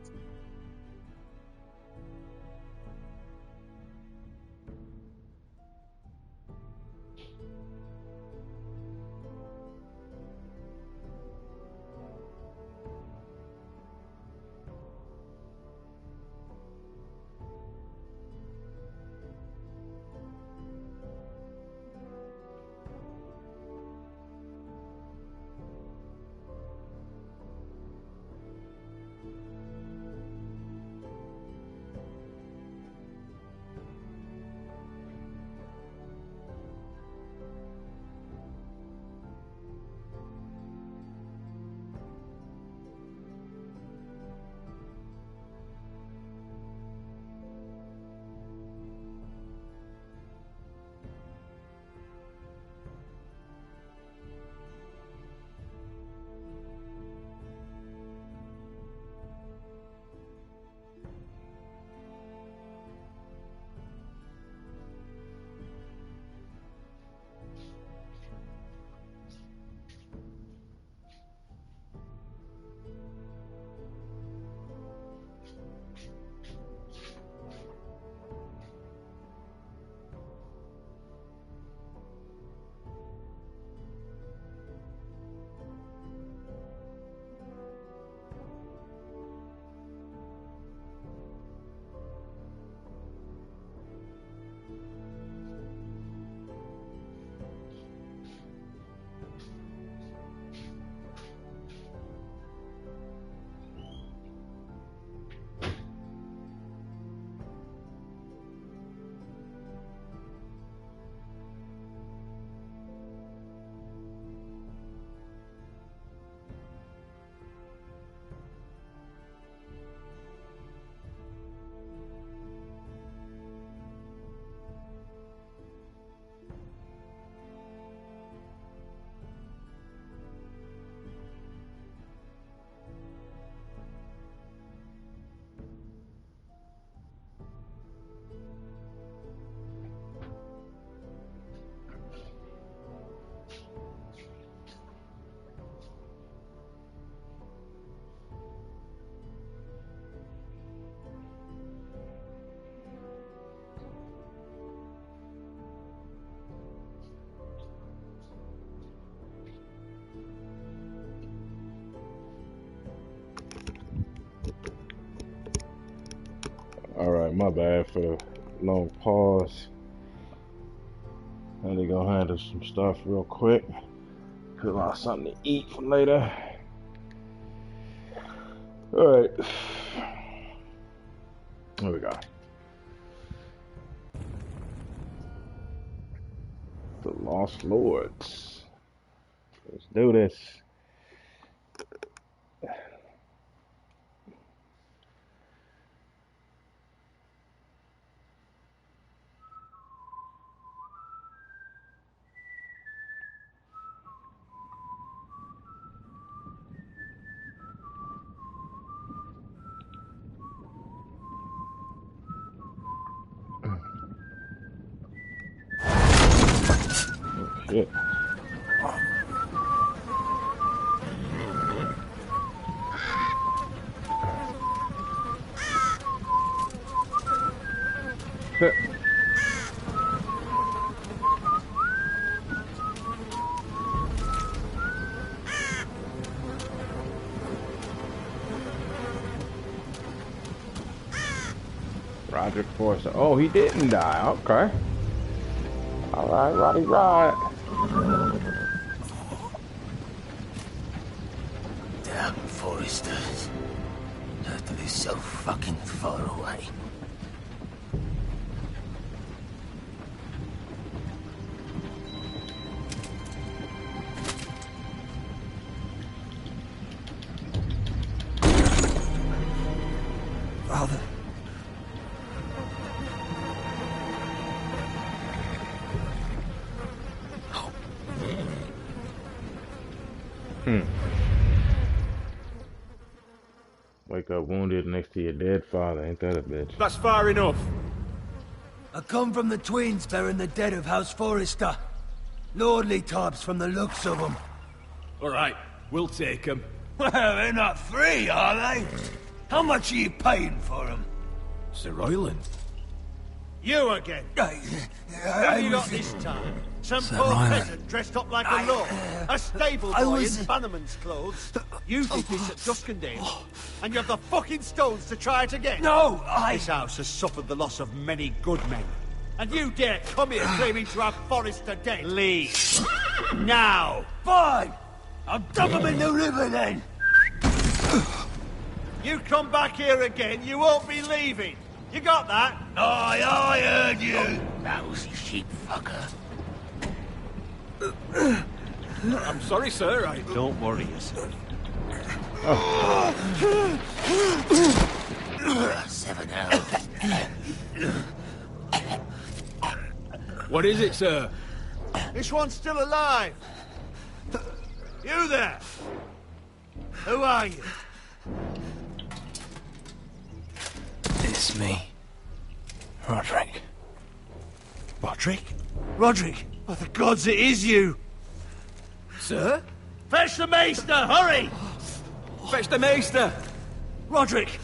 Alright, my bad for the long pause. And they gonna handle some stuff real quick. Pull out something to eat for later. Alright. Here we go. The Lost Lords. Let's do this. Shit. Roderick Forrester. Oh, he didn't die. Okay. All right, Roddy Rod. Damn Foresters. Not to be so fucking far away. Father. Wake up wounded next to your dead father. Ain't that a bitch? That's far enough. I come from the twins bearing the dead of House Forrester. Lordly types from the looks of them. All right, we'll take them. Well, they're not free, are they? How much are you paying for them? Sir Royland. You again. Who have you got this time? Some poor peasant dressed up like a lord. A stable boy in Bannerman's clothes. You did this at Duskendale. And you have the fucking stones to try it again. No, This house has suffered the loss of many good men. And you dare come here claiming to have Forrester dead. Leave. Now. Fine. I'll dump him in the river then. You come back here again, you won't be leaving. You got that? Aye, I heard you. Lousy sheep fucker. I'm sorry, sir. Don't worry yourself. Seven elves. What is it, sir? This one's still alive. You there? Who are you? It's me. Roderick. Roderick? Roderick! Oh, the gods, it is you! Sir? Fetch the maester, hurry! Fetch the maester! Roderick!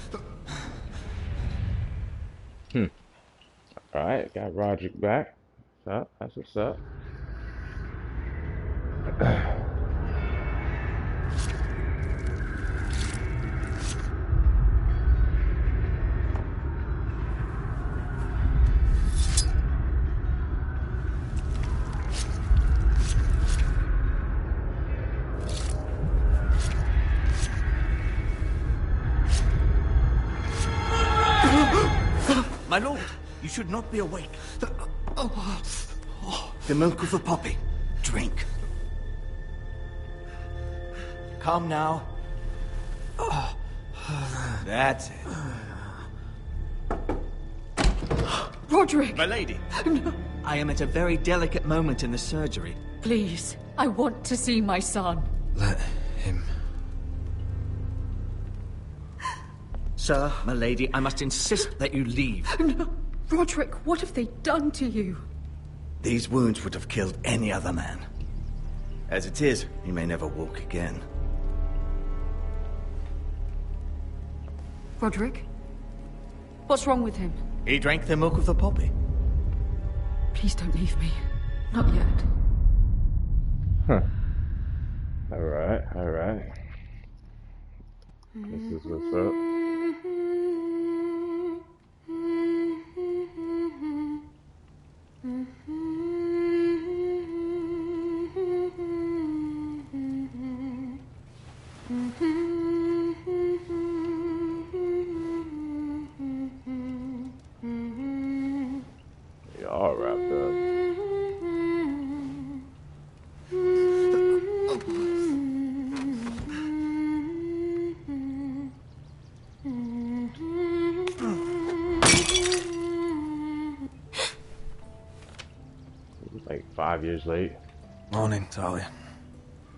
Alright, got Roderick back. What's up? That's what's up. My lord, you should not be awake. The milk of the poppy. Drink. Calm now. That's it. Roderick! My lady, I am at a very delicate moment in the surgery. Please, I want to see my son. Let him. Sir, my lady, I must insist that you leave. No. Roderick, what have they done to you? These wounds would have killed any other man. As it is, he may never walk again. Roderick? What's wrong with him? He drank the milk of the poppy. Please don't leave me. Not yet. Huh. Alright, alright. This is what's up. Y'all wrapped up. Like 5 years late. Morning, Talia.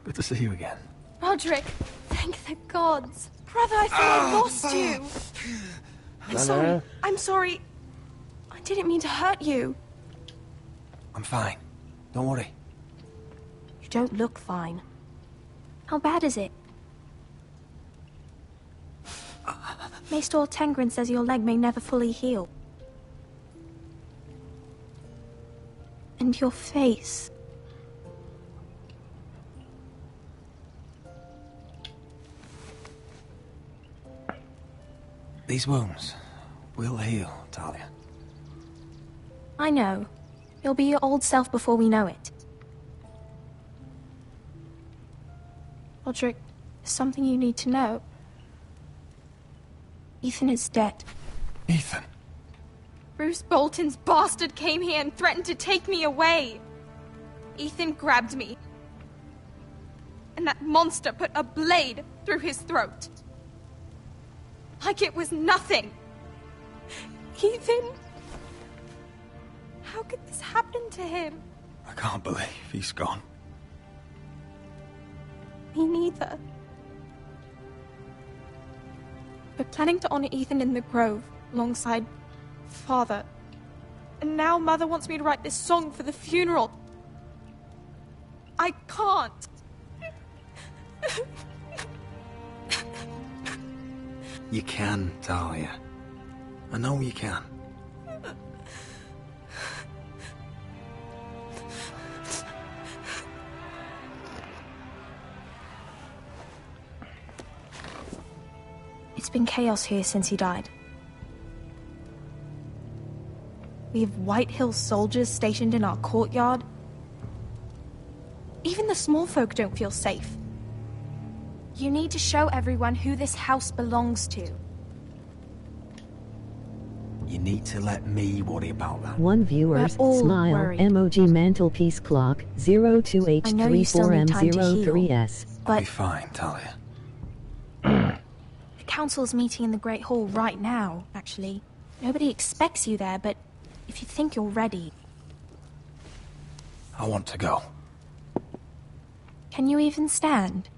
Good to see you again. Roderick, thank the gods. Brother, I thought I lost you. I'm sorry. I'm sorry. I didn't mean to hurt you. I'm fine. Don't worry. You don't look fine. How bad is it? Maester Tengrin says your leg may never fully heal. And your face. These wounds will heal, Talia. I know. You'll be your old self before we know it. Roderick, there's something you need to know. Ethan is dead. Ethan? Bruce Bolton's bastard came here and threatened to take me away. Ethan grabbed me. And that monster put a blade through his throat. Like it was nothing. Ethan... How could this happen to him? I can't believe he's gone. Me neither. We're planning to honor Ethan in the Grove, alongside Father. And now Mother wants me to write this song for the funeral. I can't. You can, Talia. I know you can. It's been chaos here since he died. We have White Hill soldiers stationed in our courtyard. Even the small folk don't feel safe. You need to show everyone who this house belongs to. You need to let me worry about that. One viewers, We're all smile, worried. emoji mantelpiece clock, 02H34M03S. I'll be fine, Talia. The council's meeting in the Great Hall right now, actually. Nobody expects you there, but if you think you're ready... I want to go. Can you even stand?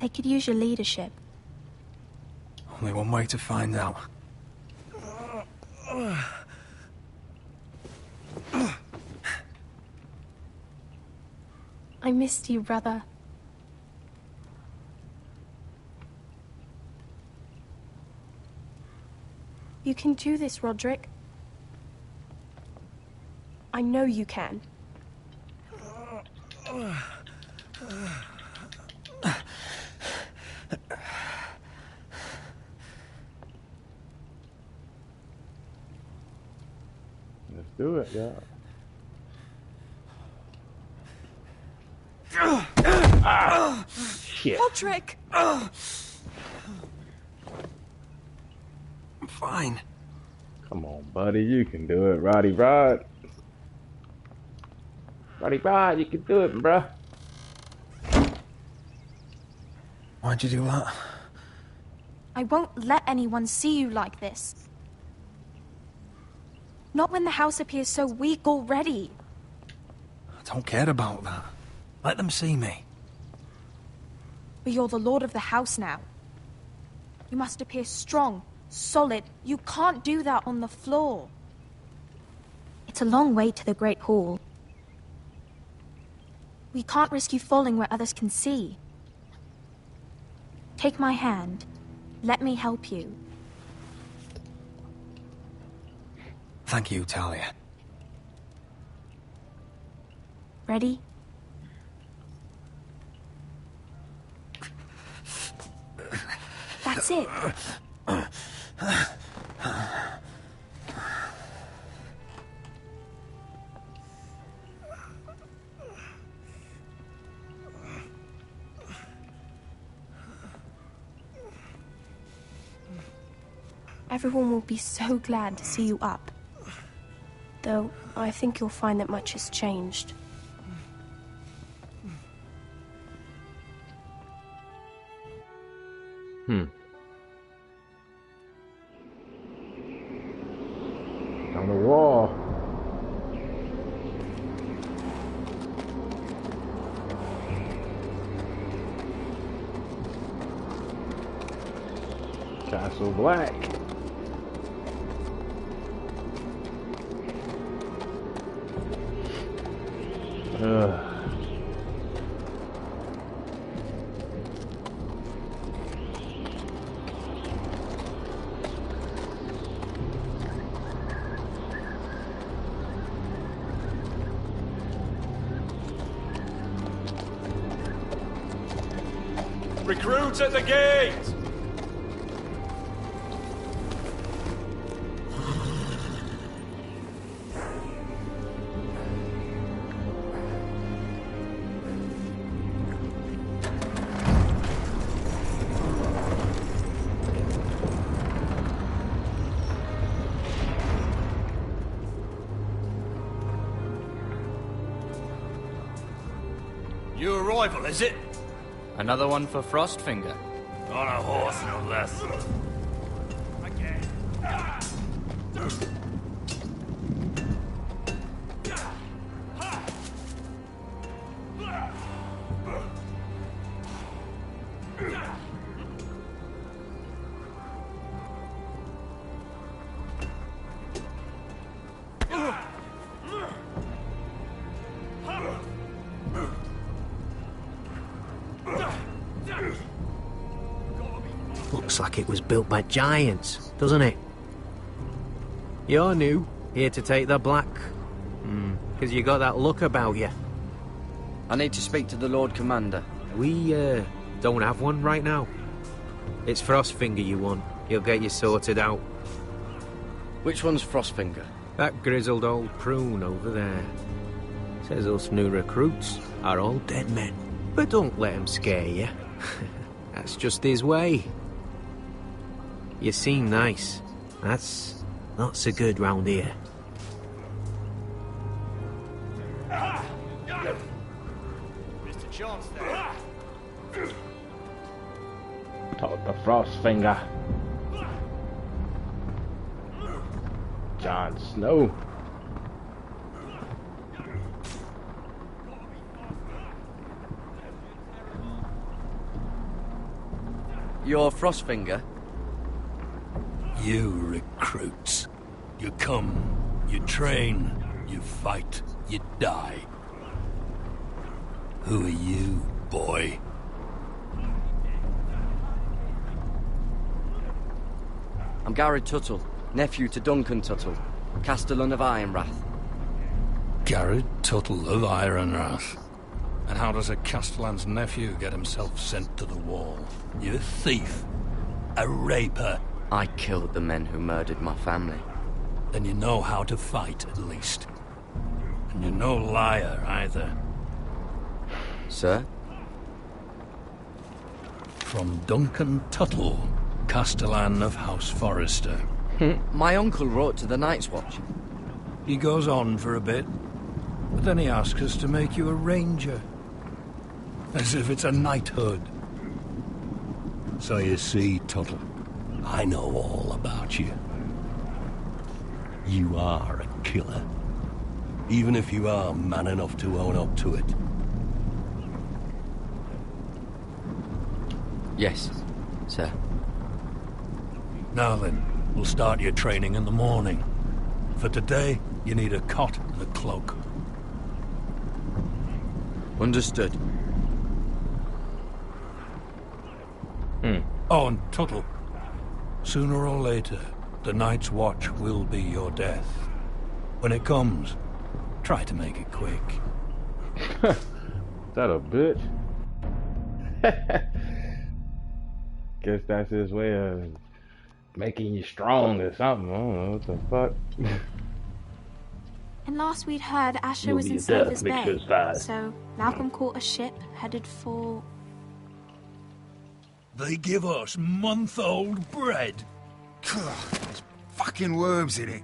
They could use your leadership. Only one way to find out. I missed you, brother. You can do this, Roderick. I know you can. Let's do it, yeah. Shit. Roderick! I'm fine. Come on, buddy, you can do it, Roddy Rod. Roddy Rod, you can do it, bruh. Why'd you do that? I won't let anyone see you like this. Not when the house appears so weak already. I don't care about that. Let them see me. But you're the lord of the house now. You must appear strong, solid. You can't do that on the floor. It's a long way to the Great Hall. We can't risk you falling where others can see. Take my hand. Let me help you. Thank you, Talia. Ready? That's it. Everyone will be so glad to see you up. Though, I think you'll find that much has changed. On the wall. Castle Black. Recruits at the gate! New arrival, is it? Another one for Frostfinger. On a horse, no less. Looks like it was built by giants, doesn't it? You're new, here to take the black. Because you got that look about you. I need to speak to the Lord Commander. We, don't have one right now. It's Frostfinger you want. He'll get you sorted out. Which one's Frostfinger? That grizzled old prune over there. Says us new recruits are all dead men. But don't let him scare you. That's just his way. You seem nice. That's not so good round here. Mr. Chance there. Oh, the Frostfinger. Jon Snow. You're Frostfinger? You recruits. You come, you train, you fight, you die. Who are you, boy? I'm Garrett Tuttle, nephew to Duncan Tuttle, Castellan of Ironrath. Garrett Tuttle of Ironrath. And how does a Castellan's nephew get himself sent to the wall? You a thief? A raper? I killed the men who murdered my family. Then you know how to fight, at least. And you're no liar, either. Sir? From Duncan Tuttle, Castellan of House Forrester. My uncle wrote to the Night's Watch. He goes on for a bit, but then he asks us to make you a ranger. As if it's a knighthood. So you see, Tuttle, I know all about you. You are a killer. Even if you are man enough to own up to it. Yes, sir. Now then, we'll start your training in the morning. For today, you need a cot and a cloak. Understood. Oh, and Tuttle. Sooner or later, the Night's Watch will be your death. When it comes, try to make it quick. Is that a bitch? Guess that's his way of making you strong or something. I don't know what the fuck. And last we'd heard, Asher You'll was be in a death Silver's Bay. mixture's bad. So Malcolm caught a ship headed for... They give us month-old bread. There's fucking worms in it.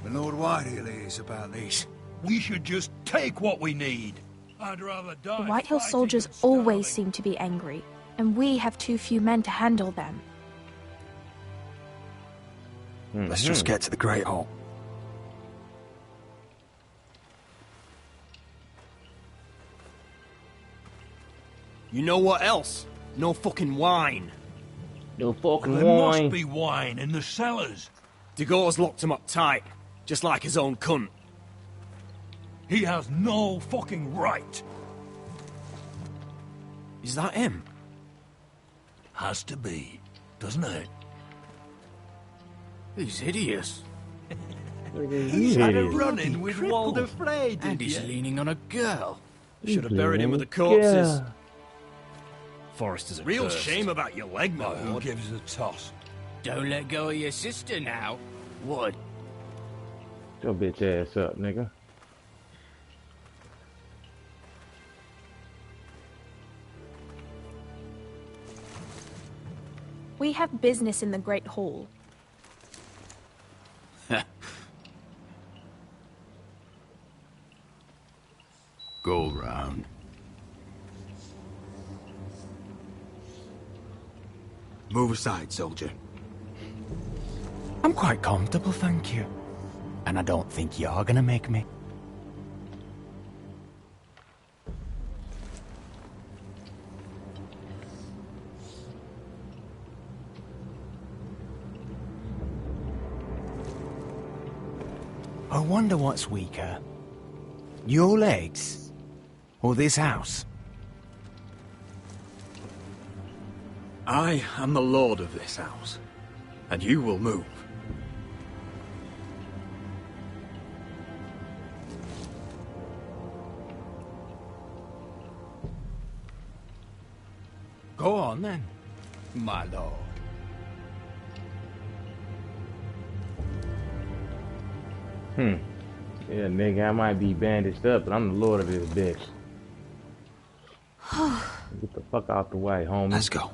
The Lord Whitehill hears about these. We should just take what we need. I'd rather die. The Whitehill soldiers always seem to be angry, and we have too few men to handle them. Let's just get to the Great Hall. You know what else? No fucking wine. No fucking There wine. must be wine in the cellars. Degor's locked him up tight, just like his own cunt. He has no fucking right. Is that him? Has to be, doesn't it? He's hideous. He's had a run-in with Walder Frey, And he's leaning on a girl. He's Should have buried him with the leaning- corpses. yeah. Forrester's a real cursed. shame about your leg, my Who lord. gives a toss? Don't let go of your sister now. Would. Your bitch ass up, nigga. We have business in the Great Hall. Go round. Move aside, soldier. I'm quite comfortable, thank you. And I don't think you're gonna make me. I wonder what's weaker. Your legs? Or this house? I am the lord of this house, and you will move. Go on, then, my lord. Yeah, nigga, I might be bandaged up, but I'm the lord of this bitch. Get the fuck out the way, homie. Let's go.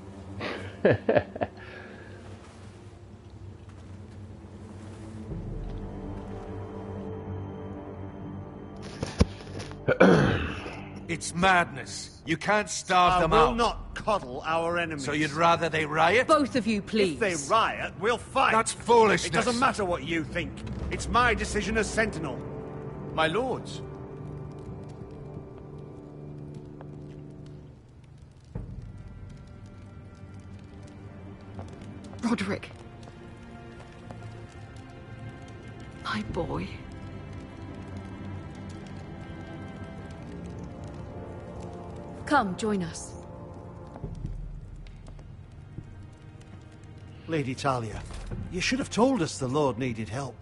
It's madness. You can't starve them out. I will not coddle our enemies. So you'd rather they riot? Both of you, please. If they riot, we'll fight. That's foolishness. It doesn't matter what you think. It's my decision as Sentinel. My lords. Roderick. My boy. Come, join us. Lady Talia, you should have told us the Lord needed help.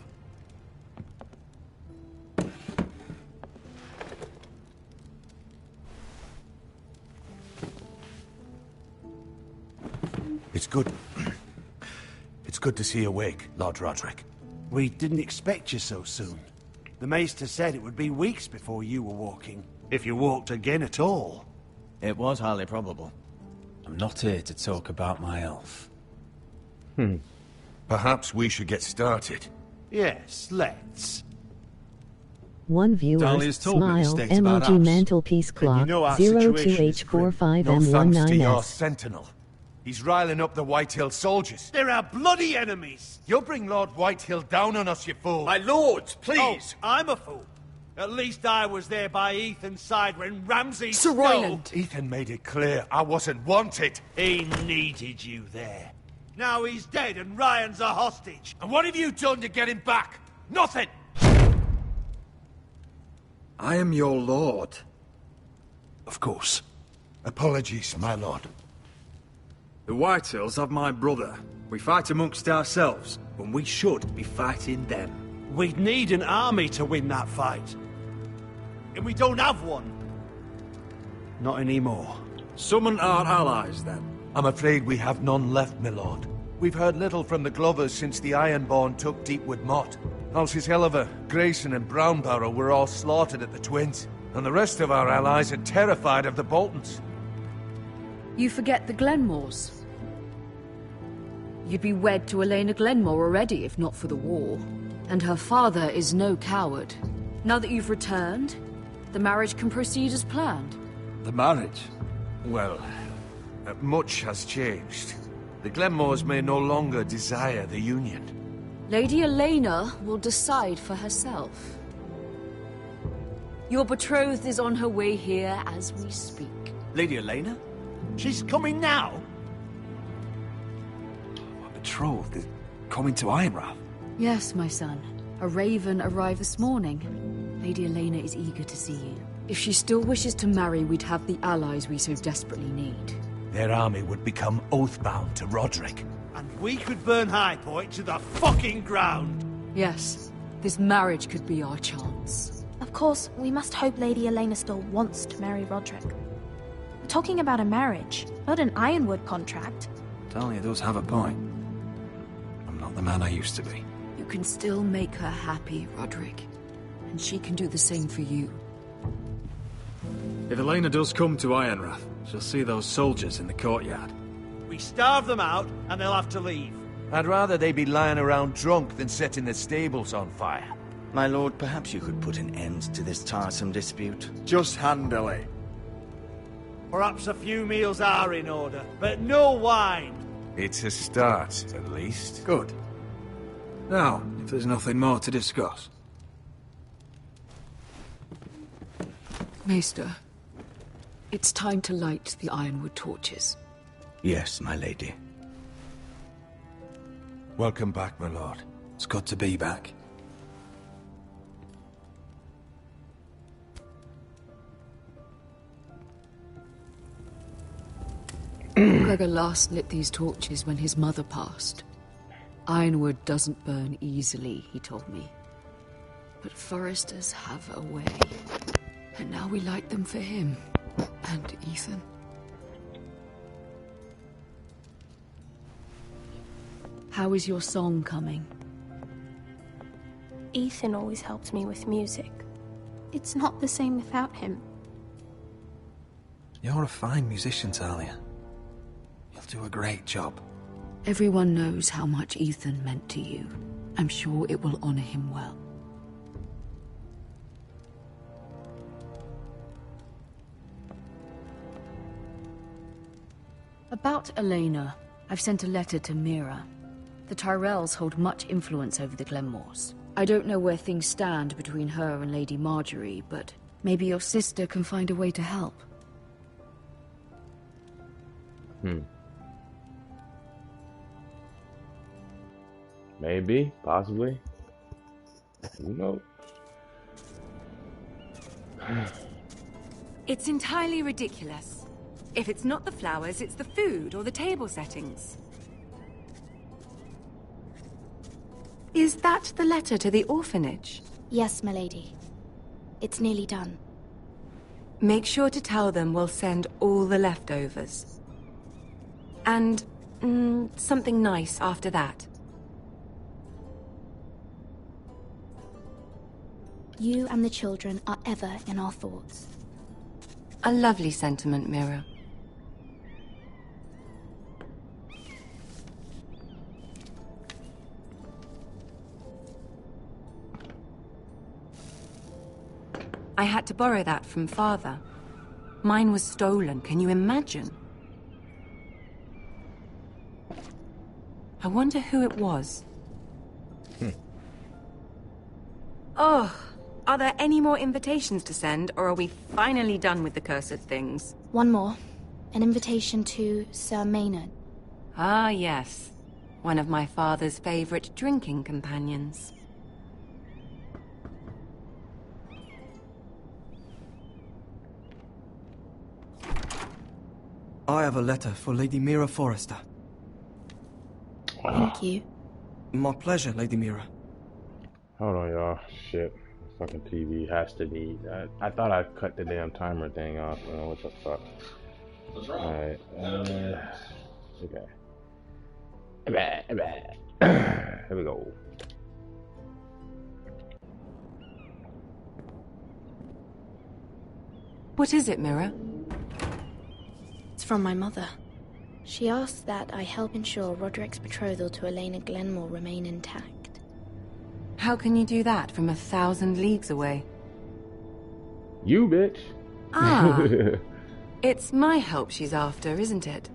It's good. It's good to see you awake, Lord Roderick. We didn't expect you so soon. The Maester said it would be weeks before you were walking, if you walked again at all. It was highly probable. I'm not here to talk about my elf. Perhaps we should get started. Yes, let's. One viewer, Dahlia's told me smile, mistakes about emoji us. mantelpiece clock, you know our situation is grim. 02H45M19S. No thanks to your sentinel. He's riling up the Whitehill soldiers. They're our bloody enemies! You'll bring Lord Whitehill down on us, you fool. My lords, please! Oh, I'm a fool. At least I was there by Ethan's side when Ramsay... Sir Royland! Ethan made it clear I wasn't wanted. He needed you there. Now he's dead and Ryan's a hostage. And what have you done to get him back? Nothing! I am your lord. Of course. Apologies, my lord. The Whitehills have my brother. We fight amongst ourselves, when we should be fighting them. We'd need an army to win that fight. And we don't have one. Not anymore. Summon our allies, then. I'm afraid we have none left, my lord. We've heard little from the Glovers since the Ironborn took Deepwood Motte. Houses Helliver, Grayson and Brownbarrow were all slaughtered at the Twins. And the rest of our allies are terrified of the Boltons. You forget the Glenmores. You'd be wed to Elena Glenmore already if not for the war. And her father is no coward. Now that you've returned, the marriage can proceed as planned. The marriage? Well, much has changed. The Glenmores may no longer desire the union. Lady Elena will decide for herself. Your betrothed is on her way here as we speak. Lady Elena? She's coming now? My betrothed is coming to Ironrath. Yes, my son. A raven arrived this morning. Lady Elena is eager to see you. If she still wishes to marry, we'd have the allies we so desperately need. Their army would become oathbound to Roderick. And we could burn High Point to the fucking ground! Yes, this marriage could be our chance. Of course, we must hope Lady Elena still wants to marry Roderick. We're talking about a marriage, not an Ironwood contract. Talia does have a point. I'm not the man I used to be. You can still make her happy, Roderick. And she can do the same for you. If Elena does come to Ironrath, she'll see those soldiers in the courtyard. We starve them out, and they'll have to leave. I'd rather they be lying around drunk than setting the stables on fire. My lord, perhaps you could put an end to this tiresome dispute. Just handily. Perhaps a few meals are in order, but no wine. It's a start, at least. Good. Now, if there's nothing more to discuss. Maester, it's time to light the Ironwood torches. Yes, my lady. Welcome back, my lord. It's good to be back. Gregor last lit these torches when his mother passed. Ironwood doesn't burn easily, he told me. But foresters have a way. And now we light them for him. And Ethan. How is your song coming? Ethan always helps me with music. It's not the same without him. You're a fine musician, Talia. You'll do a great job. Everyone knows how much Ethan meant to you. I'm sure it will honor him well. About Elena, I've sent a letter to Mira. The Tyrells hold much influence over the Glenmores. I don't know where things stand between her and Lady Marjorie, but maybe your sister can find a way to help. Maybe, possibly. Who knows? It's entirely ridiculous. If it's not the flowers, it's the food or the table settings. Is that the letter to the orphanage? Yes, milady. It's nearly done. Make sure to tell them we'll send all the leftovers. And something nice after that. You and the children are ever in our thoughts. A lovely sentiment, Mira. I had to borrow that from Father. Mine was stolen, can you imagine? I wonder who it was. Oh, are there any more invitations to send, or are we finally done with the cursed things? One more. An invitation to Sir Maynard. Ah, yes. One of my father's favorite drinking companions. I have a letter for Lady Mira Forrester. Thank you. My pleasure, Lady Mira. Hold on, y'all. Shit. Fucking TV has to need. I thought I cut the damn timer thing off. What the fuck? What's wrong? Alright. Okay. Here we go. What is it, Mira? It's from my mother. She asked that I help ensure Roderick's betrothal to Elena Glenmore remain intact. How can you do that from 1,000 leagues away? You bitch. Ah. It's my help she's after, isn't it?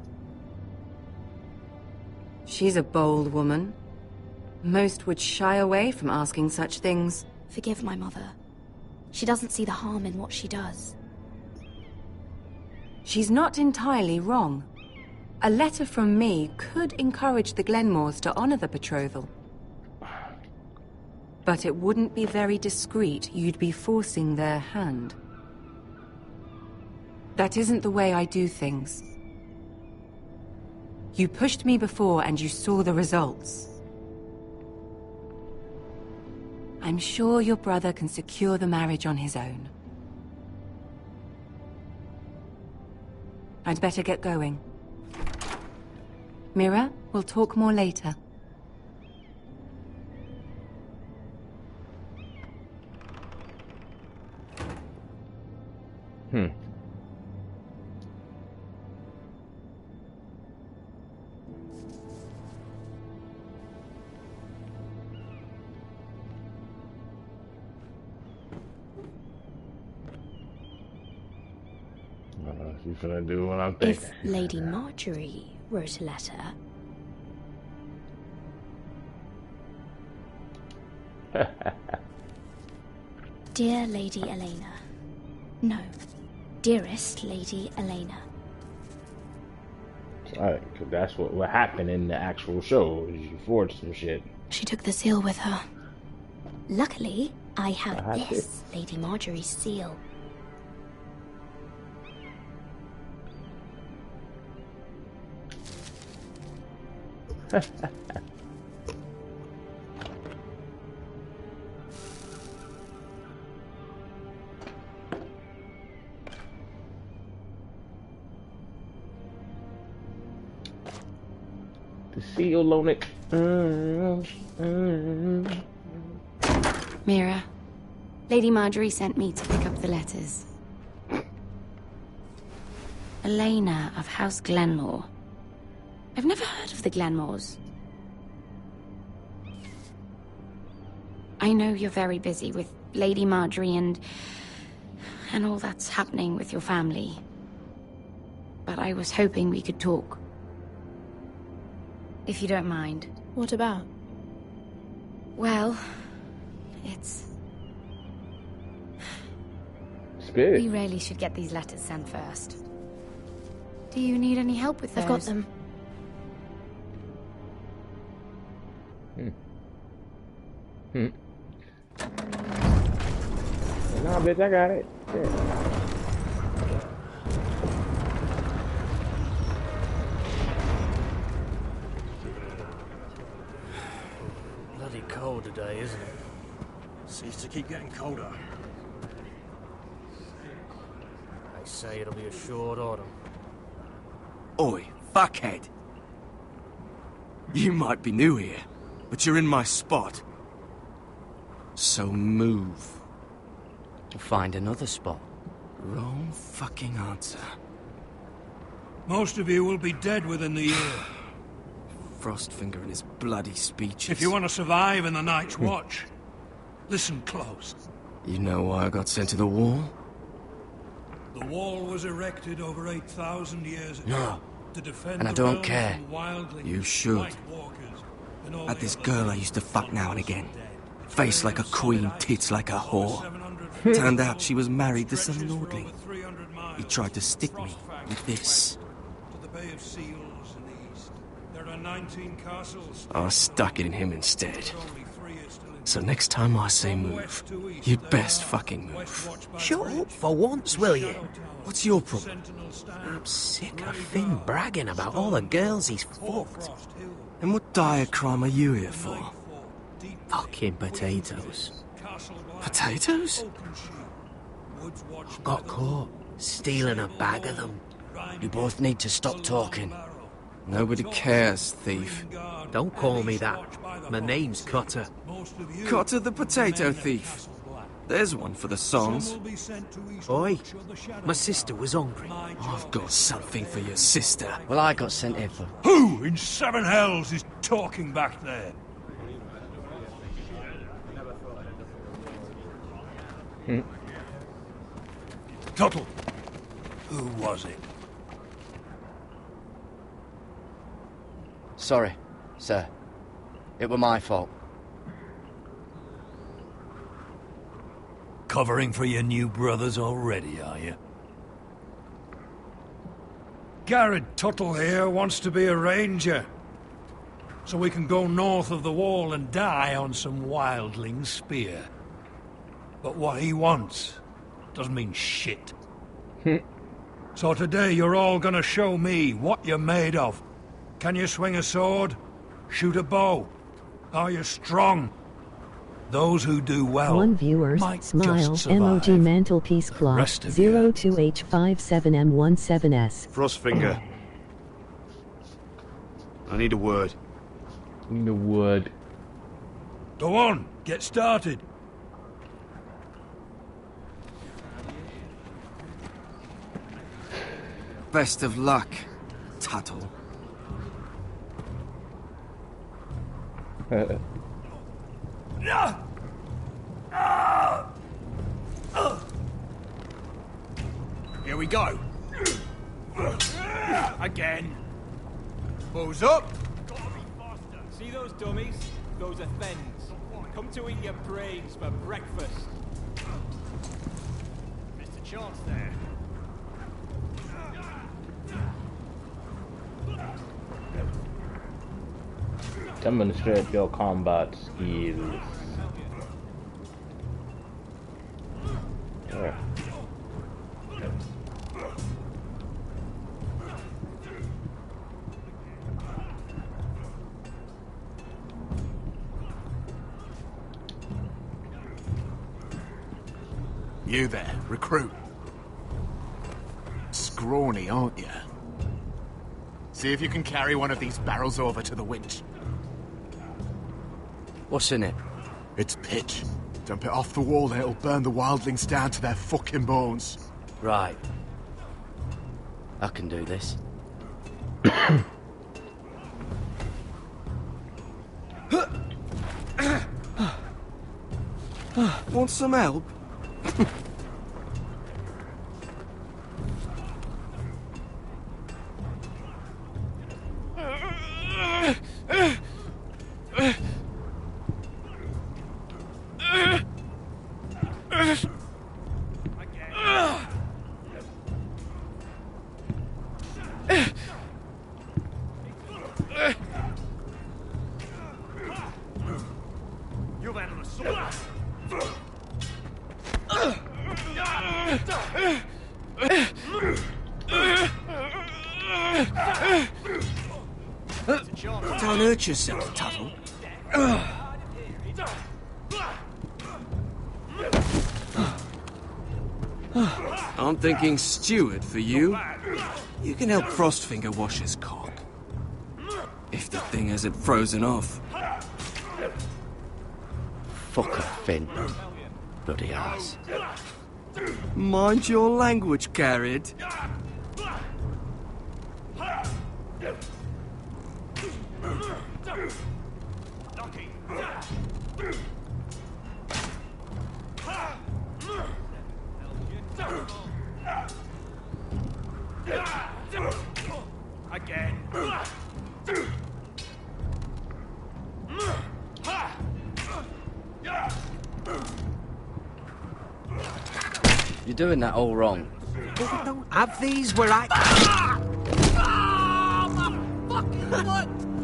She's a bold woman. Most would shy away from asking such things. Forgive my mother. She doesn't see the harm in what she does. She's not entirely wrong. A letter from me could encourage the Glenmores to honor the betrothal. But it wouldn't be very discreet. You'd be forcing their hand. That isn't the way I do things. You pushed me before and you saw the results. I'm sure your brother can secure the marriage on his own. I'd better get going. Mira, we'll talk more later. She's gonna do what I'm thinking. If Lady Marjorie wrote a letter... Dear Lady Elena. No. Dearest Lady Elena. Alright, because that's what happened in the actual show. Is you forged some shit. She took the seal with her. Luckily, I have this, Lady Marjorie's seal. The seal on it. Mira, Lady Marjorie sent me to pick up the letters. Elena of House Glenmore. I've never heard of the Glenmores. I know you're very busy with Lady Marjorie and all that's happening with your family. But I was hoping we could talk. If you don't mind. What about? Well, it's... Spirit. We really should get these letters sent first. Do you need any help with those? I've got them. Nah, bitch, I got it. Yeah. Bloody cold today, isn't it? Seems to keep getting colder. They say it'll be a short autumn. Oi, fuckhead. You might be new here, but you're in my spot. So move. We'll find another spot. Wrong fucking answer. Most of you will be dead within the year. Frostfinger and his bloody speeches. If you want to survive in the Night's Watch, listen close. You know why I got sent to the wall? The wall was erected over 8,000 years ago. No. To defend And I the don't realm care. from wildlings, You should. White Walkers, and all Had the this other girl I used to fuck now and again. Face like a queen, tits like a whore. Turned out she was married to some lordling. He tried to stick me with this. To the Bay of Seals in the east. There are 19 castles. I stuck it in him instead. So next time I say move, you'd best fucking move. Shut up for once, will you? What's your problem? I'm sick of Finn bragging about all the girls he's fucked. And what dire crime are you here for? Fucking potatoes. Potatoes? Got caught stealing a bag of them. You both need to stop talking. Nobody cares, thief. Don't call me that. My name's Cutter. Cutter the potato thief. There's one for the songs. Oi, my sister was hungry. I've got something for your sister. Well, I got sent here for... Who in seven hells is talking back there? Tuttle, who was it? Sorry, sir. It were my fault. Covering for your new brothers already, are you? Garrett Tuttle here wants to be a ranger. So we can go north of the wall and die on some wildling spear. But what he wants doesn't mean shit. So today you're all gonna show me what you're made of. Can you swing a sword? Shoot a bow? Are you strong? Those who do well One viewers might smile just survive. emoji mantelpiece clock rest of you. 02H57M17S. Frostfinger. I need a word. Need a word. Go on, get started. Best of luck, Tuttle. Here we go. Again. Balls up. See those dummies? Those are Thens. Come to eat your brains for breakfast. Mr. Chance there. Demonstrate your combat skills. Yeah. You there, recruit. Scrawny, aren't you? See if you can carry one of these barrels over to the winch. What's in it? It's pitch. Dump it off the wall and it'll burn the wildlings down to their fucking bones. Right. I can do this. Want some help? You've had an assault. Don't hurt yourself, Tuttle. I'm thinking steward for you. You can help Frostfinger wash his cock. If the thing hasn't frozen off. Fucker, Finn. Bloody ass. Mind your language, Garrett. Again. You're doing that all wrong. But we don't have these where I...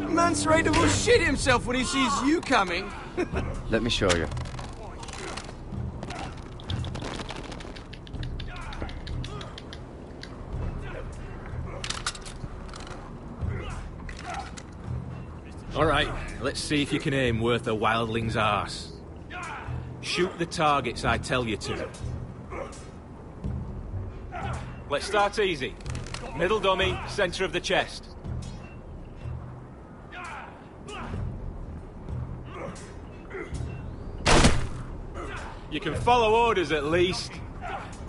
Man's ready to shit himself when he sees you coming. Let me show you. All right, let's see if you can aim worth a wildling's arse. Shoot the targets I tell you to. Let's start easy. Middle dummy, center of the chest. You can follow orders at least.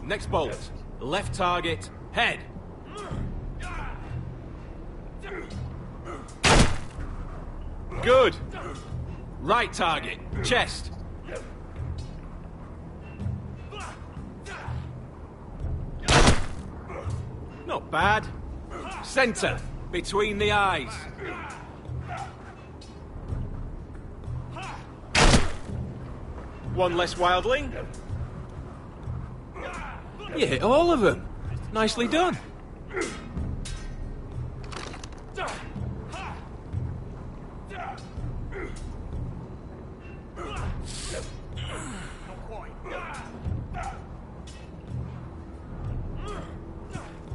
Next bolt. Left target, head. Good. Right target, chest. Not bad. Center, between the eyes. One less wildling. You hit all of them. Nicely done.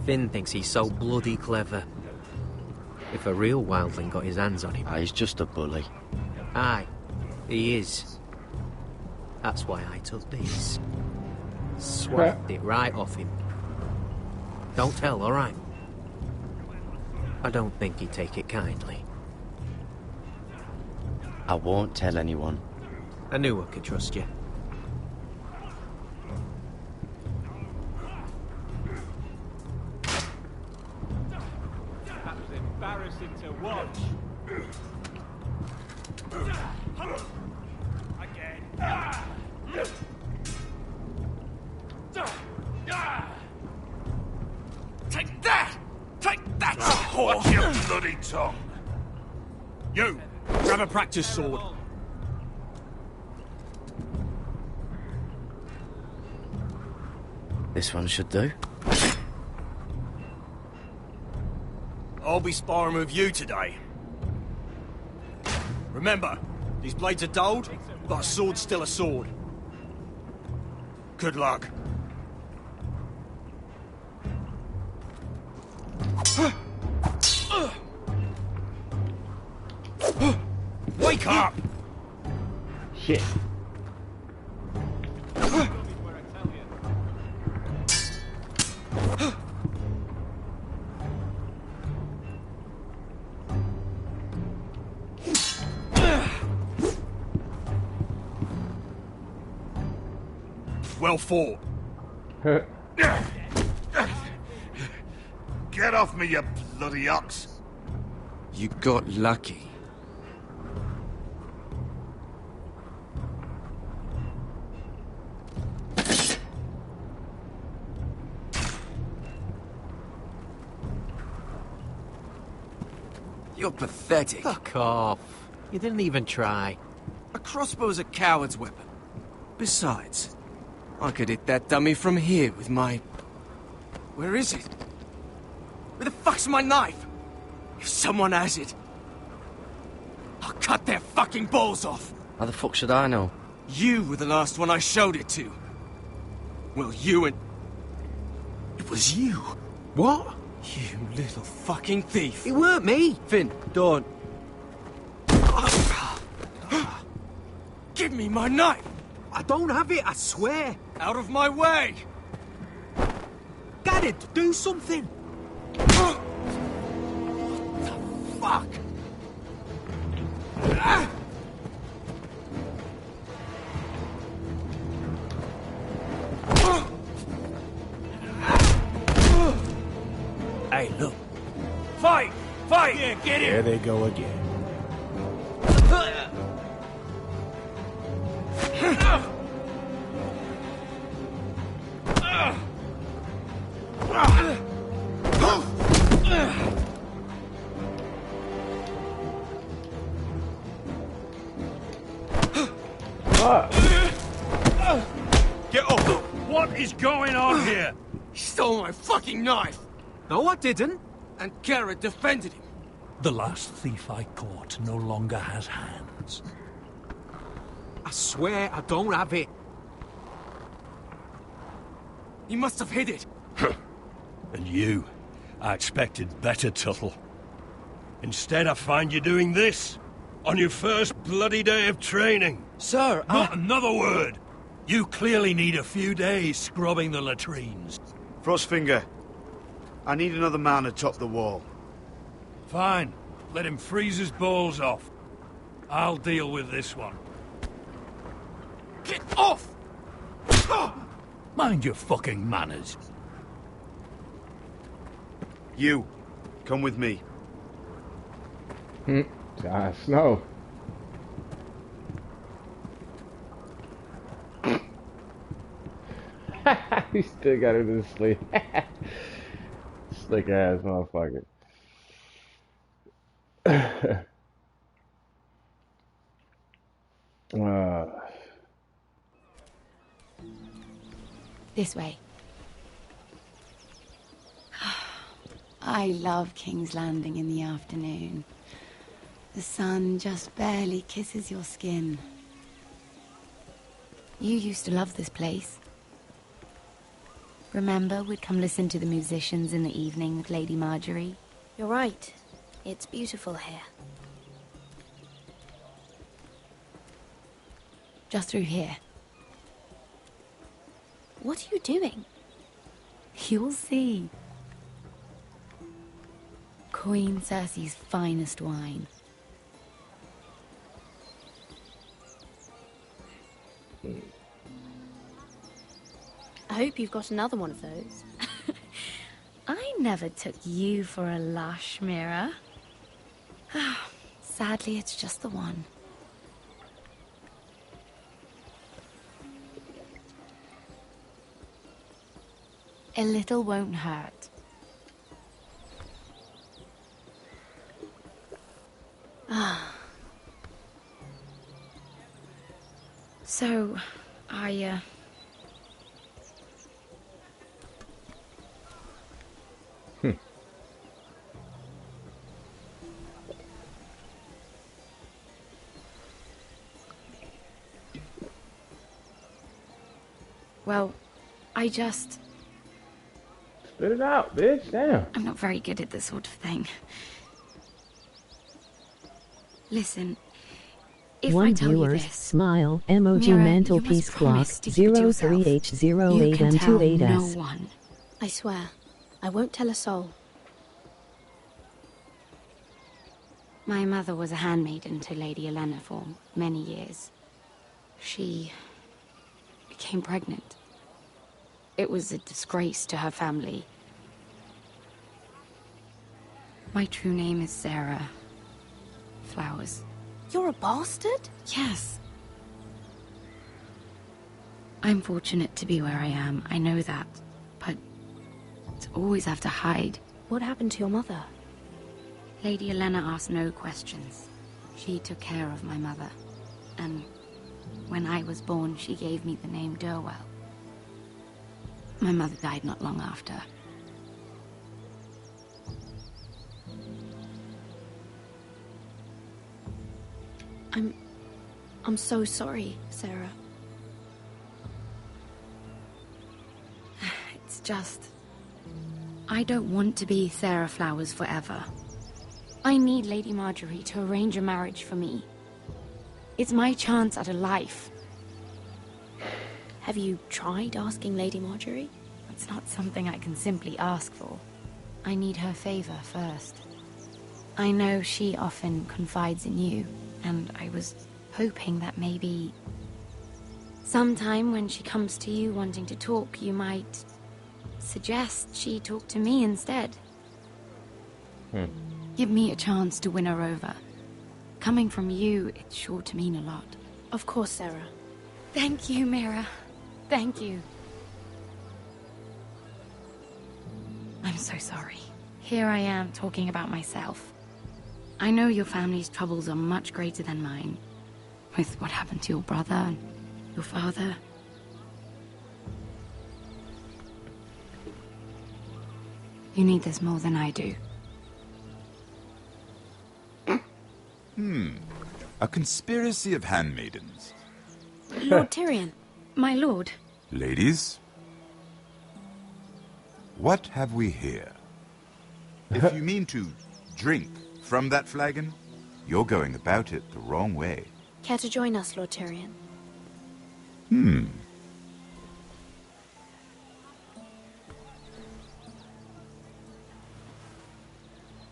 Finn thinks he's so bloody clever. If a real wildling got his hands on him... He's just a bully. Aye, he is. That's why I took this. Swiped it right off him. Don't tell, all right? I don't think he'd take it kindly. I won't tell anyone. I knew I could trust you. That was embarrassing to watch. Again. Take that! Take that! Watch your bloody tongue! You! Grab a practice sword. This one should do. I'll be sparring with you today. Remember, these blades are dulled, but a sword's still a sword. Good luck. Wake up! Shit. well fought. Get off me, you bloody ox! You got lucky. You're pathetic. Fuck off. You didn't even try. A crossbow's a coward's weapon. Besides, I could hit that dummy from here with my... Where is it? Where the fuck's my knife? If someone has it, I'll cut their fucking balls off. How the fuck should I know? You were the last one I showed it to. Well, you and... It was you. What? You little fucking thief. It weren't me. Finn, don't. Give me my knife. I don't have it, I swear. Out of my way. Garrett, do something. What the fuck? Hey, look. Fight! Fight! Yeah, get There him! they go again. Get up! What is going on here? He stole my fucking knife. No, I didn't. And Garrett defended him. The last thief I caught no longer has hands. I swear I don't have it. He must have hid it. And you, I expected better, Tuttle. Instead, I find you doing this on your first bloody day of training. Sir, Not another word. You clearly need a few days scrubbing the latrines. Frostfinger, I need another man atop the wall. Fine. Let him freeze his balls off. I'll deal with this one. Get off! Mind your fucking manners. You, come with me. Jon Snow. He still got it in his sleeve. Slick ass motherfucker. This way. I love King's Landing in the afternoon. The sun just barely kisses your skin. You used to love this place. Remember, we'd come listen to the musicians in the evening with Lady Marjorie? You're right. It's beautiful here. Just through here. What are you doing? You'll see. Queen Cersei's finest wine. I hope you've got another one of those. I never took you for a lush, Mira. Sadly, it's just the one. A little won't hurt. So, Well, I just... Spit it out, bitch. Damn. I'm not very good at this sort of thing. Listen, if I One tell you viewers, this... smile, emoji Mira, mantelpiece you must clock, promise to keep it to yourself. 03H08 You can and tell 28S. no one. I swear, I won't tell a soul. My mother was a handmaiden to Lady Olenna for many years. She became pregnant. It was a disgrace to her family. My true name is Sarah Flowers. You're a bastard? Yes. I'm fortunate to be where I am, I know that. But to always have to hide. What happened to your mother? Lady Elena asked no questions. She took care of my mother. And when I was born, she gave me the name Durwell. My mother died not long after. I'm so sorry, Sarah. It's just... I don't want to be Sarah Flowers forever. I need Lady Marjorie to arrange a marriage for me. It's my chance at a life. Have you tried asking Lady Marjorie? It's not something I can simply ask for. I need her favor first. I know she often confides in you, and I was hoping that maybe... sometime when she comes to you wanting to talk, you might suggest she talk to me instead. Give me a chance to win her over. Coming from you, it's sure to mean a lot. Of course, Sarah. Thank you, Mira. Thank you. I'm so sorry. Here I am talking about myself. I know your family's troubles are much greater than mine. With what happened to your brother and your father. You need this more than I do. A conspiracy of handmaidens. Lord Tyrion. My lord. Ladies, what have we here? If you mean to drink from that flagon, you're going about it the wrong way. Care to join us, Lord Tyrion?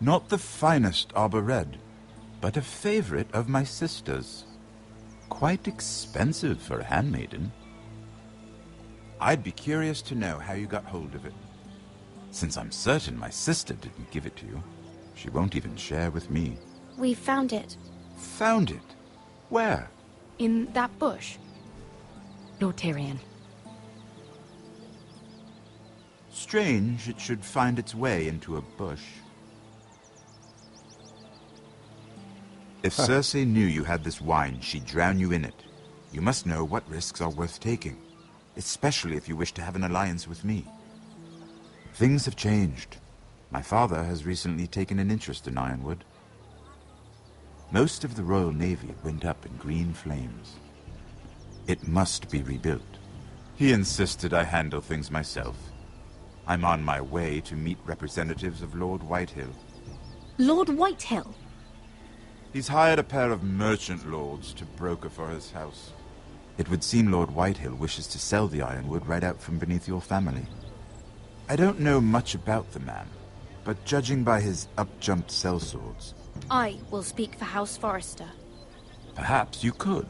Not the finest arbor red, but a favorite of my sister's. Quite expensive for a handmaiden. I'd be curious to know how you got hold of it. Since I'm certain my sister didn't give it to you, she won't even share with me. We found it. Found it? Where? In that bush. Lord Tyrion. Strange it should find its way into a bush. If Cersei knew you had this wine, she'd drown you in it. You must know what risks are worth taking, especially if you wish to have an alliance with me. Things have changed. My father has recently taken an interest in Ironwood. Most of the Royal Navy went up in green flames. It must be rebuilt. He insisted I handle things myself. I'm on my way to meet representatives of Lord Whitehill. Lord Whitehill? He's hired a pair of merchant lords to broker for his house. It would seem Lord Whitehill wishes to sell the ironwood right out from beneath your family. I don't know much about the man, but judging by his up-jumped sellswords... I will speak for House Forrester. Perhaps you could.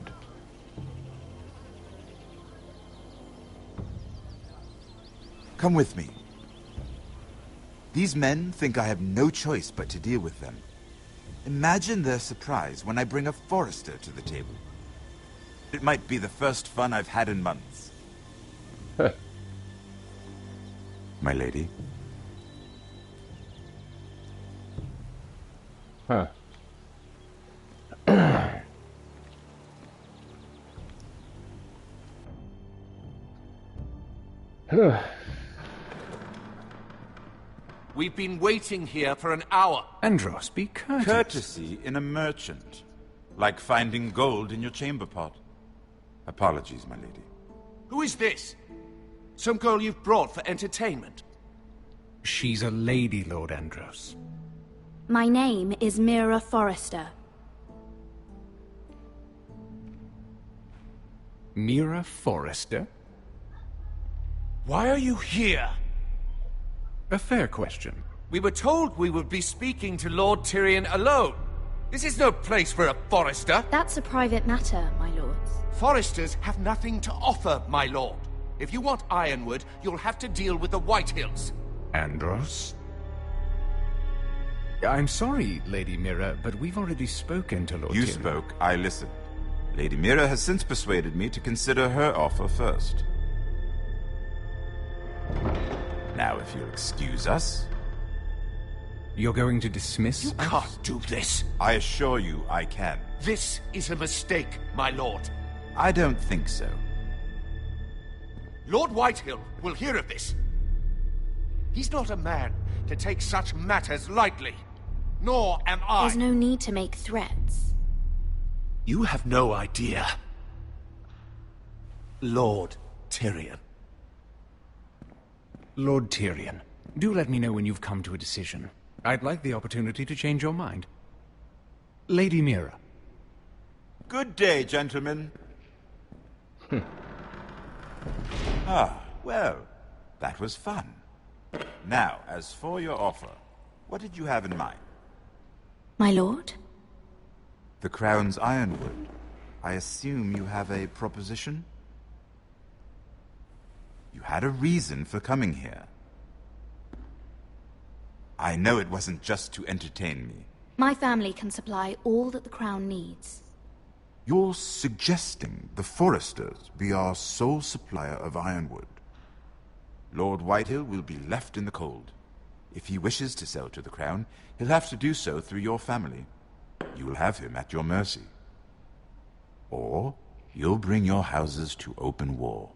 Come with me. These men think I have no choice but to deal with them. Imagine their surprise when I bring a Forrester to the table. It might be the first fun I've had in months. My lady. Huh. We've been waiting here for an hour. Andros, be courteous. Courtesy in a merchant. Like finding gold in your chamber pot. Apologies, my lady. Who is this? Some girl you've brought for entertainment? She's a lady, Lord Andros. My name is Mira Forrester. Mira Forrester? Why are you here? A fair question. We were told we would be speaking to Lord Tyrion alone. This is no place for a Forrester. That's a private matter, my lords. Forresters have nothing to offer, my lord. If you want Ironwood, you'll have to deal with the Whitehills. Andros? I'm sorry, Lady Mira, but we've already spoken to Lord You Tyrion. spoke, I listened. Lady Mira has since persuaded me to consider her offer first. Now, if you'll excuse us... You're going to dismiss You us? can't do this. I assure you I can. This is a mistake, my lord. I don't think so. Lord Whitehill will hear of this. He's not a man to take such matters lightly. Nor am I. There's no need to make threats. You have no idea. Lord Tyrion. Lord Tyrion, do let me know when you've come to a decision. I'd like the opportunity to change your mind. Lady Mira. Good day, gentlemen. Well, that was fun. Now, as for your offer, what did you have in mind? My lord? The Crown's Ironwood. I assume you have a proposition? You had a reason for coming here. I know it wasn't just to entertain me. My family can supply all that the Crown needs. You're suggesting the Foresters be our sole supplier of ironwood. Lord Whitehill will be left in the cold. If he wishes to sell to the Crown, he'll have to do so through your family. You will have him at your mercy. Or you'll bring your houses to open war.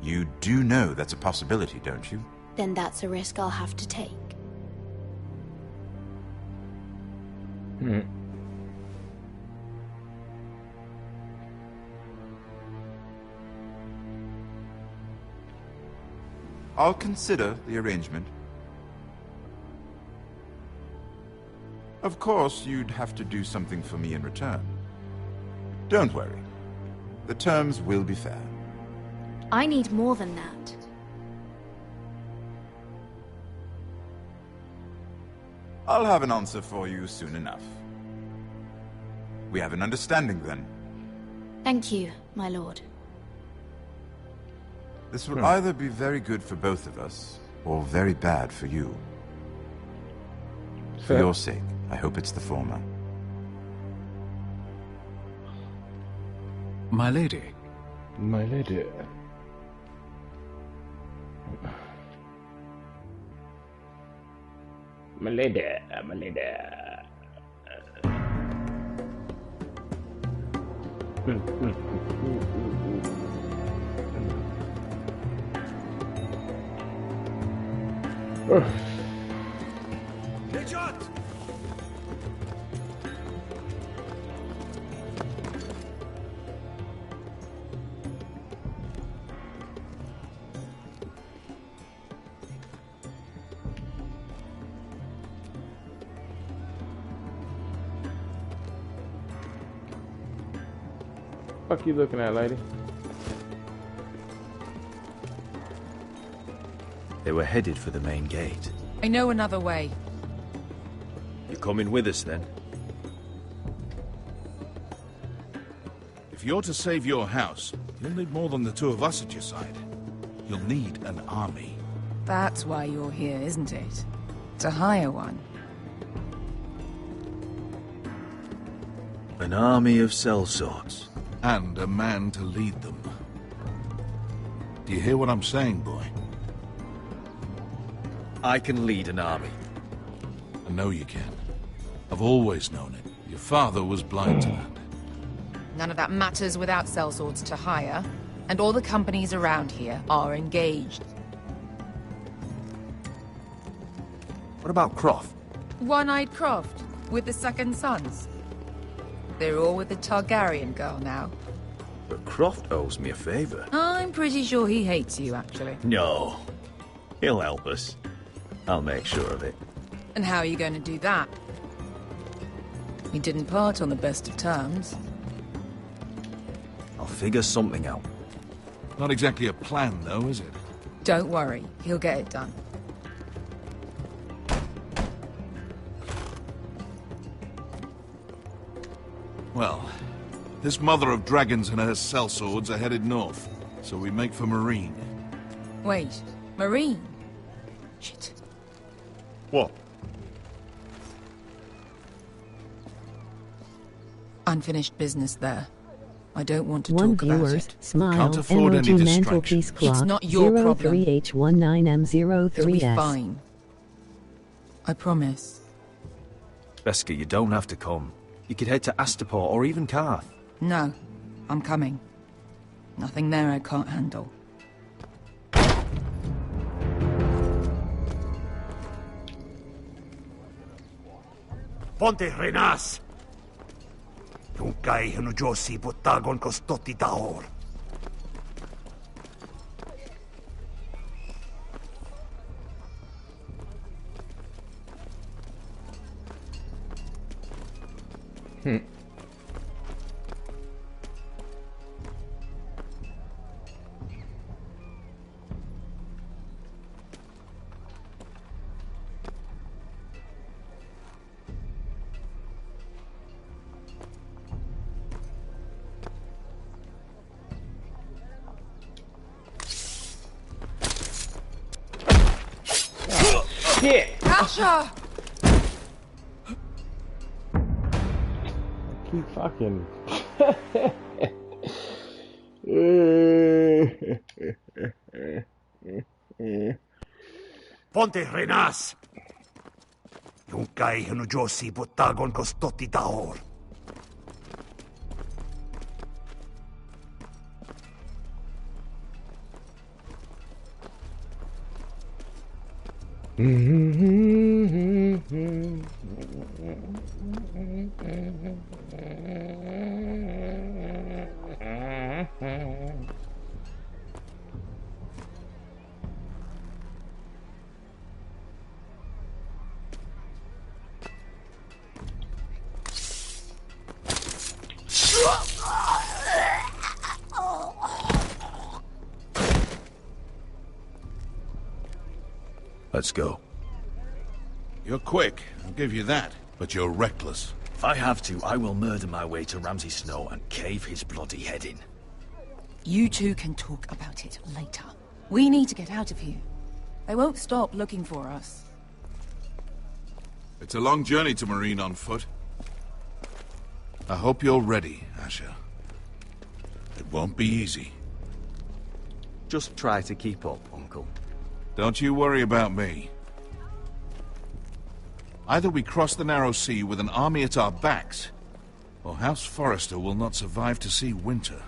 You do know that's a possibility, don't you? Then that's a risk I'll have to take. I'll consider the arrangement. Of course, you'd have to do something for me in return. Don't worry. The terms will be fair. I need more than that. I'll have an answer for you soon enough. We have an understanding then. Thank you, my lord. This will either be very good for both of us, or very bad for you. For your sake, I hope it's the former. My lady. My lady. My lady, my lady. Richard! Fuck you looking at, lady? They were headed for the main gate. I know another way. You're coming with us, then? If you're to save your house, you'll need more than the two of us at your side. You'll need an army. That's why you're here, isn't it? To hire one. An army of sellswords. And a man to lead them. Do you hear what I'm saying, boy? I can lead an army. I know you can. I've always known it. Your father was blind to that. None of that matters without sellswords to hire, and all the companies around here are engaged. What about Croft? One-Eyed Croft, with the second sons. They're all with the Targaryen girl now. But Croft owes me a favor. I'm pretty sure he hates you, actually. No. He'll help us. I'll make sure of it. And how are you going to do that? We didn't part on the best of terms. I'll figure something out. Not exactly a plan, though, is it? Don't worry, he'll get it done. Well, This mother of dragons and her sellswords are headed north, so we make for Marine. Wait, Marine? Shit. What? Unfinished business there. I don't want to One talk about viewers, it. smile, Can't afford any MOG mantelpiece distractions. clock, It's not your problem. 03H19M03S. It'll be fine. I promise. Beskha, you don't have to come. You could head to Astapor or even Karth. No, I'm coming. Nothing there I can't handle. Ponte Renas! Yung kay Hanujosi Butagon Kostoti Taor. Shit! Asha! Keep fucking. Ponte Renas! Yung kay Hanujosi Butagon Kostoti Taor. Let's go. You're quick, I'll give you that, but you're reckless. If I have to, I will murder my way to Ramsay Snow and cave his bloody head in. You two can talk about it later. We need to get out of here. They won't stop looking for us. It's a long journey to Marine on foot. I hope you're ready, Asher. It won't be easy. Just try to keep up, Uncle. Don't you worry about me. Either we cross the narrow sea with an army at our backs, or House Forrester will not survive to see winter.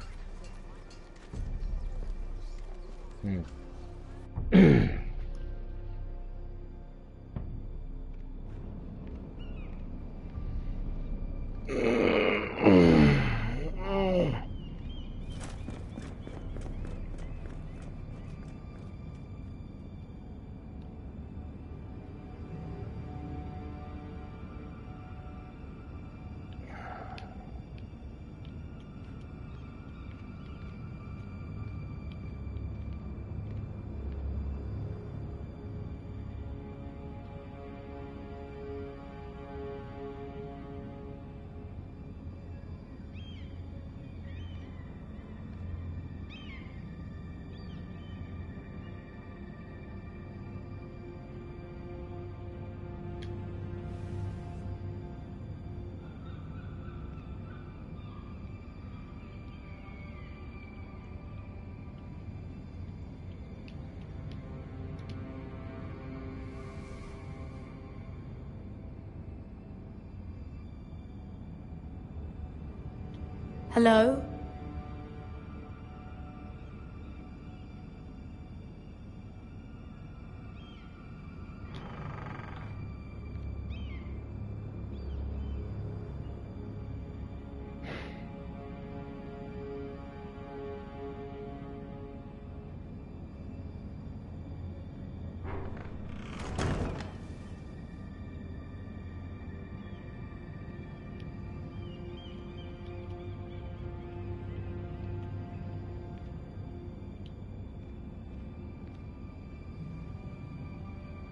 Hello?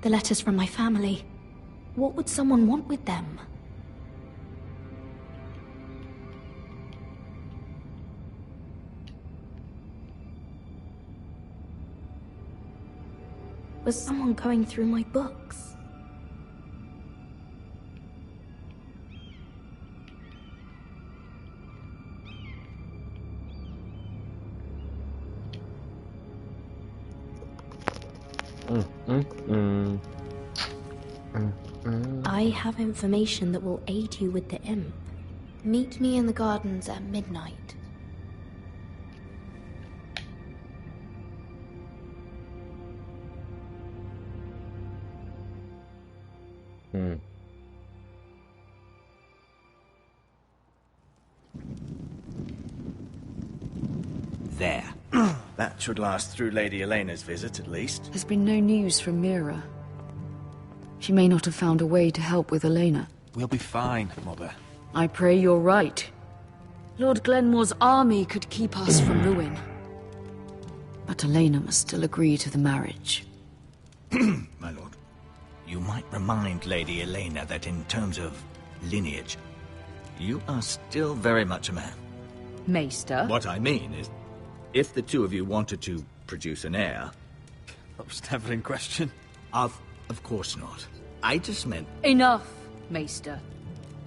The letters from my family. What would someone want with them? was someone going through my books. I have information that will aid you with the imp. Meet me in the gardens at midnight. There. That should last through Lady Elena's visit, at least. There's been no news from Mira. She may not have found a way to help with Elena. We'll be fine, Mother. I pray you're right. Lord Glenmore's army could keep us from ruin. But Elena must still agree to the marriage. My lord, you might remind Lady Elena that in terms of lineage, you are still very much a man. Maester? What I mean is, if the two of you wanted to produce an heir... That was never in question. Of course not. I just meant... Enough, Maester.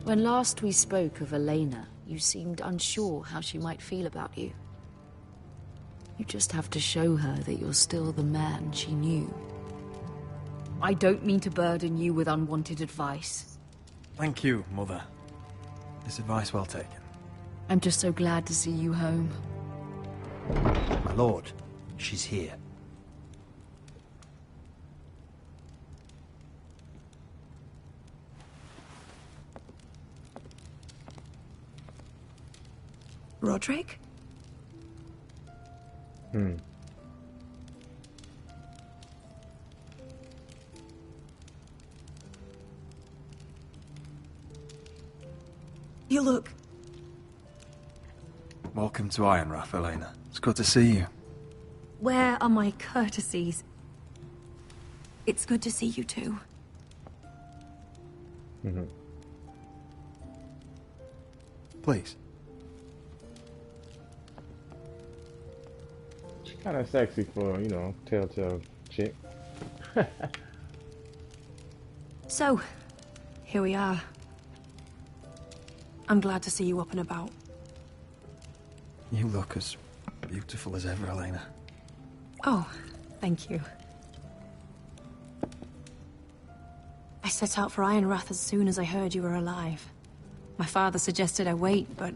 When last we spoke of Elena, you seemed unsure how she might feel about you. You just have to show her that you're still the man she knew. I don't mean to burden you with unwanted advice. Thank you, Mother. This advice well taken. I'm just so glad to see you home. My lord, she's here. Roderick? You look... Welcome to Ironrath, Elena. It's good to see you. Where are my courtesies? It's good to see you too. Please. She's kind of sexy for, you know, telltale chick. So, here we are. I'm glad to see you up and about. You look as beautiful as ever, Elena. Oh, thank you. I set out for Ironrath as soon as I heard you were alive. My father suggested I wait, but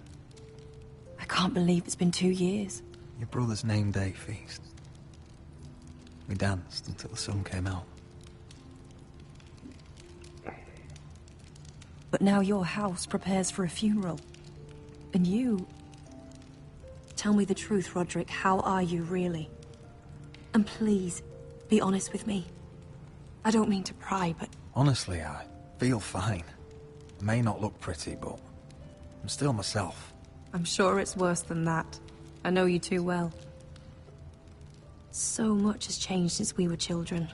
I can't believe it's been 2 years. Your brother's name day feast. We danced until the sun came out. But now your house prepares for a funeral. And you... Tell me the truth, Roderick. How are you, really? And please, be honest with me. I don't mean to pry, but... Honestly, I feel fine. I may not look pretty, but I'm still myself. I'm sure it's worse than that. I know you too well. So much has changed since we were children.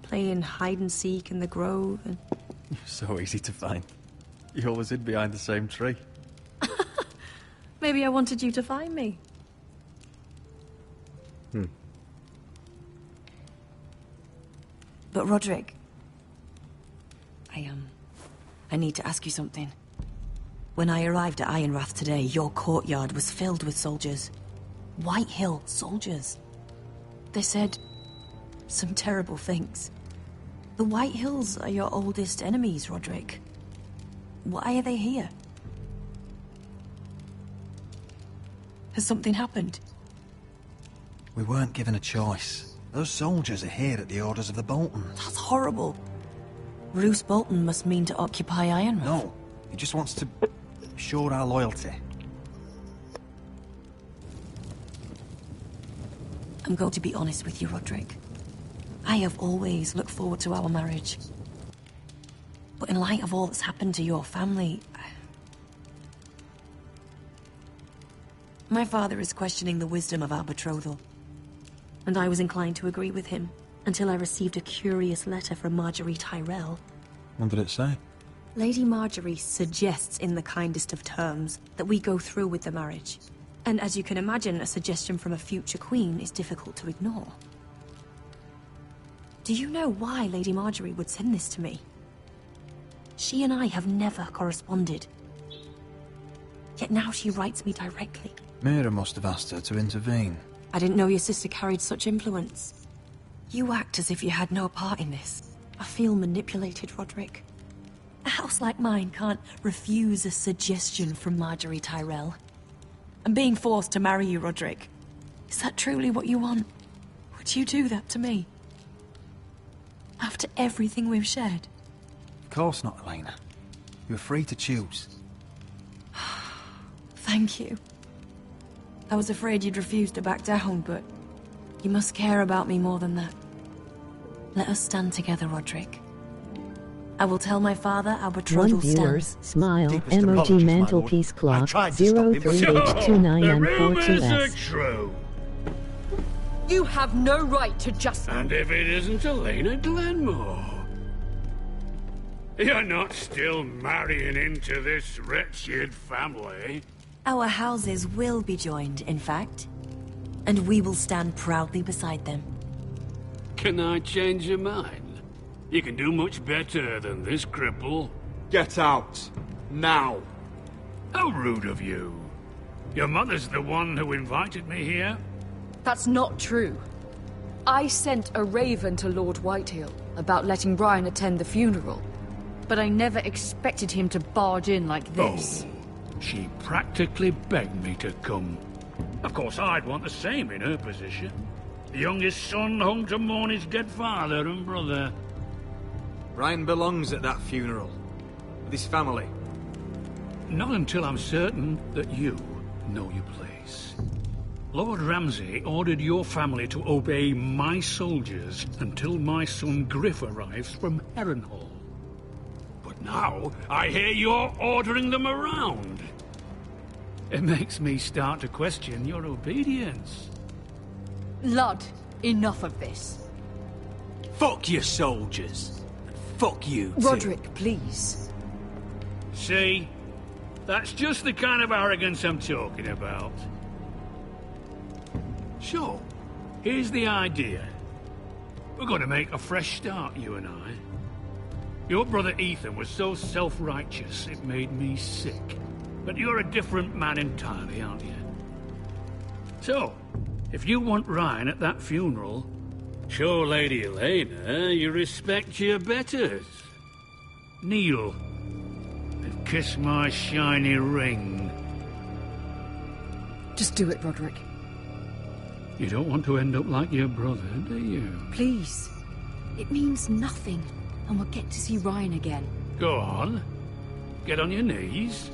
Playing hide-and-seek in the grove and... You're so easy to find. You always hid behind the same tree. Maybe I wanted you to find me. But Roderick... I need to ask you something. When I arrived at Ironrath today, your courtyard was filled with soldiers. White Hill soldiers. They said some terrible things. The White Hills are your oldest enemies, Roderick. Why are they here? Has something happened? We weren't given a choice. Those soldiers are here at the orders of the Boltons. That's horrible. Roose Bolton must mean to occupy Ironrath. No, he just wants to show our loyalty. I'm going to be honest with you, Roderick. I have always looked forward to our marriage. But in light of all that's happened to your family... My father is questioning the wisdom of our betrothal. And I was inclined to agree with him, until I received a curious letter from Marjorie Tyrell. What did it say? Lady Marjorie suggests in the kindest of terms that we go through with the marriage. And as you can imagine, a suggestion from a future queen is difficult to ignore. Do you know why Lady Marjorie would send this to me? She and I have never corresponded. Yet now she writes me directly. Mira must have asked her to intervene. I didn't know your sister carried such influence. You act as if you had no part in this. I feel manipulated, Roderick. A house like mine can't refuse a suggestion from Marjorie Tyrell. I'm being forced to marry you, Roderick. Is that truly what you want? Would you do that to me? After everything we've shared? Of course not, Elena. You're free to choose. Thank you. I was afraid you'd refuse to back down, but you must care about me more than that. Let us stand together, Roderick. I will tell my father our betrothal One viewers, stands. smile, emoji mantelpiece clock, 03H29 and 42S. True. You have no right to just... And if it isn't Elena Glenmore? You're not still marrying into this wretched family. Our houses will be joined, in fact. And we will stand proudly beside them. Can I change your mind? You can do much better than this cripple. Get out. Now. How rude of you. Your mother's the one who invited me here. That's not true. I sent a raven to Lord Whitehill about letting Brian attend the funeral. But I never expected him to barge in like this. Oh, she practically begged me to come. Of course, I'd want the same in her position. The youngest son home to mourn his dead father and brother. Brian belongs at that funeral. With his family. Not until I'm certain that you know your place. Lord Ramsay ordered your family to obey my soldiers until my son Griff arrives from Harrenhal. But now, I hear you're ordering them around. It makes me start to question your obedience. Lud, enough of this. Fuck your soldiers. Fuck you, too. Roderick, please. See? That's just the kind of arrogance I'm talking about. So, here's the idea. We're going to make a fresh start, you and I. Your brother Ethan was so self-righteous, it made me sick. But you're a different man entirely, aren't you? So, if you want Ryan at that funeral, show Lady Elena you respect your betters. Kneel and kiss my shiny ring. Just do it, Roderick. You don't want to end up like your brother, do you? Please. It means nothing, and we'll get to see Ryan again. Go on. Get on your knees.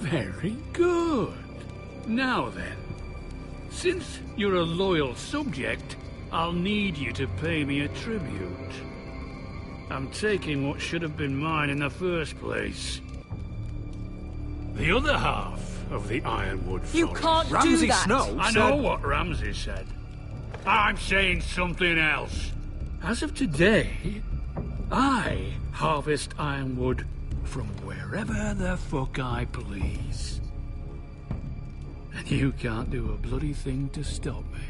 Very good. Now then, since you're a loyal subject, I'll need you to pay me a tribute. I'm taking what should have been mine in the first place. The other half of the Ironwood Forest. You can't do that! I know what Ramsay said. I'm saying something else. As of today, I harvest ironwood from wherever the fuck I please. And you can't do a bloody thing to stop me.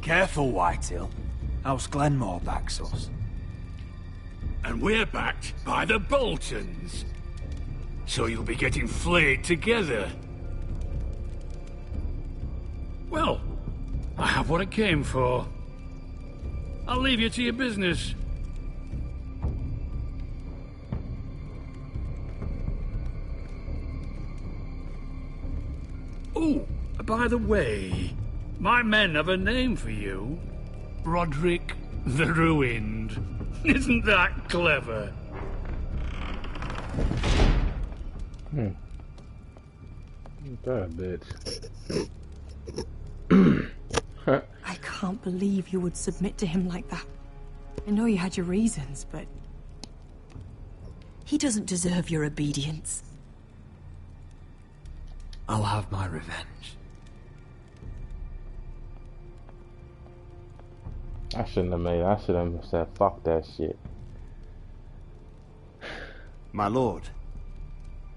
Careful, Whitehill. House Glenmore backs us. And we're backed by the Boltons. So you'll be getting flayed together. Well, I have what I came for. I'll leave you to your business. Oh, by the way, my men have a name for you. Roderick the Ruined. Isn't that clever? That bitch. I can't believe you would submit to him like that. I know you had your reasons, but... he doesn't deserve your obedience. I'll have my revenge. I shouldn't have said fuck that shit. My lord,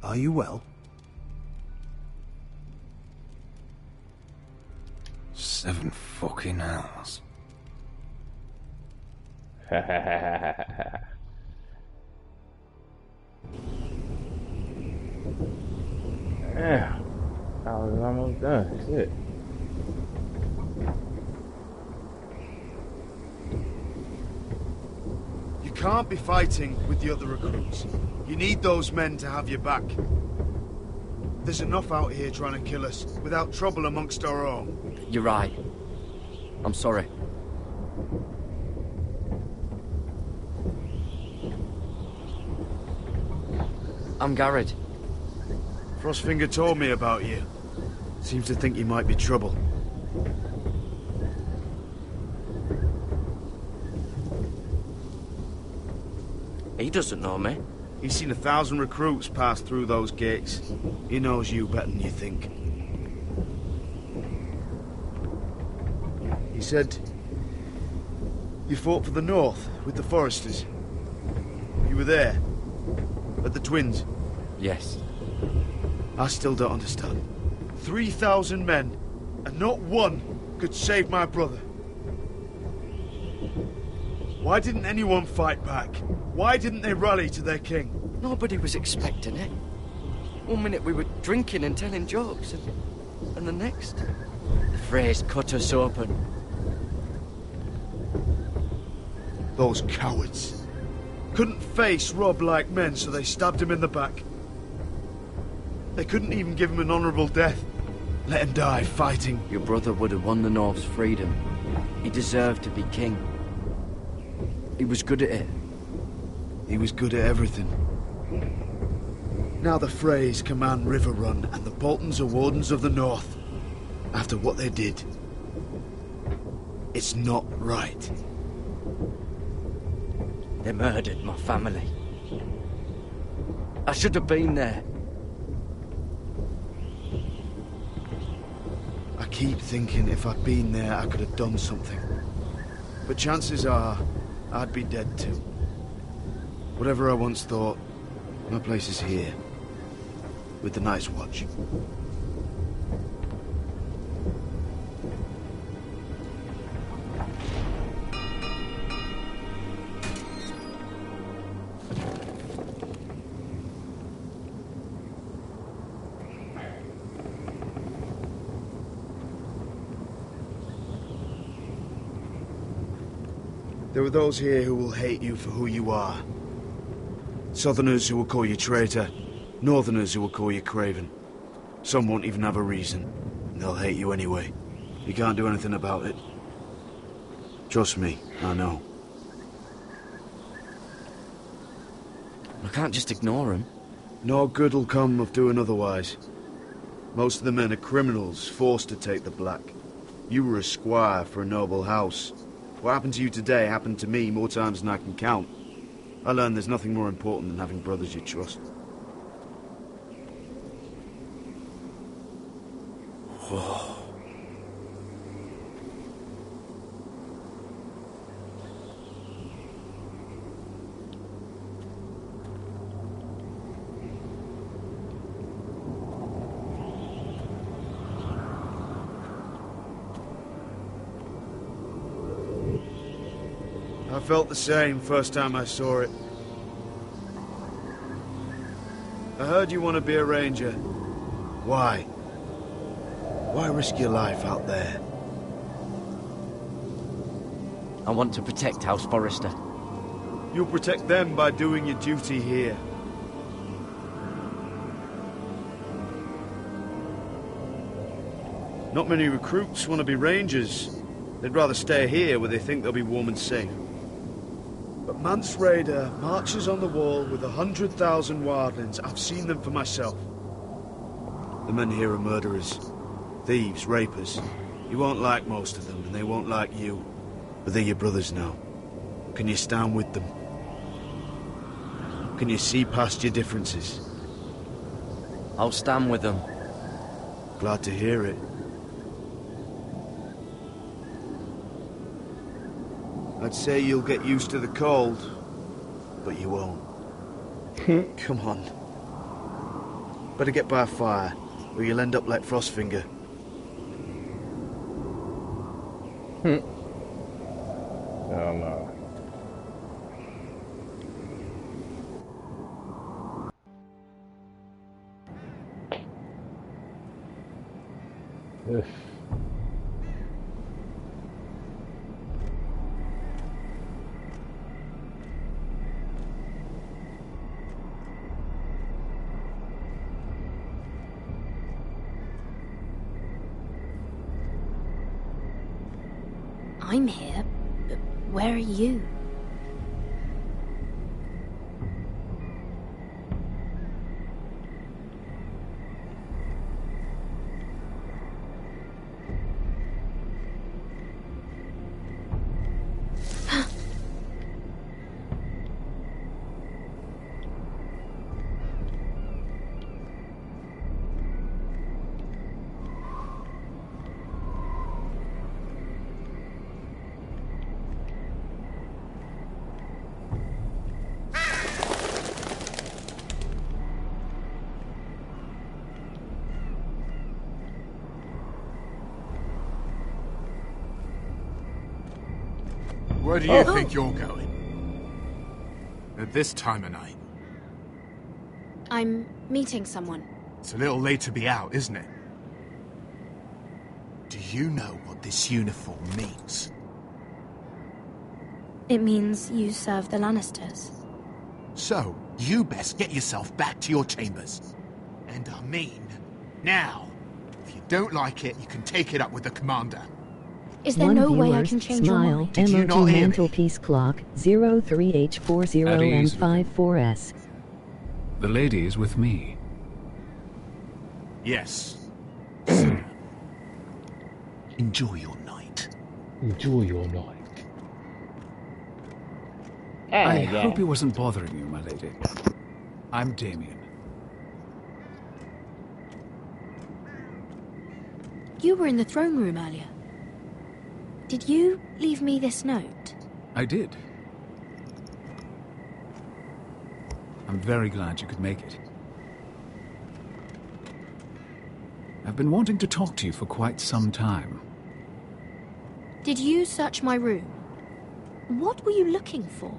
are you well? 7 fucking hours. Yeah, I was almost done. Shit. You can't be fighting with the other recruits. You need those men to have your back. There's enough out here trying to kill us without trouble amongst our own. You're right. I'm sorry. I'm Garrett. Frostfinger told me about you. Seems to think you might be trouble. He doesn't know me. He's seen 1,000 recruits pass through those gates. He knows you better than you think. He said you fought for the North with the Foresters. You were there, at the Twins. Yes. I still don't understand. 3,000 men, and not one could save my brother. Why didn't anyone fight back? Why didn't they rally to their king? Nobody was expecting it. One minute we were drinking and telling jokes, and the next, the Freys cut us open. Those cowards. Couldn't face Rob like men, so they stabbed him in the back. They couldn't even give him an honourable death. Let him die fighting. Your brother would have won the North's freedom. He deserved to be king. He was good at it. He was good at everything. Now the Freys command Riverrun, and the Boltons are Wardens of the North. After what they did. It's not right. They murdered my family. I should have been there. I keep thinking if I'd been there, I could have done something. But chances are, I'd be dead too. Whatever I once thought, my place is here. With the Night's Watch. There are those here who will hate you for who you are. Southerners who will call you traitor. Northerners who will call you craven. Some won't even have a reason. And they'll hate you anyway. You can't do anything about it. Trust me, I know. I can't just ignore him. No good will come of doing otherwise. Most of the men are criminals, forced to take the black. You were a squire for a noble house. What happened to you today happened to me more times than I can count. I learned there's nothing more important than having brothers you trust. Whoa. I felt the same first time I saw it. I heard you want to be a ranger. Why? Why risk your life out there? I want to protect House Forrester. You'll protect them by doing your duty here. Not many recruits want to be rangers. They'd rather stay here where they think they'll be warm and safe. But Mance Rayder marches on the wall with 100,000 wildlings. I've seen them for myself. The men here are murderers. Thieves, rapers. You won't like most of them, and they won't like you. But they're your brothers now. Can you stand with them? Can you see past your differences? I'll stand with them. Glad to hear it. I'd say you'll get used to the cold, but you won't. Come on. Better get by a fire, or you'll end up like Frostfinger. Oh no. Ugh. I'm here, but where are you? Where do you think you're going? At this time of night? I'm meeting someone. It's a little late to be out, isn't it? Do you know what this uniform means? It means you serve the Lannisters. So, you best get yourself back to your chambers. And I mean, now. If you don't like it, you can take it up with the commander. Is there One no way I viewers, can change smile, your mind? Did you not MOT hear me? mantelpiece clock 03H40M54S. The lady is with me. Yes. Enjoy your night. Enjoy your night. I hope he wasn't bothering you, my lady. I'm Damien. You were in the throne room earlier. Did you leave me this note? I did. I'm very glad you could make it. I've been wanting to talk to you for quite some time. Did you search my room? What were you looking for?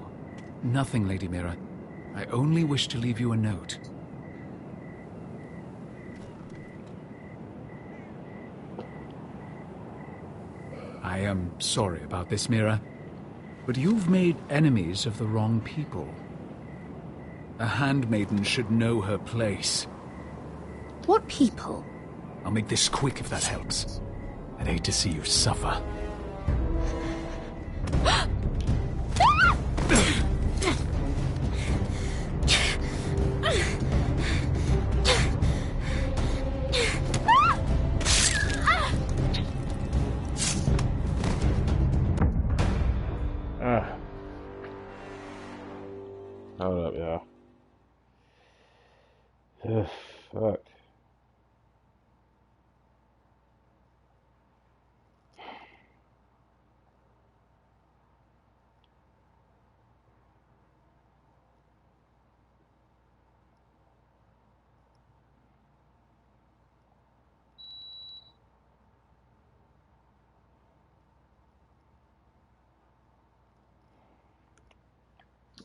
Nothing, Lady Mira. I only wish to leave you a note. I am sorry about this, Mira, but you've made enemies of the wrong people. A handmaiden should know her place. What people? I'll make this quick if that helps. I'd hate to see you suffer. Hold up, y'all. Ugh, fuck.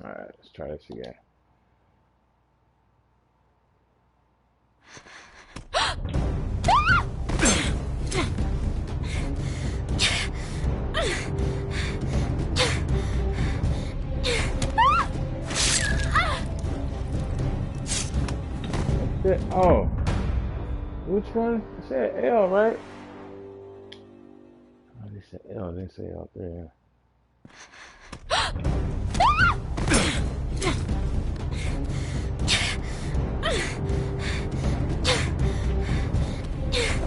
Alright, let's try this again. Oh, which one? It said L, right? Oh, they said L, they say L3.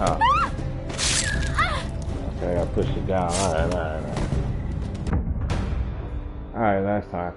Oh. Okay, I gotta push it down. Alright. Alright, last time.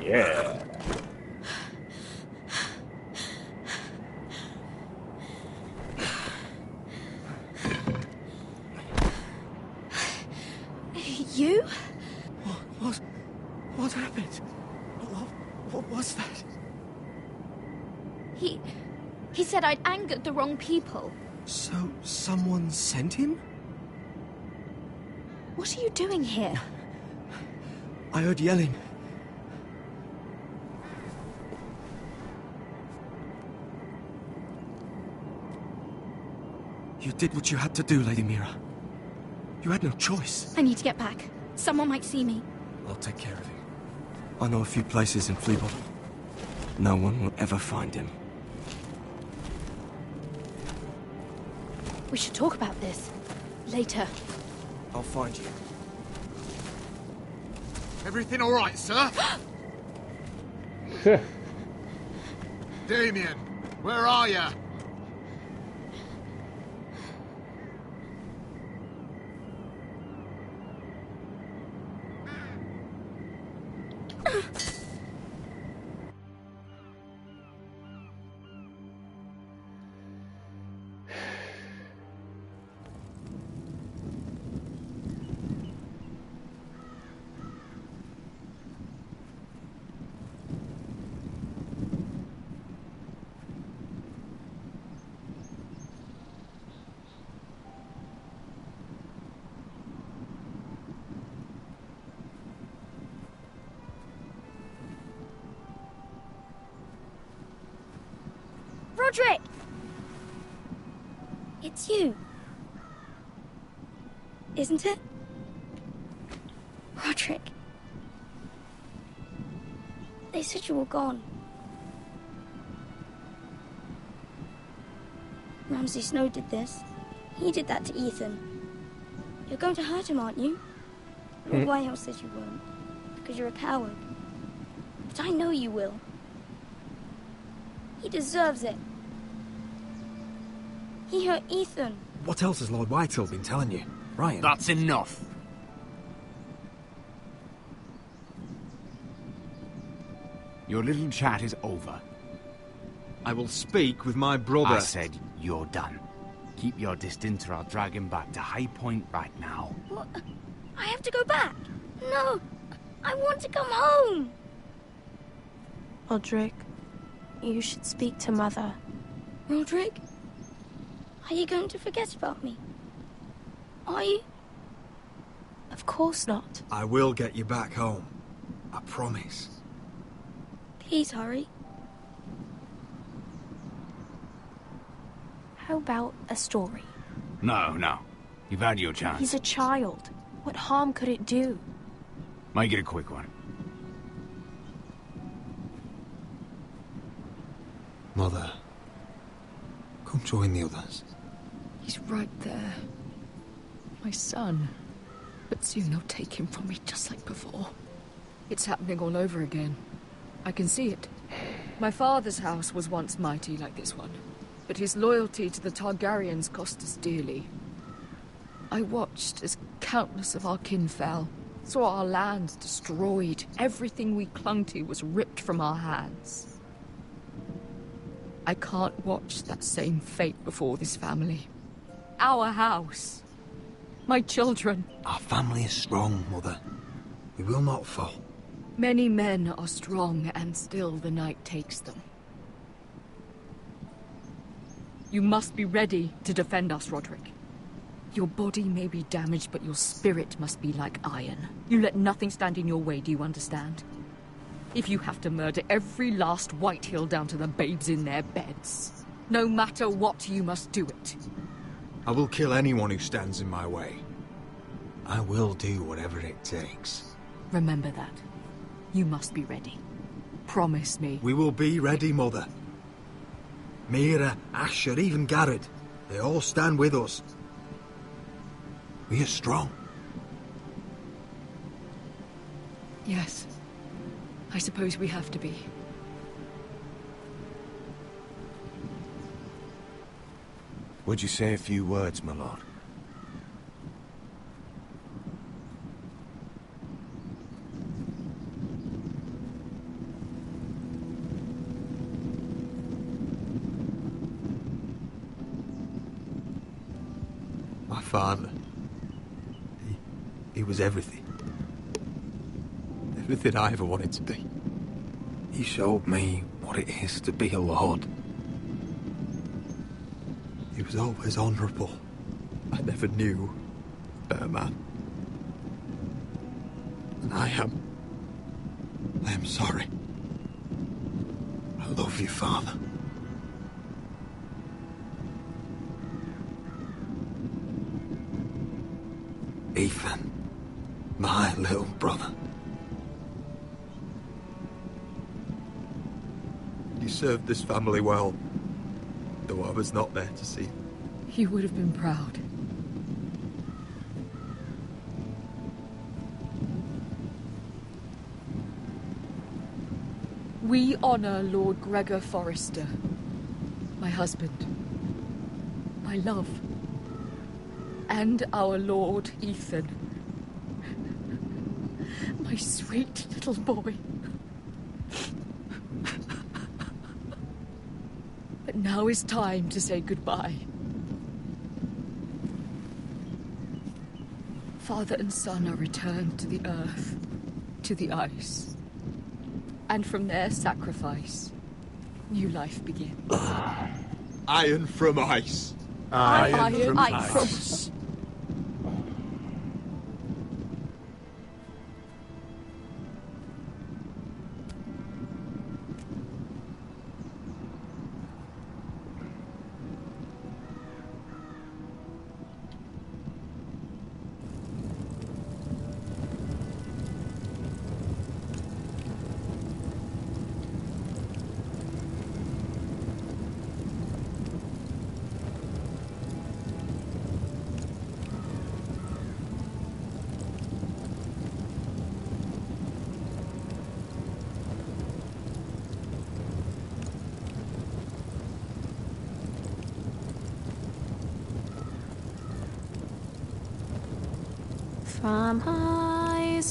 Yeah. You? What happened? What was that? He said I'd angered the wrong people. So, someone sent him? What are you doing here? I heard yelling. You did what you had to do, Lady Mira. You had no choice. I need to get back. Someone might see me. I'll take care of you. I know a few places in Fleabottom. No one will ever find him. We should talk about this. Later. I'll find you. Everything all right, sir? Damien, where are you? Roderick! It's you. Isn't it? Roderick. They said you were gone. Ramsay Snow did this. He did that to Ethan. You're going to hurt him, aren't you? Lord Whitehouse says you won't, because you're a coward. But I know you will. He deserves it. He hurt Ethan. What else has Lord Whitehill been telling you, Ryan? That's enough. Your little chat is over. I will speak with my brother. I said you're done. Keep your distance or I'll drag him back to High Point right now. What? I have to go back. No, I want to come home. Roderick, you should speak to Mother. Roderick? Are you going to forget about me? Are you? Of course not. I will get you back home. I promise. Please hurry. How about a story? No. You've had your chance. He's a child. What harm could it do? Make it a quick one. Mother, come join the others. He's right there. My son. But soon they'll take him from me just like before. It's happening all over again. I can see it. My father's house was once mighty like this one, but his loyalty to the Targaryens cost us dearly. I watched as countless of our kin fell, saw our lands destroyed, everything we clung to was ripped from our hands. I can't watch that same fate before this family. Our house. My children. Our family is strong, Mother. We will not fall. Many men are strong, and still the night takes them. You must be ready to defend us, Roderick. Your body may be damaged, but your spirit must be like iron. You let nothing stand in your way, do you understand? If you have to murder every last Whitehill down to the babes in their beds, no matter what, you must do it. I will kill anyone who stands in my way. I will do whatever it takes. Remember that. You must be ready. Promise me. We will be ready, Mother. Mira, Asher, even Garrett. They all stand with us. We are strong. Yes. I suppose we have to be. Would you say a few words, my lord? My father. He was everything. Everything I ever wanted to be. He showed me what it is to be a lord. He was always honourable. I never knew a better man. And I am sorry. I love you, Father. Ethan, my little brother. You served this family well, though I was not there to see. You would have been proud. We honor Lord Gregor Forrester, my husband, my love, and our Lord Ethan, my sweet little boy. But now is time to say goodbye. Father and son are returned to the earth, to the ice. And from their sacrifice, new life begins. Iron from ice. Iron from ice.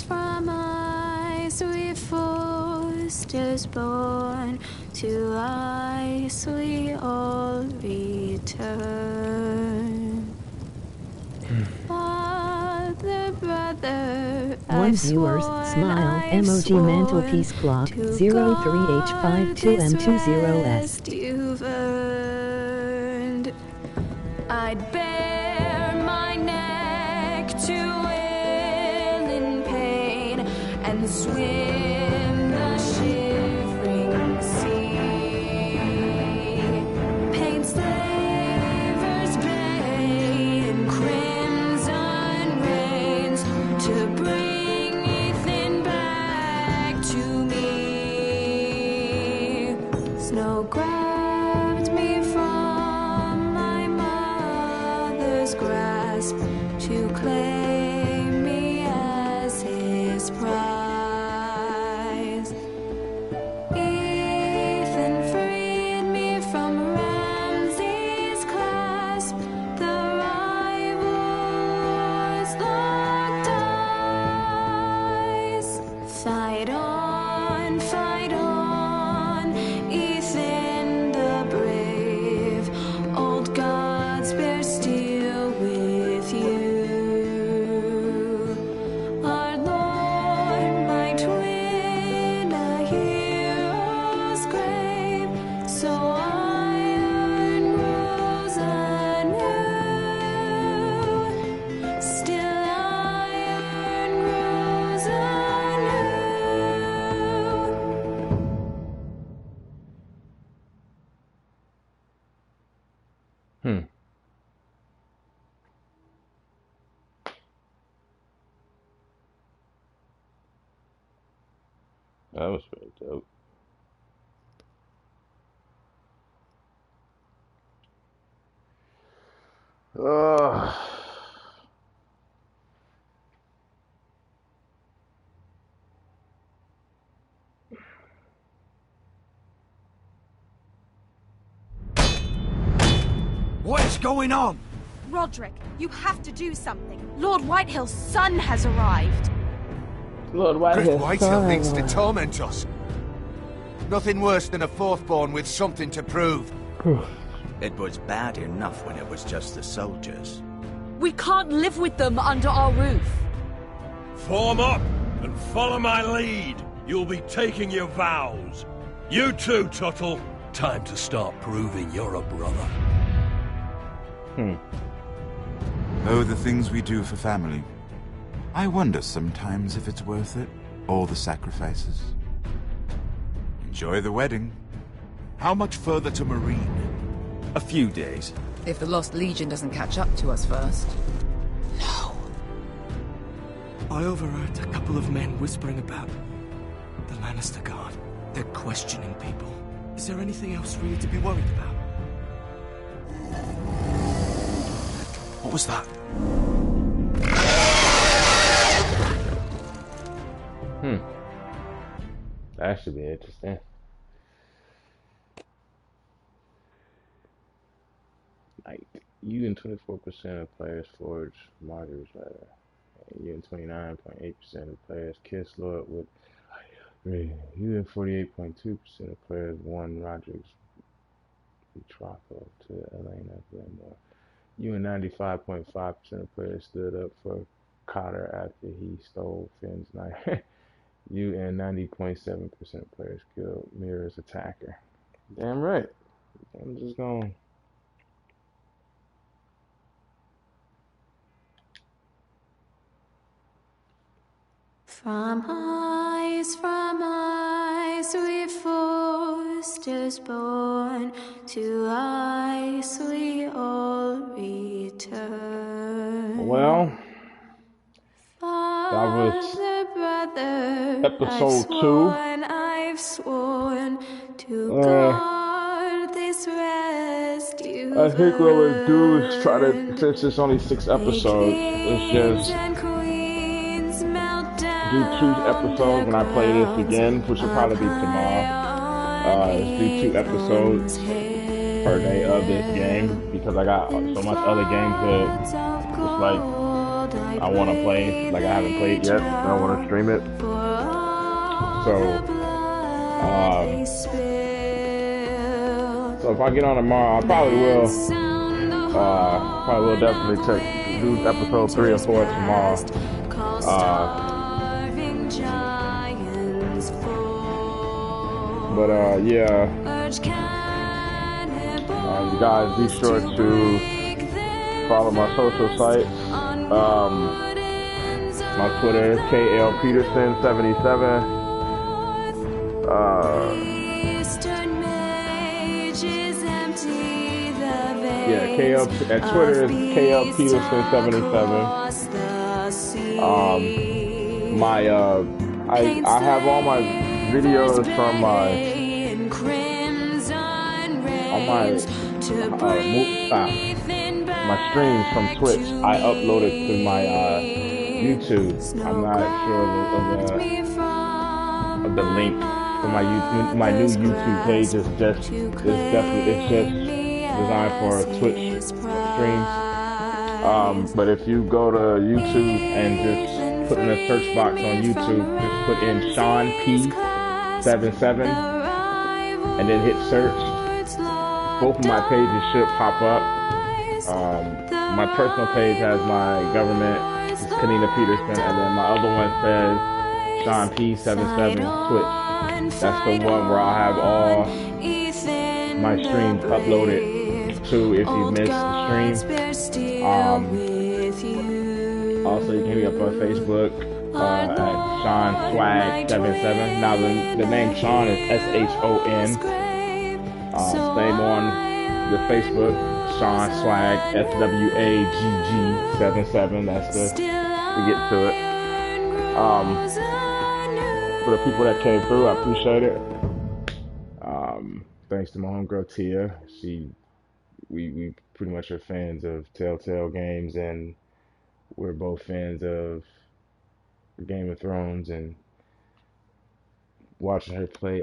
From ice, we Forsters born, to ice we all return. Father, brother, One viewers, smile, emoji mantelpiece clock, 03H52M20S. You've earned. I'd bare my neck to wail in pain and swim the shivering sea. Paint slavers bay in crimson rains to bring Ethan back to me. Snow grabbed me from my mother's grasp to claim me as his prize. Ethan freed me from Ramsay's clasp. The rivals locked eyes. Fight on, Ethan the brave. Old gods bear steel with you. Our Lord might win a hero's grave, so iron rose anew. Still iron rose anew. That was pretty dope. Ugh. What is going on? Roderick, you have to do something. Lord Whitehill's son has arrived. Lord Griff Whitehill thinks to torment us. Nothing worse than a fourthborn with something to prove. It was bad enough when it was just the soldiers. We can't live with them under our roof. Form up and follow my lead. You'll be taking your vows. You too, Tuttle. Time to start proving you're a brother. Oh, the things we do for family. I wonder sometimes if it's worth it. All the sacrifices. Enjoy the wedding. How much further to Marine? A few days. If the Lost Legion doesn't catch up to us first. I overheard a couple of men whispering about the Lannister Guard. They're questioning people. Is there anything else really to be worried about? What was that? That should be interesting. Like, you and 24% of players forge Marjorie's letter. You and 29.8% of players kiss Lord with. You and 48.2% of players won Roderick's betrothal to Elena Glenmore. You and 95.5% of players stood up for Cotter after he stole Finn's knife. You and 90.7% of players killed Mira's attacker. Damn right. I'm just going. From ice we foresters born, to ice we all return. Well, that was episode 2. I've sworn to guard this rest you I think what we'll do is try to, since it's only 6 episodes, let's just do 2 episodes when I play this again, which will probably be tomorrow. Let's do 2 episodes per day of this game, because I got so much other games that it's like I want to play, like I haven't played yet, and I want to stream it. So if I get on tomorrow, I probably will definitely do episode 3 or 4 tomorrow. Yeah. You guys be sure to follow my social sites. My Twitter is KLPeterson77. At Twitter is KLPeterson77. I have all my videos from my streams from Twitch. I uploaded to my YouTube. I'm not sure of the link for my new YouTube page. It's just designed for Twitch streams. But if you go to YouTube and just put in a search box on YouTube, just put in Sean P77 and then hit search. Both of my pages should pop up. My personal page has my government, Kanina Peterson, and then my other one says Sean P77 Twitch. That's the one where I'll have all my streams uploaded to if you missed the stream. Also, you can hit me up on Facebook at Sean Swag77. Now the name Sean is SHON. Same on the Facebook, Sean Swag SWAGG77. That's to get to it. For the people that came through, I appreciate it. Thanks to my homegirl Tia. We pretty much are fans of Telltale games, and we're both fans of Game of Thrones, and watching her play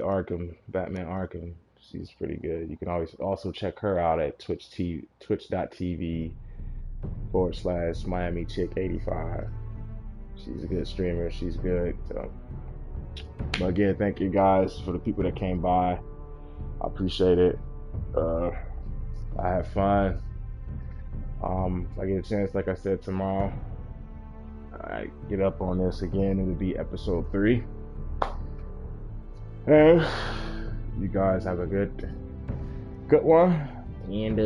Batman Arkham, she's pretty good. You can always also check her out at twitch.tv/MiamiChick85. She's a good streamer. She's good. So, but again, thank you guys for the people that came by. I appreciate it. I had fun. If I get a chance, like I said, tomorrow, I get up on this again. It would be episode 3. And you guys have a good one. And